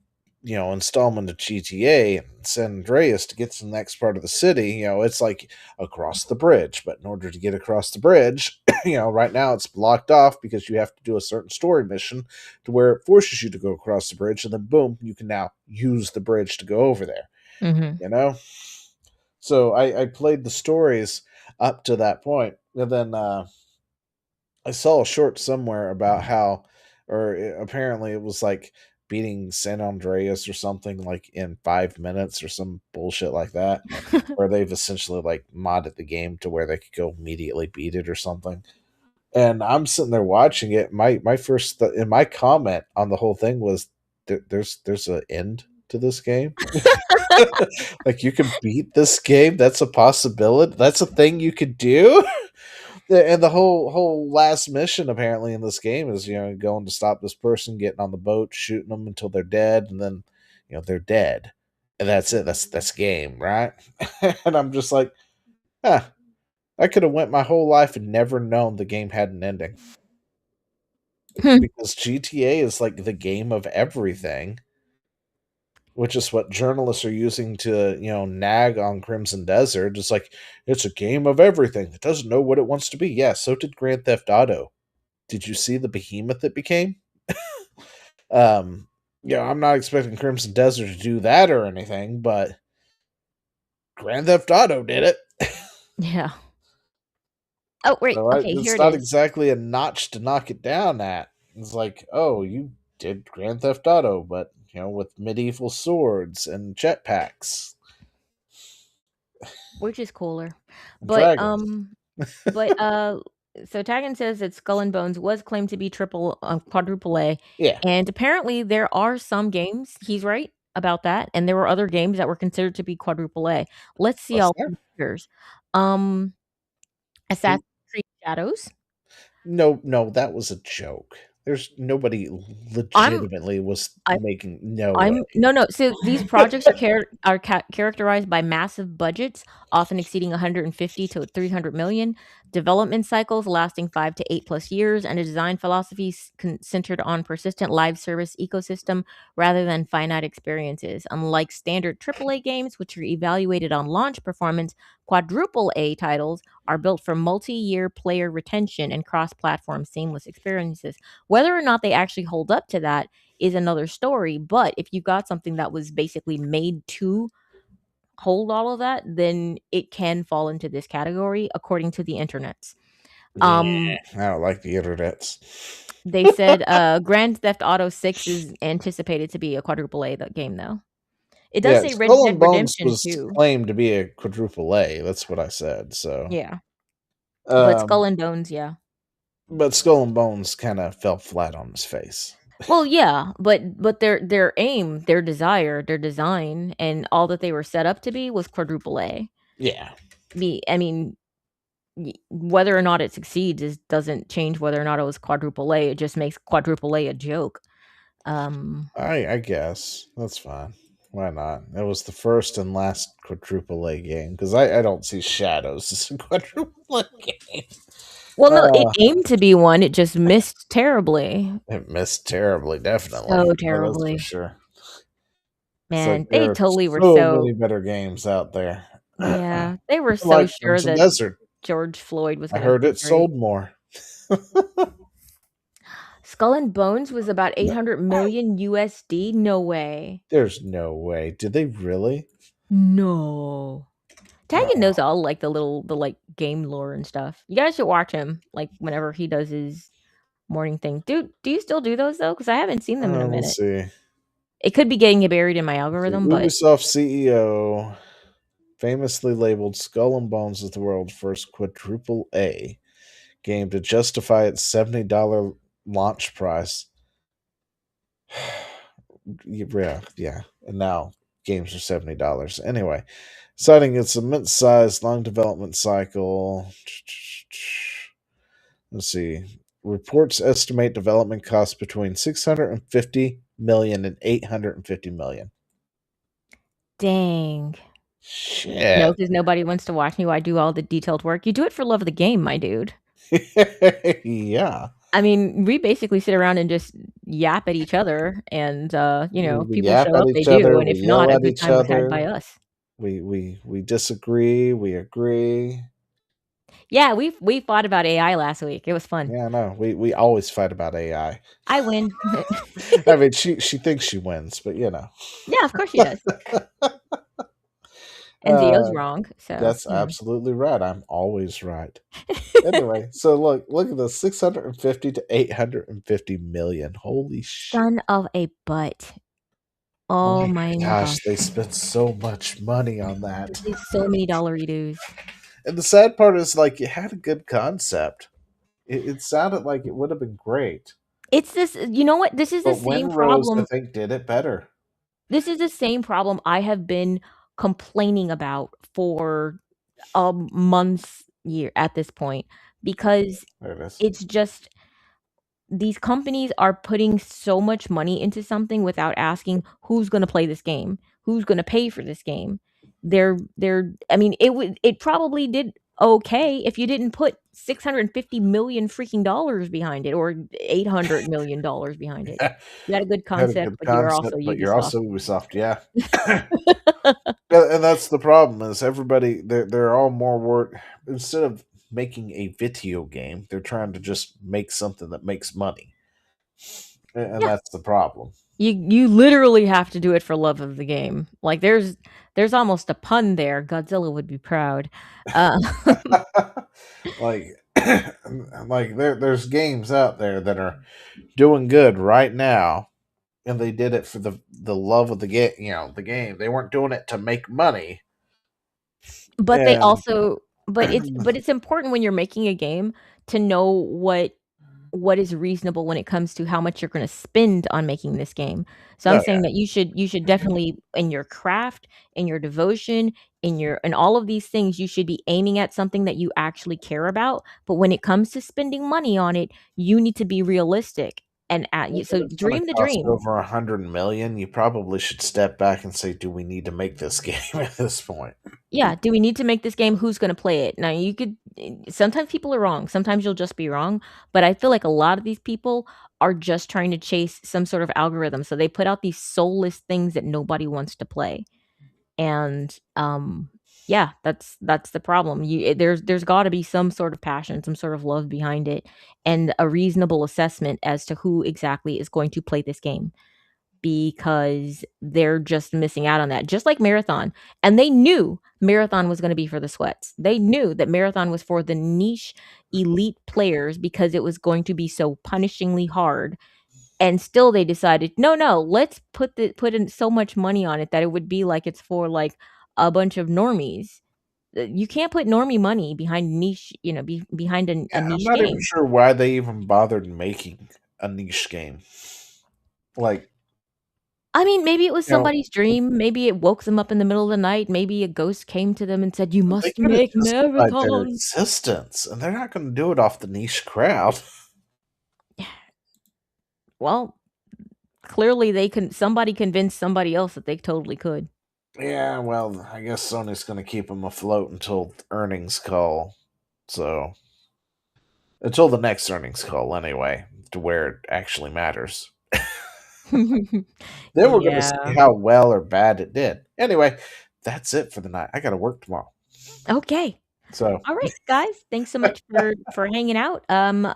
B: installment of GTA and San Andreas to get to the next part of the city, it's like across the bridge. But in order to get across the bridge, right now it's blocked off because you have to do a certain story mission to where it forces you to go across the bridge, and then boom, you can now use the bridge to go over there.
A: Mhm.
B: You know, so I played the stories up to that point, and then I saw a short somewhere about how, or apparently it was like beating San Andreas or something like in 5 minutes or some bullshit like that, where they've essentially like modded the game to where they could go immediately beat it or something. And I'm sitting there watching it. My first and my comment on the whole thing was there's an end to this game. Like you can beat this game. That's a possibility. That's a thing you could do. And the whole last mission apparently in this game is going to stop this person, getting on the boat, shooting them until they're dead, and then they're dead, and that's it. That's game, right? And I'm just like, huh. I could have went my whole life and never known the game had an ending.
A: Hmm.
B: Because GTA is like the game of everything, which is what journalists are using to, nag on Crimson Desert. It's like it's a game of everything. It doesn't know what it wants to be. Yeah, so did Grand Theft Auto. Did you see the behemoth it became? um, I'm not expecting Crimson Desert to do that or anything, but Grand Theft Auto did it.
A: Yeah. Oh, wait.
B: So
A: Okay, here
B: it's
A: it
B: not
A: is.
B: exactly a notch to knock it down at. It's like, oh, you did Grand Theft Auto, but with medieval swords and jetpacks,
A: Which is cooler.
B: and
A: But,
B: dragons.
A: but, so Taggin says that Skull and Bones was claimed to be quadruple A,
B: Yeah,
A: and apparently there are some games he's right about that, and there were other games that were considered to be quadruple A. Let's see
B: what's
A: all
B: there?
A: the years. Um,
B: He,
A: Assassin's Creed Shadows.
B: no, no, that was a joke. There's nobody
A: I'm
B: legitimately was
A: I
B: making no way.
A: I'm no, no. So these projects are characterized by massive budgets, often exceeding 150 to 300 million, development cycles lasting 5 to 8 plus years, and a design philosophy centered on persistent live service ecosystem rather than finite experiences. Unlike standard AAA games, which are evaluated on launch performance, quadruple A titles are built for multi-year player retention and cross-platform seamless experiences. Whether or not they actually hold up to that is another story. But if you got something that was basically made to hold all of that, then it can fall into this category according to the internets.
B: Yeah,
A: Um,
B: I don't like the internets.
A: they said Grand Theft Auto 6 is anticipated to be a quadruple A game though. It does
B: Yeah,
A: say Red
B: Skull and
A: Dead
B: Bones
A: Redemption
B: was
A: too.
B: claimed to be a quadruple A. That's what I said. So,
A: Yeah. But Skull
B: um,
A: and Bones, yeah.
B: but Skull and Bones kind of fell flat on his face.
A: Well, yeah, but their aim, their desire, their design, and all that they were set up to be was quadruple A.
B: Yeah,
A: I mean, whether or not it succeeds doesn't change whether or not it was quadruple A. It just makes quadruple A a joke. Um,
B: I guess that's fine. Why not? It was the first and last quadruple A game because I don't see Shadows as a quadruple A game.
A: well, no, it
B: Uh,
A: aimed to be one. It just missed terribly,
B: it missed terribly, definitely.
A: so
B: That's for
A: terribly.
B: sure. It's like
A: Man,
B: there
A: they
B: are
A: totally were
B: so many
A: so
B: better games out there.
A: yeah, they were so
B: Like
A: sure
B: Crimson
A: that
B: Desert.
A: George Floyd was
B: I
A: gonna
B: heard
A: be
B: it
A: great.
B: sold more.
A: Skull and Bones was about 800 million USD? No way.
B: There's no way. Did they really?
A: No. Tegan knows
B: Oh,
A: all, like, like, game lore and stuff. You guys should watch him, like, whenever he does his morning thing. Dude, do you still do those, though? Because I haven't seen them in a
B: let's
A: minute.
B: see.
A: It could be getting buried in my
B: Let's see.
A: algorithm, but
B: Ubisoft CEO famously labeled Skull and Bones as the world's first quadruple A game to justify its $70 launch price. Yeah. And now games are $70. Anyway, citing its immense size, long development cycle. Let's see. Reports estimate development costs between 650 million and 850 million.
A: dang. No,
B: Shit.
A: because nobody wants to watch me while I do all the detailed work. You do it for love of the game, my dude.
B: Yeah.
A: I mean, we basically sit around and just yap at each other, and, if
B: We
A: people
B: yap
A: show
B: at
A: up, they
B: each
A: do,
B: other,
A: and
B: we
A: if not,
B: yell
A: a
B: at
A: good
B: each
A: time was had by
B: other,
A: us.
B: we disagree, we agree.
A: Yeah, we fought about AI last week. It was fun.
B: Yeah, no, we always fight about AI.
A: I win.
B: I mean, she thinks she wins, but
A: Yeah, of course she does. And Zio's
B: uh,
A: wrong, so,
B: that's absolutely right. I'm always right. Anyway, so look at the 650 to 850 million. Holy shit!
A: Son of a butt.
B: Oh
A: Oh
B: my
A: my
B: gosh,
A: gosh.
B: they spent so much money on that.
A: It's so many dollary-doos.
B: And the sad part is, like, it had a good concept. It sounded like it would have been great.
A: It's this you know what? This is the
B: But
A: same
B: Windrose, I
A: problem
B: think, did it better.
A: this is the same problem I have been complaining about for, months, year at this point, because
B: There it is.
A: it's just these companies are putting so much money into something without asking who's gonna play this game, who's gonna pay for this game. I mean, it probably did okay if you didn't put 650 million freaking dollars behind it or $800 million behind it.
B: Yeah,
A: You had a good
B: had a
A: concept,
B: good
A: but you're also
B: concept, but you're
A: Ubisoft.
B: also Ubisoft, yeah. And that's the problem is everybody they're all more work instead of making a video game, they're trying to just make something that makes money. And
A: Yeah.
B: that's the problem.
A: You literally have to do it for love of the game. Like, there's almost a pun there. Godzilla would be proud. Uh,
B: Like like there's games out there that are doing good right now and they did it for the love of the game, the game. They weren't doing it to make money.
A: but they
B: And
A: also but it's important when you're making a game to know what is reasonable when it comes to how much you're gonna spend on making this game. So I'm
B: oh
A: saying that you should definitely in your craft, in your devotion, in all of these things, you should be aiming at something that you actually care about, but when it comes to spending money on it, you need to be realistic and at
B: if
A: you so
B: it's going to
A: dream the
B: cost
A: dream.
B: over 100 million, you probably should step back and say, "Do we need to make this game at this point?"
A: Yeah, do we need to make this game? Who's gonna play it? Now sometimes people are wrong, sometimes you'll just be wrong, but I feel like a lot of these people are just trying to chase some sort of algorithm, so they put out these soulless things that nobody wants to play, and, yeah, that's the problem. There's gotta be some sort of passion, some sort of love behind it, and a reasonable assessment as to who exactly is going to play this game because they're just missing out on that. Just like Marathon. And they knew Marathon was going to be for the sweats. They knew that Marathon was for the niche elite players because it was going to be so punishingly hard. And still they decided, no, no, let's put in so much money on it that it would be like it's for like a bunch of normies. You can't put normie money behind niche, behind a
B: Yeah, I'm
A: niche
B: not even
A: game.
B: sure why they even bothered making a niche game. Like,
A: I mean, maybe it was
B: you know,
A: somebody's dream, maybe it woke them up in the middle of the night, maybe a ghost came to them and said, "You
B: they
A: must
B: could have
A: make
B: justified their
A: Marathon."
B: existence, and they're not going to do it off the niche crowd.
A: Well, clearly somebody convinced somebody else that they totally could.
B: Yeah, well, I guess Sony's going to keep them afloat until earnings call. So, until the next earnings call, anyway, to where it actually matters. Then we're going to
A: Yeah.
B: see how well or bad it did. Anyway, that's it for the night. I got to work tomorrow.
A: Okay.
B: So,
A: All right, guys. Thanks so much for hanging out.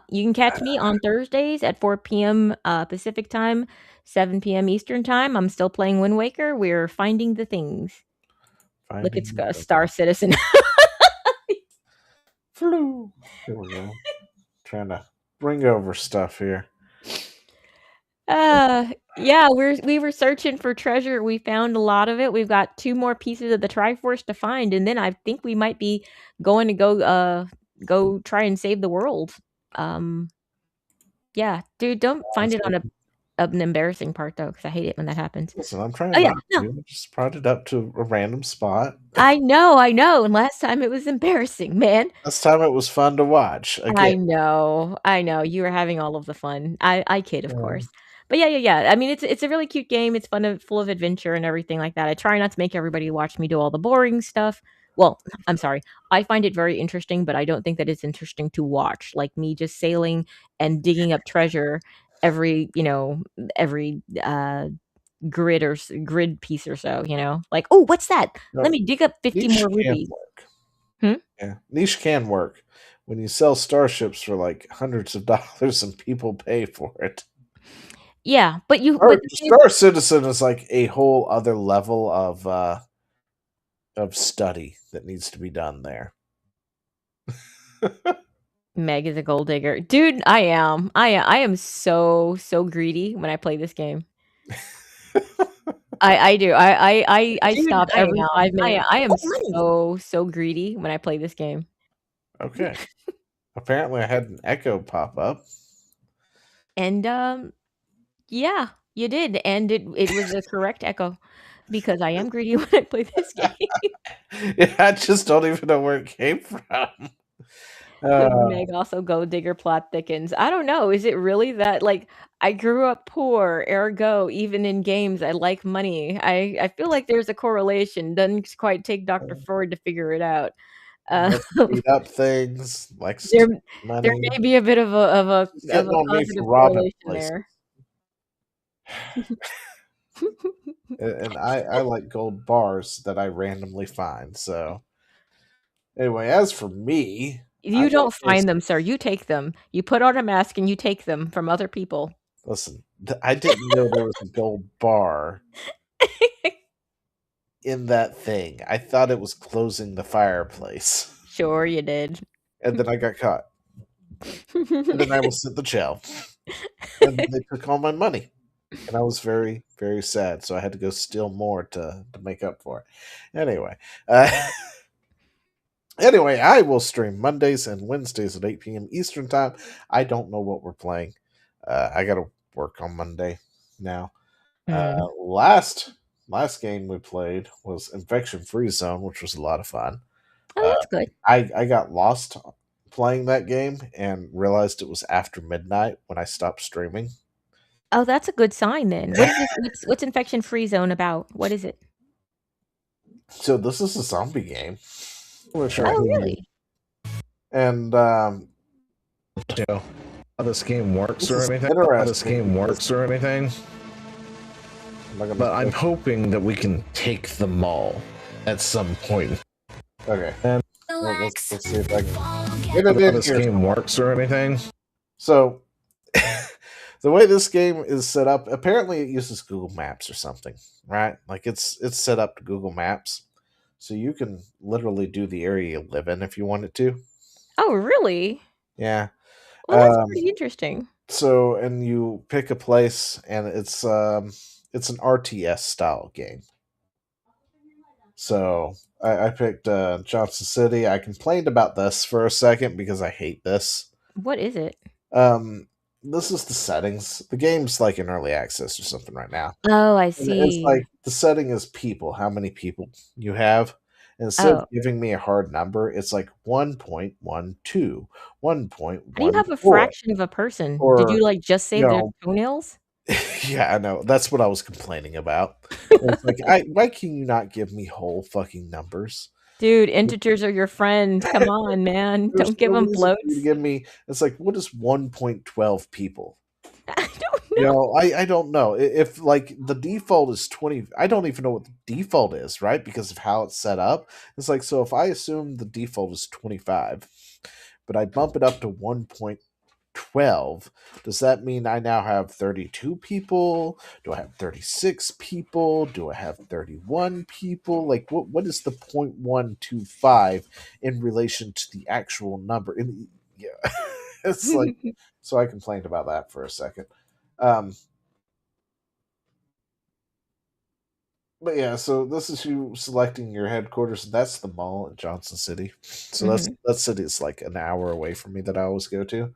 A: You can catch me on Thursdays at 4 p.m. Pacific time, 7 p.m. Eastern time. I'm still playing Wind Waker. We're finding the things. Look, it's got a Star Citizen.
B: Flew. Here we go. Trying to bring over stuff here.
A: Yeah, we were searching for treasure. We found a lot of it. We've got 2 more pieces of the Triforce to find, and then I think we might be going to go try and save the world. Yeah, dude, don't find it on an embarrassing part though, because I hate it when that happens.
B: Listen, I'm trying
A: Oh yeah,
B: not
A: no,
B: to. Just brought it up to a random spot.
A: I know, and last time it was embarrassing, man.
B: This time it was fun to watch.
A: I
B: Again,
A: know. You were having all of the fun. I kid, of course. But yeah. I mean, it's a really cute game. It's fun and full of adventure and everything like that. I try not to make everybody watch me do all the boring stuff. Well, I'm sorry. I find it very interesting, but I don't think that it's interesting to watch. Like me just sailing and digging up treasure every, every grid piece or so, Like, oh, what's that? Let me dig up 50
B: niche
A: more
B: can
A: rupees.
B: work. Yeah, niche can work when you sell starships for like hundreds of dollars and people pay for it.
A: Yeah, but
B: Star Citizen is like a whole other level of study that needs to be done there.
A: Meg is a gold digger. Dude, I am. I am so greedy when I play this game. I do. I
E: Dude,
A: stop
E: I
A: every
E: am.
A: 5 minutes. I am
E: Money.
A: so greedy when I play this game.
B: Okay. Apparently I had an echo pop up.
A: And yeah, you did. And it was a correct echo because I am greedy when I play this game.
B: Yeah, I just don't even know where it came from.
A: Meg also gold digger plot thickens. I don't know. Is it really that like I grew up poor, ergo even in games I like money. I feel like there's a correlation. Doesn't quite take Dr. Freud to figure it out.
B: Let's beat up things like
A: There
B: money.
A: may be a bit of a
B: Getting on me
A: positive
B: for robbing
A: correlation
B: places.
A: there.
B: And I like gold bars that I randomly find. So anyway, as for me,
A: You don't find them, sir. You take them. You put on a mask and you take them from other people.
B: Listen, I didn't know there was a gold bar in that thing. I thought it was closing the fireplace.
A: Sure, you did.
B: And then I got caught. And then I was sent to jail. And then they took all my money. And I was very, very sad. So I had to go steal more to make up for it. Anyway, I will stream Mondays and Wednesdays at 8 p.m. Eastern Time. I don't know what we're playing. I got to work on Monday now. Last game we played was Infection Free Zone, which was a lot of fun.
A: Oh, that's good.
B: I got lost playing that game and realized it was after midnight when I stopped streaming.
A: Oh, that's a good sign then. What is this? What's Infection Free Zone about? What is it?
B: So this is a zombie game.
A: Oh, really?
B: And
J: how this game works or anything. But I'm hoping that we can take them all at some point.
B: Okay. And let's see if I can get it in
J: this
B: here.
J: game works or anything.
B: So the way this game is set up, apparently it uses Google Maps or something, right? Like it's set up to Google Maps. So you can literally do the area you live in if you wanted to.
A: Oh, really?
B: Yeah.
A: Well, that's pretty interesting.
B: So, and you pick a place, and it's an RTS style game. So I picked Johnson City. I complained about this for a second because I hate this.
A: What is it?
B: This is the settings. The game's like in early access or something right now.
A: Oh, I
B: And
A: see.
B: it's like the setting is people, how many people you have. And instead of giving me a hard number, it's like 1.12, 1.14.
A: How do you have a fraction of a person? Did you like just save their toenails?
B: Yeah, I know. That's what I was complaining about. It's like, why can you not give me whole fucking numbers?
A: Dude, integers are your friend. Come on, man. Don't give them floats.
B: Give me. It's like, what is 1.12 people?
A: I don't
B: I don't know if like the default is 20. I don't even know what the default is, right? Because of how it's set up. It's like, so if I assume the default is 25, but I bump it up to 1.12, does that mean I now have 32 people? Do I have 36 people? Do I have 31 people? Like, what is the 0.125 in relation to the actual number? And yeah, it's like, so I complained about that for a second. Um, but yeah, so this is you selecting your headquarters, and that's the mall in Johnson City. So that city is like an hour away from me that I always go to,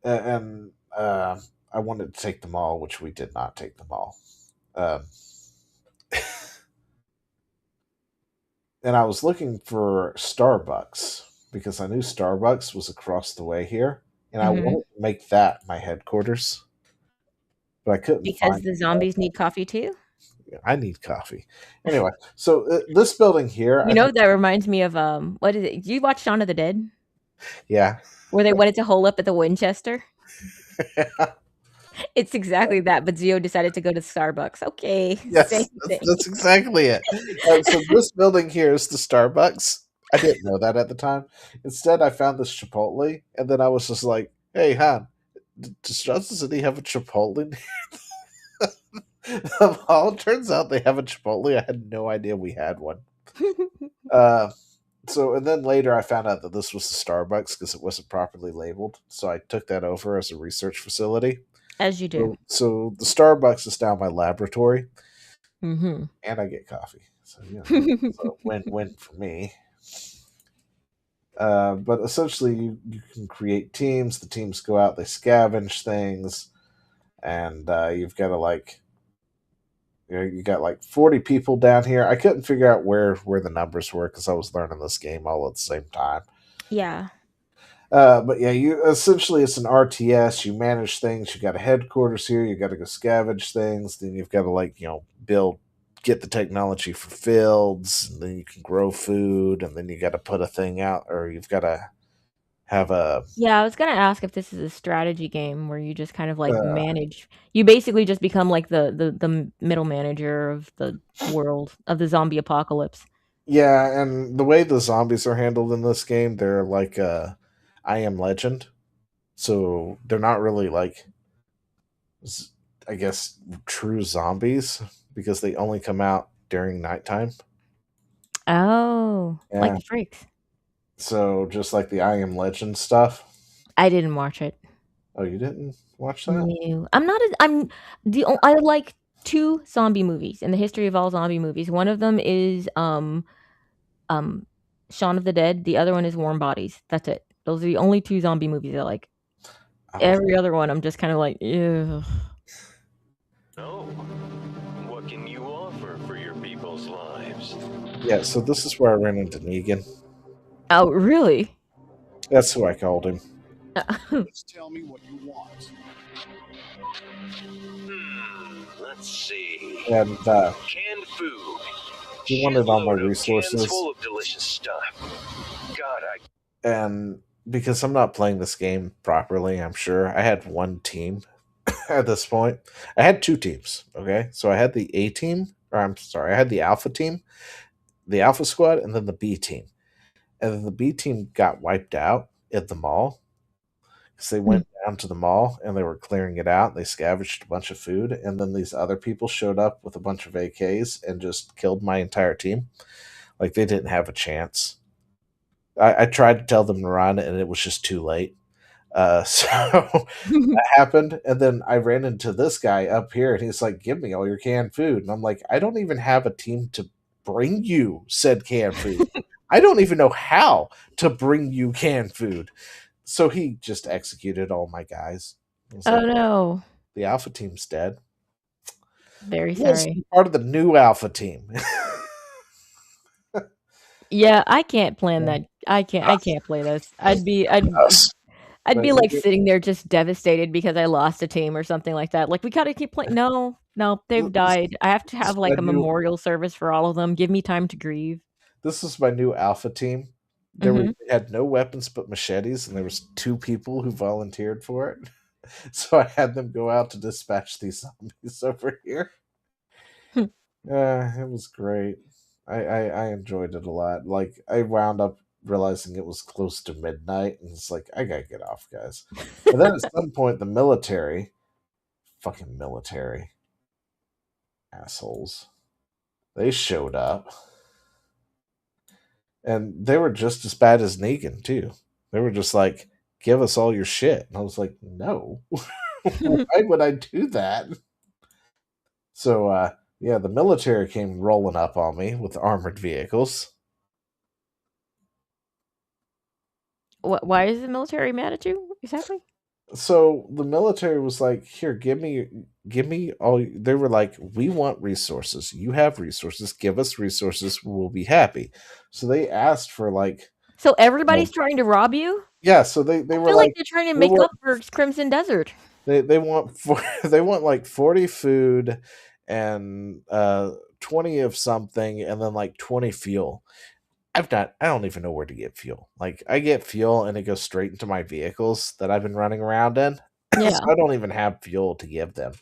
B: and I wanted to take the mall, which we did not take the mall. Um, and I was looking for Starbucks because I knew Starbucks was across the way here, and I wanted to make that my headquarters, but I couldn't
A: Because
B: find
A: the zombies need coffee too?
B: it. I need coffee. Anyway, so this building here,
A: You know, that reminds me of, what is it? Do you watch Shaun of the Dead?
B: yeah.
A: Where they wanted to hole up at the Winchester? It's exactly that, but Zio decided to go to Starbucks. Okay, same
B: Yes,
A: thing.
B: that's exactly it. So this building here is the Starbucks. I didn't know that at the time. Instead, I found this Chipotle, and then I was just like, "Hey, Han, does Johnson City have a Chipotle?" Well, it turns out they have a Chipotle. I had no idea we had one. Uh, and then later I found out that this was the Starbucks because it wasn't properly labeled. So I took that over as a research facility.
A: As you do.
B: So the Starbucks is now my laboratory,
A: Mm-hmm.
B: and I get coffee. So so win-win for me. But essentially, you can create teams. The teams go out, they scavenge things, and you've got to like you got like 40 people down here. I couldn't figure out where the numbers were because I was learning this game all at the same time.
A: Yeah.
B: But yeah, you essentially it's an RTS. You manage things. You got a headquarters here. You got to go scavenge things. Then you've got to like get the technology for fields. And then you can grow food. And then you got to put a thing out, or you've got to have a.
A: Yeah, I was gonna ask if this is a strategy game where you just kind of like manage. You basically just become like the middle manager of the world of the zombie apocalypse.
B: Yeah, and the way the zombies are handled in this game, they're like I Am Legend. So they're not really like, I guess, true zombies because they only come out during nighttime.
A: Oh, like
B: Yeah.
A: the freaks.
B: So just like the I Am Legend stuff.
A: I didn't watch it.
B: Oh, you didn't watch that?
A: No, I'm not. I like two zombie movies in the history of all zombie movies. One of them is Shaun of the Dead. The other one is Warm Bodies. That's it. Those are the only two zombie movies I like. Every other one, I'm just kind of like, ew.
K: Oh, what can you offer for your people's lives?
B: Yeah, so this is where I ran into Negan.
A: Oh, really?
B: That's who I called him.
G: Just tell me what you want.
K: Let's see.
B: And
K: canned food.
B: he wanted all my
K: Shitload of
B: resources.
K: Cans full of delicious stuff. God,
B: And because I'm not playing this game properly, I'm sure I had one team at this point. I had two teams, okay? So I had the A team, or I'm sorry, I had the Alpha team, the Alpha squad, and then the B team. And then the B team got wiped out at the mall because they went down to the mall and they were clearing it out. They scavenged a bunch of food, and then these other people showed up with a bunch of AKs and just killed my entire team. Like they didn't have a chance. I tried to tell them to run, and it was just too late. So that happened, and then I ran into this guy up here, and he's like, "Give me all your canned food," and I'm like, "I don't even have a team to bring you said canned food. I don't even know how to bring you canned food." So he just executed all my guys.
A: Oh no!
B: The Alpha team's dead.
A: Very
B: He wants to
A: sorry.
B: be part of the new Alpha team.
A: Yeah, I can't plan that. I can't play this. I'd be like sitting there just devastated because I lost a team or something like that. Like we gotta keep playing. No, they've died. I have to have like a memorial service for all of them. Give me time to grieve.
B: This is my new Alpha team. They had no weapons but machetes, and there was two people who volunteered for it. So I had them go out to dispatch these zombies over here. It was great. I enjoyed it a lot. Like, I wound up realizing it was close to midnight, and it's like, I gotta get off, guys. But then at some point, the military, fucking military assholes, they showed up, and they were just as bad as Negan too. They were just like, "Give us all your shit," and I was like, "No, why would I do that?" So, yeah, the military came rolling up on me with armored vehicles.
A: Why is the military mad at you exactly?
B: So the military was like, "Here, give me all." They were like, "We want resources. You have resources. Give us resources. We'll be happy." So they asked for like,
A: So
B: you know,
A: everybody's trying to rob you?
B: yeah. So they
A: I
B: were
A: feel like
B: like,
A: they're trying to
B: we
A: make
B: want
A: up for Crimson Desert.
B: they want they want like 40 food and 20 of something, and then like 20 fuel. I don't even know where to get fuel. Like, I get fuel and it goes straight into my vehicles that I've been running around in. So
A: Yeah.
B: I don't even have fuel to give them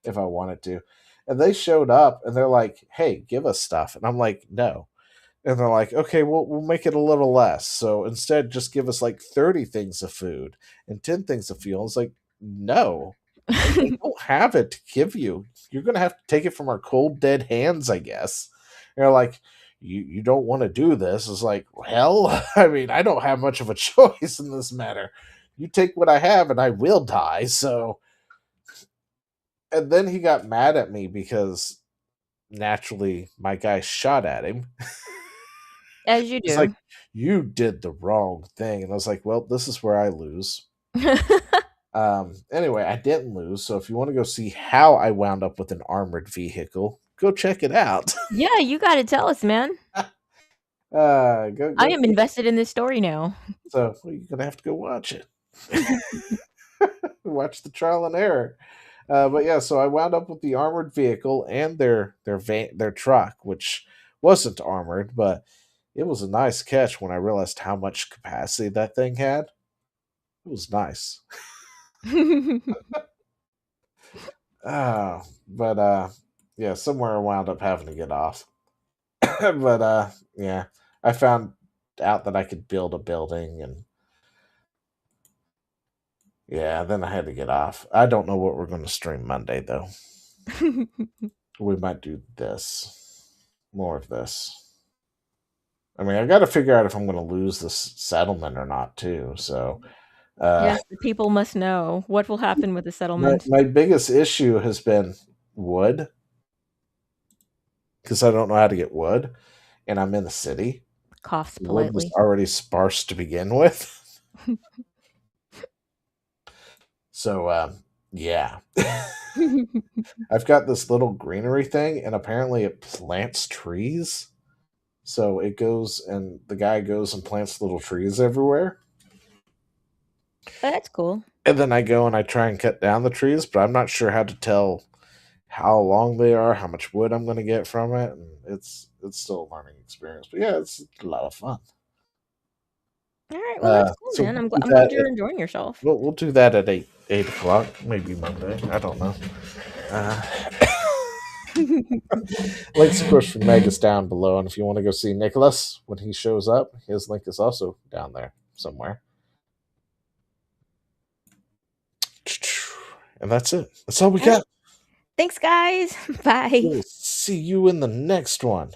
B: if I wanted to. And they showed up and they're like, "Hey, give us stuff." And I'm like, "No." And they're like, "Okay, we'll make it a little less. So instead, just give us like 30 things of food and 10 things of fuel." It's like, "No, I don't have it to give you. You're going to have to take it from our cold, dead hands, I guess." And they're like, you don't want to do this. It's like, well, I mean, I don't have much of a choice in this matter. You take what I have and I will die. So, and then he got mad at me because naturally my guy shot at him.
A: As you
B: It's like,
A: do.
B: "You did the wrong thing." And I was like, "Well, this is where I lose." Anyway, I didn't lose. So if you want to go see how I wound up with an armored vehicle, go check it out.
A: Yeah, you gotta tell us, man.
B: Go,
A: I
B: go,
A: am
B: go.
A: invested in this story now.
B: So, well, you're gonna have to go watch it. Watch the trial and error. But yeah, so I wound up with the armored vehicle and their truck, which wasn't armored, but it was a nice catch when I realized how much capacity that thing had. It was nice. But yeah, somewhere I wound up having to get off. But yeah, I found out that I could build a building, and yeah, then I had to get off. I don't know what we're going to stream Monday though. We might do this, more of this. I mean, I got to figure out if I'm going to lose this settlement or not too. So,
A: Yes, the people must know what will happen with the
B: my
A: settlement.
B: my biggest issue has been wood, because I don't know how to get wood, and I'm in the city.
A: Coughs
B: Wood was
A: politely.
B: already sparse to begin with. So, yeah. I've got this little greenery thing, and apparently it plants trees. So it goes, and the guy goes and plants little trees everywhere.
A: That's cool.
B: And then I go and I try and cut down the trees, but I'm not sure how to tell how long they are, how much wood I'm going to get from it, and it's still a learning experience. But yeah, it's a lot of fun.
A: All right, well that's cool,
B: So
A: man.
B: we'll
A: I'm
B: do
A: I'm glad
B: that.
A: you're enjoying yourself.
B: We'll do that at 8 o'clock, maybe Monday. I don't know. Uh, Links, of course, from Meg is down below, and if you want to go see Nicholas when he shows up, his link is also down there somewhere. And that's it. That's all we got.
A: Thanks, guys. Bye.
B: We'll see you in the next one.